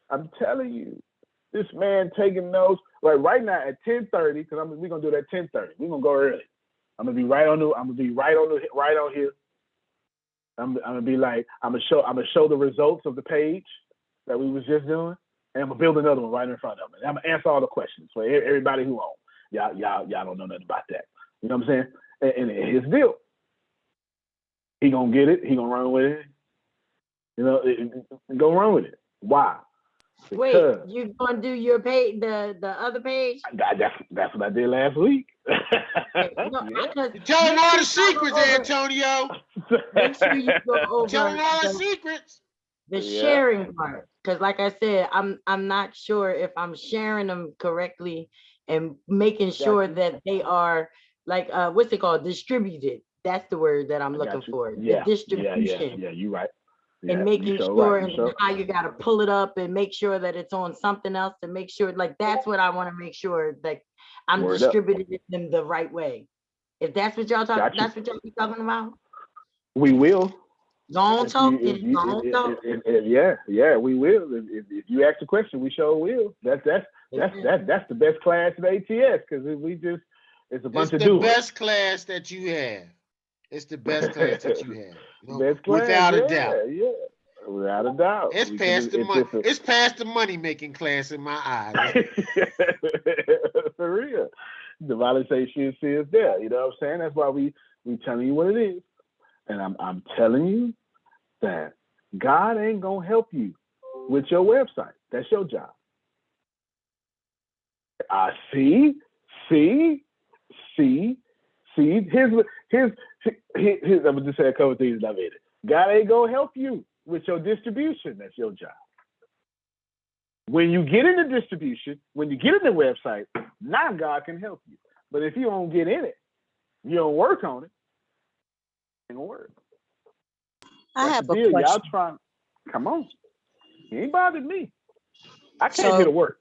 I'm telling you, this man taking notes. Like right now at 10:30, because we're gonna do that 10:30. We're gonna go early. I'm gonna be right on here. I'm gonna be like, I'm gonna show the results of the page that we was just doing, and I'm gonna build another one right in front of me. I'm gonna answer all the questions for everybody who owns. Y'all don't know nothing about that. You know what I'm saying? And his deal. He gonna get it. He gonna run with it. You know, go run with it. Why? Wait, you gonna do your page, the other page? That's what I did last week. You're telling all the secrets, Antonio. Make sure you go over telling all the secrets. The sharing part, because like I said, I'm not sure if I'm sharing them correctly and making sure that they are like what's it called, distributed. That's the word that I'm looking for. Yeah. The distribution. Yeah, you're right. And making sure and how you got to pull it up and make sure that it's on something else to make sure, like that's what I want to make sure that I'm distributing them the right way. If that's what y'all that's what y'all be talking about. We will. Go on, talk If it. Go on, talk. yeah, we will. If you ask a question, we sure will. That's the best class at ATS because it's a bunch It's of the doers. best class that you have. It's the best class that you have. Best class, without a doubt. Yeah, without a doubt. It's past the money. It's past the money making class in my eyes. For real. The validation is there. You know what I'm saying? That's why we telling you what it is. And I'm telling you that God ain't gonna help you with your website. That's your job. See. Here's I'm gonna just say a couple things that I made it. God ain't gonna help you with your distribution. That's your job. When you get into distribution, when you get in the website, now God can help you. But if you don't get in it, you don't work on it, it ain't gonna work. I have a deal. question. Y'all trying? Come on. You ain't bothered me. I can't get to work.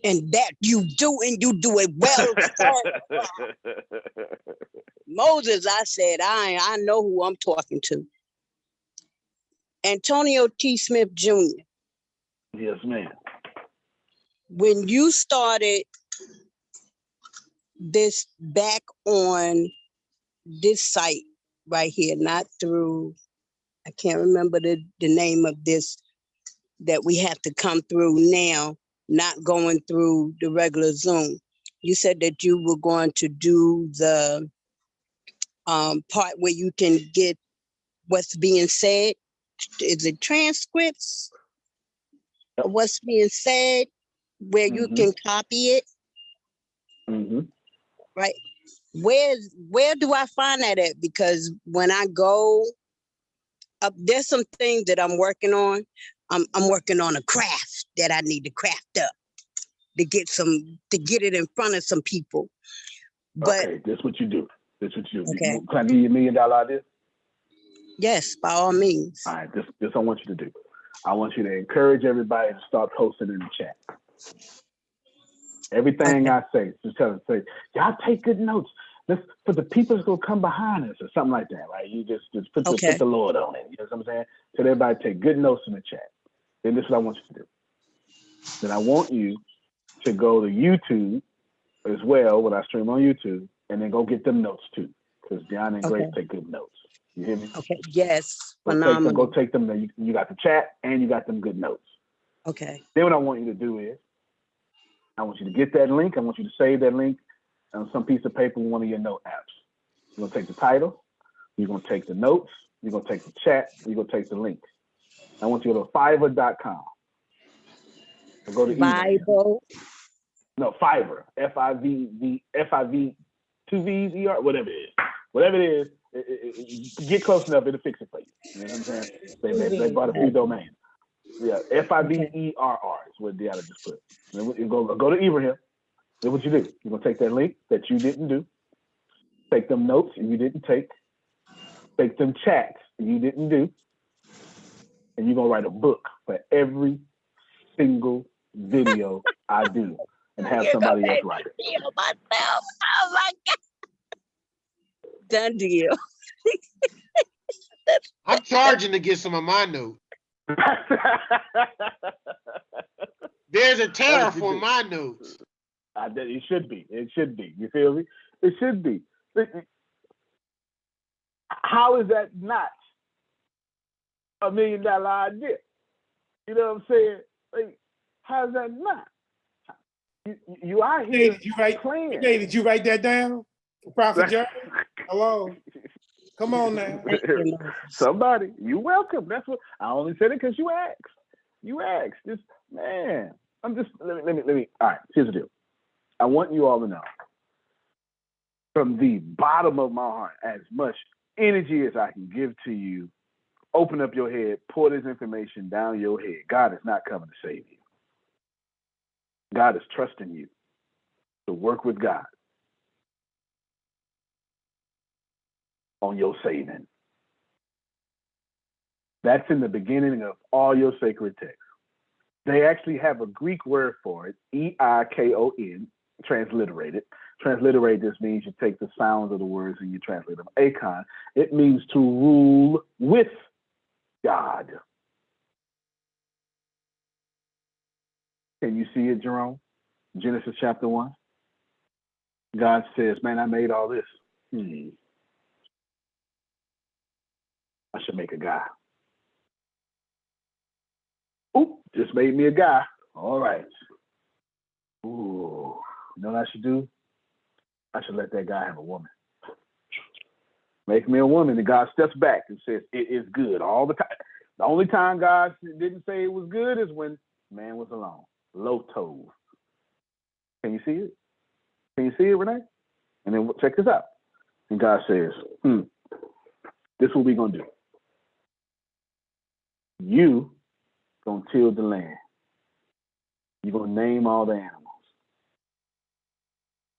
And that you do, and you do it well, sir. Moses, I said, I know who I'm talking to. Antonio T Smith Jr. Yes, ma'am. When you started this back on this site right here, not through, I can't remember the name of this that we have to come through now, not going through the regular Zoom. You said that you were going to do the part where you can get what's being said. Is it transcripts of what's being said where you can copy it? Right. Where do I find that at? Because when I go up, there's some things that I'm working on. I'm working on a craft that I need to craft up to get it in front of some people. But okay, this is what you do. Okay. Can I give you $1 million idea? Yes, by all means. All right, this I want you to do. I want you to encourage everybody to start posting in the chat. Everything I say, just tell them, say, y'all take good notes. Let's for the people that's gonna come behind us or something like that, right? You just put the Lord on it. You know what I'm saying? Tell everybody take good notes in the chat. Then this is what I want you to do. Then I want you to go to YouTube as well when I stream on YouTube, and then go get them notes too, because Deanna and Grace take good notes. You hear me? Okay. Yes. Go take them. You got the chat and you got them good notes. Okay. Then what I want you to do is, I want you to get that link. I want you to save that link on some piece of paper in one of your note apps. You're gonna take the title. You're gonna take the notes. You're gonna take the chat. You're gonna take the link. I want you to go to Fiverr.com. So go to Bible. No, Fiverr. Fiv 2 V's ER, whatever it is. Whatever it is, get close enough, it'll fix it for you. You know what I'm saying? They bought a few domains. Yeah, Fiverr is what Deanna just put. You go to Ibrahim. Then what you do? You're gonna take that link that you didn't do, take them notes you didn't take them chats you didn't do, and you're gonna write a book for every single video I do, and have somebody else write it. Myself. Oh my God. Done deal. I'm charging to get some of my notes. There's a tariff for my notes. It should be. It should be. You feel me? It should be. How is that not $1 million idea? You know what I'm saying? Like, how is that not? You are here. Did you write that down? Prophet Jerry? Hello. Come on now. Somebody, you welcome. That's what I only said it because you asked. You asked. Just man. I'm just let me. All right, here's the deal. I want you all to know from the bottom of my heart, as much energy as I can give to you, open up your head, pour this information down your head. God is not coming to save you. God is trusting you to work with God on your saving. That's in the beginning of all your sacred texts. They actually have a Greek word for it, EIKON, transliterated, Transliterate just means you take the sounds of the words and you translate them. Akon, it means to rule with God. Can you see it, Jerome? Genesis chapter 1. God says, man, I made all this. I should make a guy. Oop, just made me a guy. All right. Ooh, you know what I should do? I should let that guy have a woman. Make me a woman. And God steps back and says, it is good all the time. The only time God didn't say it was good is when man was alone. Low tove. Can you see it? Can you see it, Renee? And then check this out. And God says, this is what we're going to do. You going to till the land. You're going to name all the animals.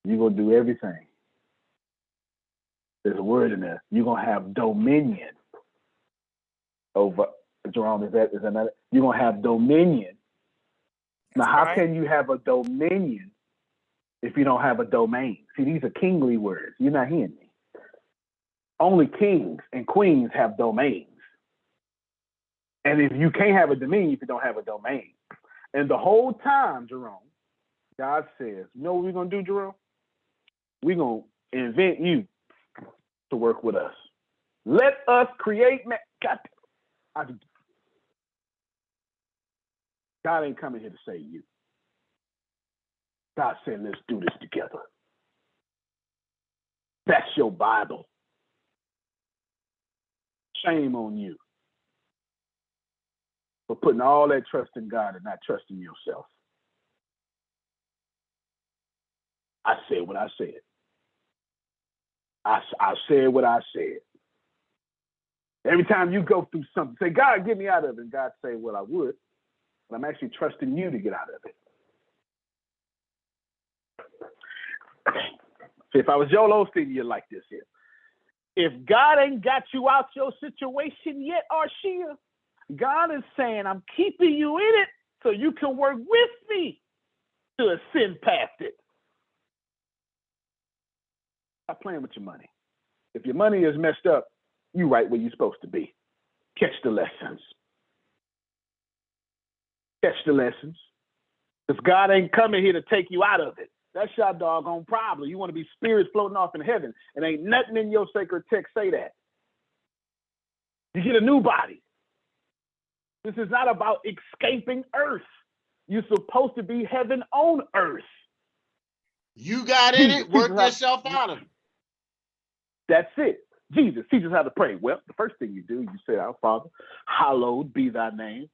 You're going to do everything. There's a word in there. You're going to have dominion over, Jerome, is that another? You're going to have dominion. Now, how can you have a dominion if you don't have a domain? See, these are kingly words. You're not hearing me. Only kings and queens have domains. And if you can't have a dominion if you don't have a domain. And the whole time, Jerome, God says, you know what we're going to do, Jerome? We're going to invent you to work with us. Let us create man. God ain't coming here to save you. God said, let's do this together. That's your Bible. Shame on you for putting all that trust in God and not trusting yourself. I said what I said. I said what I said. Every time you go through something, say, God, get me out of it. And God say, well, I would, but I'm actually trusting you to get out of it. See, if I was Joel Osteen, you'd like this here. If God ain't got you out your situation yet, Arshia, God is saying, I'm keeping you in it so you can work with me to ascend past it. Stop playing with your money. If your money is messed up, you right where you're supposed to be. Catch the lessons. Catch the lessons. Because God ain't coming here to take you out of it. That's your doggone problem. You want to be spirits floating off in heaven, and ain't nothing in your sacred text say that. You get a new body. This is not about escaping earth. You're supposed to be heaven on earth. You got in it, work yourself out of it. That's it. Jesus teaches how to pray. Well, the first thing you do, you say, our Father, hallowed be thy name.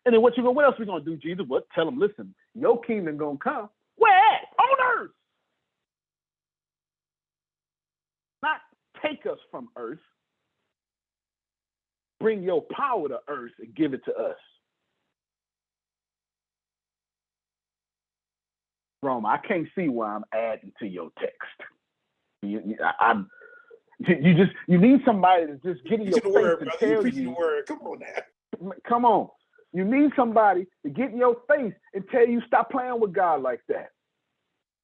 And then what else we gonna do, Jesus? What? Tell them, listen, your kingdom gonna come. Where at? On earth. Not take us from earth. Bring your power to earth and give it to us. Rome, I can't see why I'm adding to your text. You need somebody to just get in your face and tell you. Come on now. Come on. You need somebody to get in your face and tell you stop playing with God like that.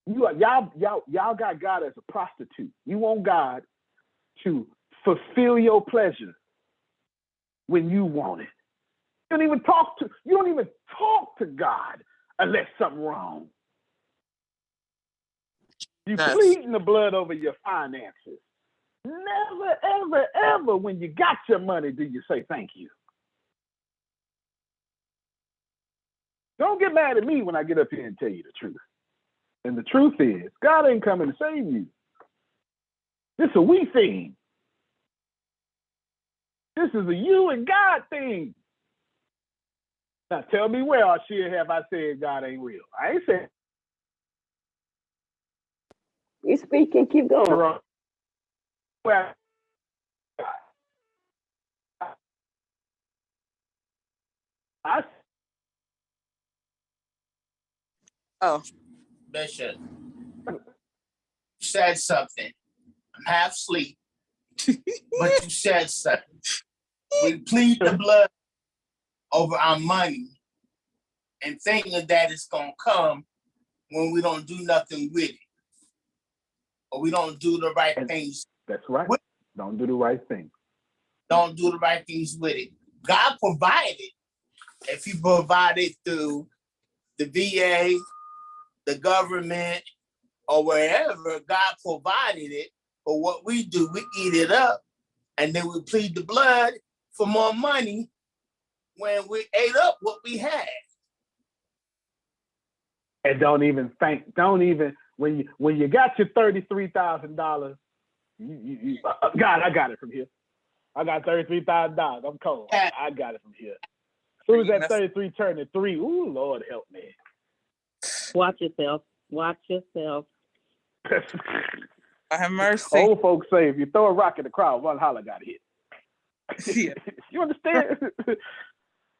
Y'all got God as a prostitute. You want God to fulfill your pleasure when you want it. You don't even talk to God unless something wrong. You pleading the blood over your finances. Never, ever, ever when you got your money do you say thank you. Don't get mad at me when I get up here and tell you the truth. And the truth is, God ain't coming to save you. This is a we thing. This is a you and God thing. Now tell me where, Arshia, have I said God ain't real? I ain't saying. You speaking, keep going. Well, Bishop, you said something. I'm half asleep, but you said something. We plead the blood over our money and thinking that it's going to come when we don't do nothing with it. or we don't do the right things. That's right. Don't do the right thing. Don't do the right things with it. God provided. If He provided through the VA, the government, or wherever, God provided it. But what we do, we eat it up, and then we plead the blood for more money when we ate up what we had. And don't even when you got your $33,000, God, I got it from here. I got $33,000. I'm cold. I got it from here. As soon as that 33 turned to 3, ooh, Lord help me. Watch yourself. Watch yourself. I have mercy. Old folks say if you throw a rock in the crowd, one holler got hit. Yeah. You understand?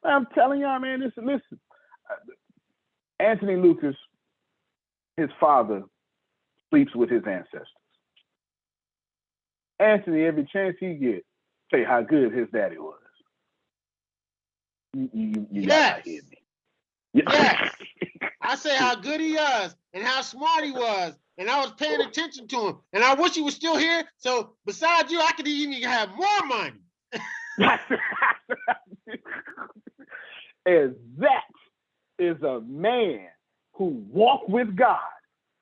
I'm telling y'all, man, listen. Anthony Lucas, his father, sleeps with his ancestors. Anthony, every chance he gets, say how good his daddy was. You gotta hear me. Yes. I say how good he was and how smart he was. And I was paying attention to him. And I wish he was still here. So besides you, I could even have more money. And that is a man who walked with God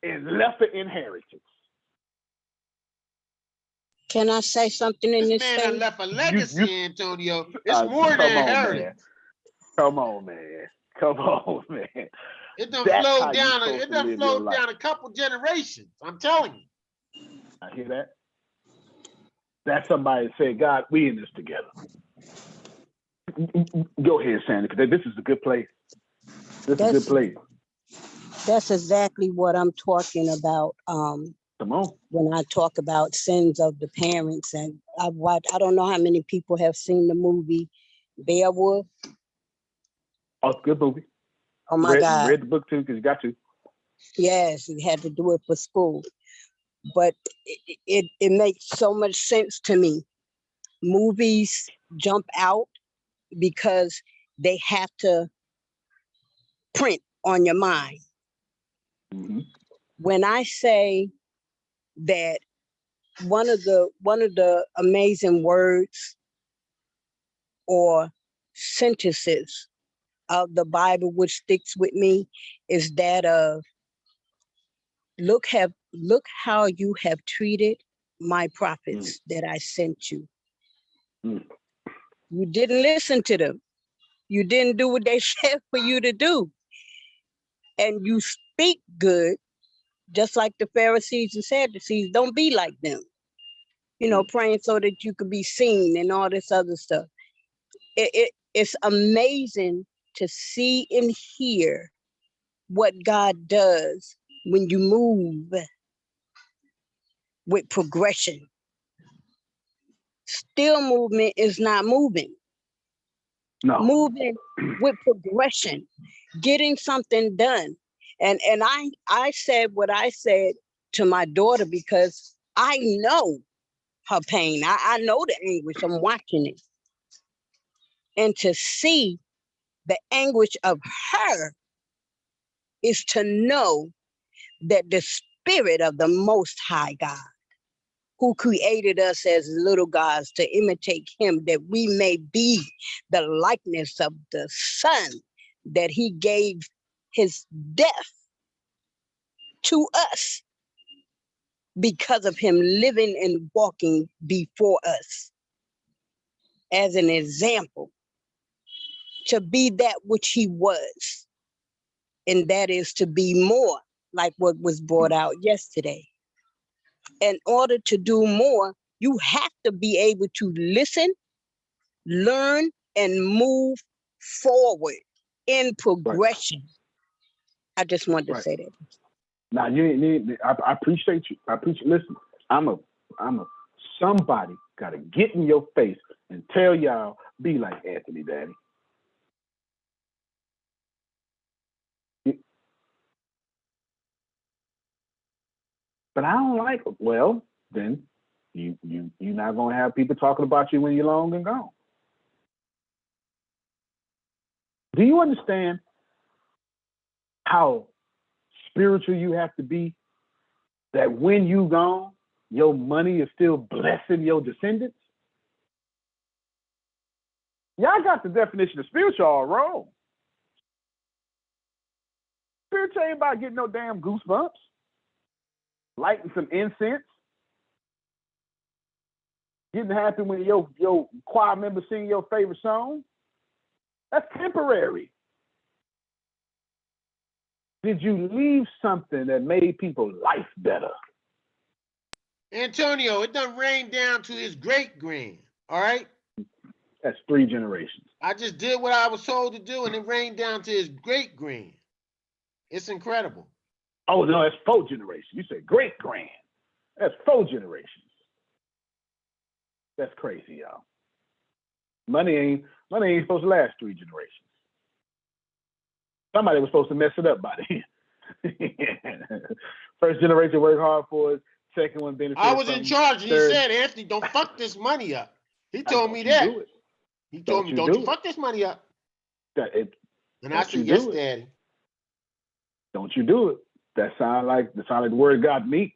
and left an inheritance. Can I say something in this man space? done left a legacy, Antonio. It's more than inheritance. Come on, man. It done That's how flowed you down. supposed It to done live flowed your life. down a couple generations. I'm telling you. I hear that. That's somebody that said, God, we in this together. Go ahead, Sandy, because this is a good place. This is a good place. That's exactly what I'm talking about. Come on. When I talk about sins of the parents, and I don't know how many people have seen the movie Beowulf. Oh, it's a good movie. Oh my God. Read the book too, because you got to. Yes, you had to do it for school. But it makes so much sense to me. Movies jump out because they have to print on your mind. Mm-hmm. When I say that one of the amazing words or sentences of the Bible which sticks with me is that of look how you have treated my prophets that I sent you. You didn't listen to them. You didn't do what they said for you to do. And you speak good, just like the Pharisees and Sadducees. Don't be like them. You know, praying so that you could be seen and all this other stuff. It's amazing to see and hear what God does when you move with progression. Still movement is not moving. No. Moving with progression, getting something done. And I said what I said to my daughter because I know her pain. I know the anguish. I'm watching it. And to see the anguish of her is to know that the spirit of the Most High God, who created us as little gods to imitate him, that we may be the likeness of the Son, that he gave his death to us because of him living and walking before us as an example to be that which he was. And that is to be more like what was brought out yesterday. In order to do more, you have to be able to listen, learn, and move forward in progression. I just wanted to say that. Now I appreciate you. Listen, I'm a somebody gotta get in your face and tell y'all, be like Anthony, Daddy. But I don't like it. Well, then you're not gonna have people talking about you when you're long and gone. Do you understand how spiritual you have to be that when you gone, your money is still blessing your descendants? Y'all got the definition of spiritual all wrong. Spiritual ain't about getting no damn goosebumps, lighting some incense, getting happy when your choir member sing your favorite song. That's temporary. Did you leave something that made people's life better? Antonio, it done rained down to his great-grand, all right? That's 3 generations. I just did what I was told to do, and it rained down to his great-grand. It's incredible. Oh, no, that's 4 generations. You said great-grand. That's 4 generations. That's crazy, y'all. Money ain't supposed to last 3 generations. Somebody was supposed to mess it up by then. First generation worked hard for it. Second one benefited. I was in charge, and he said, Anthony, don't fuck this money up. He told me that. He told me, don't you fuck this money up. And I said, yes, Daddy. Don't you do it. That sound like the word God to me.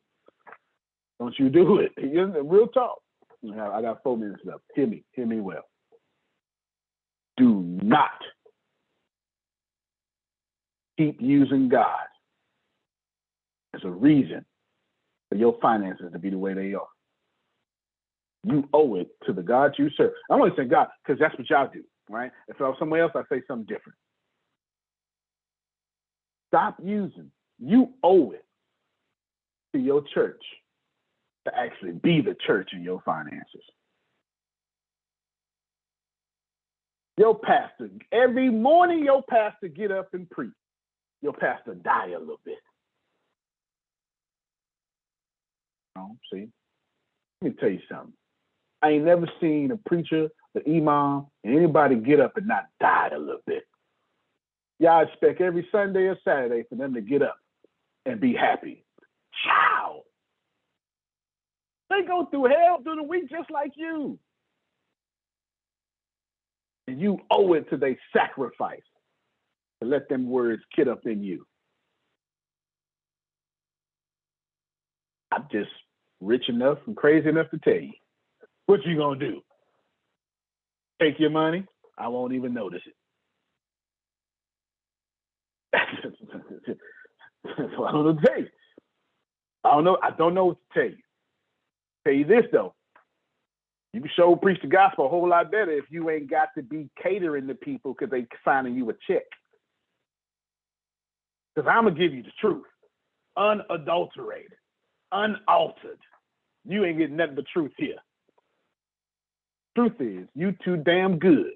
Don't you do it. Real talk. I got 4 minutes left. Hear me well. Do not keep using God as a reason for your finances to be the way they are. You owe it to the God you serve. I'm only saying God because that's what y'all do, right? If I was somewhere else, I'd say something different. Stop using. You owe it to your church to actually be the church in your finances. Your pastor, every morning your pastor get up and preach. Your pastor die a little bit. Oh, see? Let me tell you something. I ain't never seen a preacher, the imam, and anybody get up and not die a little bit. Y'all expect every Sunday or Saturday for them to get up and be happy. Ciao! They go through hell through the week just like you. And you owe it to their sacrifice to let them words get up in you. I'm just rich enough and crazy enough to tell you. What you gonna do? Take your money? I won't even notice it. That's what I'm gonna tell you. I don't know what to tell you. Tell you this though. You can sure preach the gospel a whole lot better if you ain't got to be catering to people because they signing you a check. Because I'm gonna give you the truth. Unadulterated, unaltered. You ain't getting nothing but truth here. Truth is, you too damn good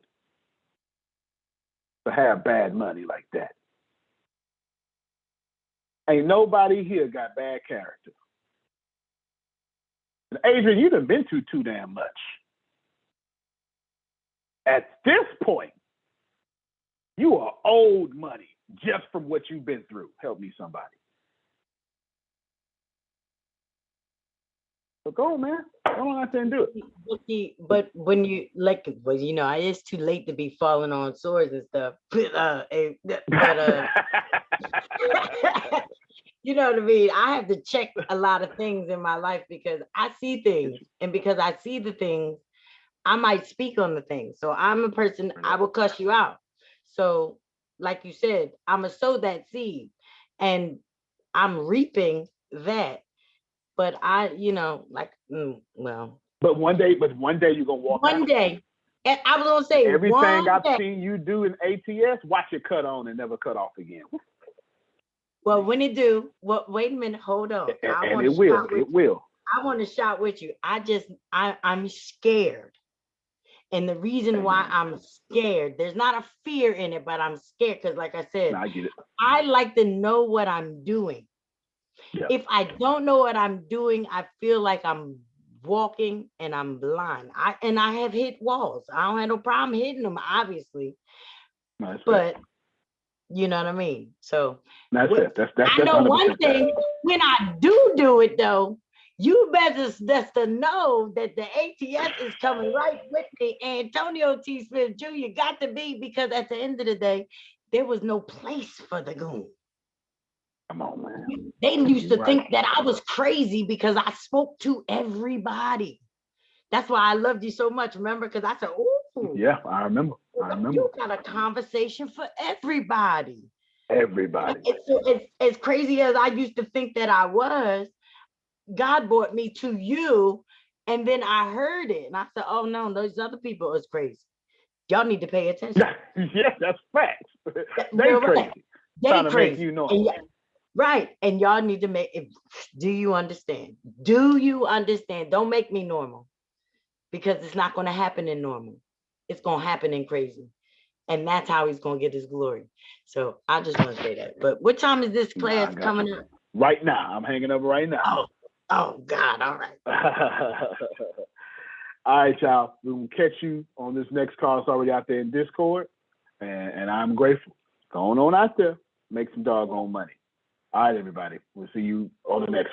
to have bad money like that. Ain't nobody here got bad character. And Adrian, you done been through too damn much. At this point, you are owed money just from what you've been through. Help me, somebody. So go on, man. Go on out there and do it. But when you it's too late to be falling on swords and stuff. You know what I mean? I have to check a lot of things in my life because I see things, and because I see the things, I might speak on the things. So I'm a person, I will cuss you out. So like you said, I'm gonna sow that seed and I'm reaping that. But But one day you're gonna walk out. One day. And I was gonna say everything I've seen you do in ATS, watch it cut on and never cut off again. Well, when it do, wait a minute, hold on. And it will. I want to shout with you. I'm scared. And the reason why I'm scared, there's not a fear in it, but I'm scared because, like I said, I get it. I like to know what I'm doing. Yeah. If I don't know what I'm doing, I feel like I'm walking and I'm blind. I have hit walls. I don't have no problem hitting them, obviously. No, but you know what I mean? So that's I know 100%. One thing, when I do it though, you better just to know that the ATS is coming right with me. Atonio T Smith Jr. got to be, because at the end of the day, there was no place for the goon. Come on, man. They used to think that I was crazy because I spoke to everybody. That's why I loved you so much, remember? Because I said, "Ooh, yeah, I remember. You got a conversation for everybody." Everybody. It's as crazy as I used to think that I was. God brought me to you, and then I heard it, and I said, "Oh no, those other people is crazy. Y'all need to pay attention." Yeah, that's facts. They You're crazy. right. They Trying to crazy. make you know. Right. And y'all need to make it. Do you understand? Do you understand? Don't make me normal, because it's not going to happen in normal. It's going to happen in crazy. And that's how he's going to get his glory. So I just want to say that. But what time is this class coming up? Right now. I'm hanging up right now. Oh God. All right. All right, y'all. We will catch you on this next call. It's already out there in Discord. And I'm grateful. Going on out there. Make some doggone money. All right, everybody. We'll see you on the next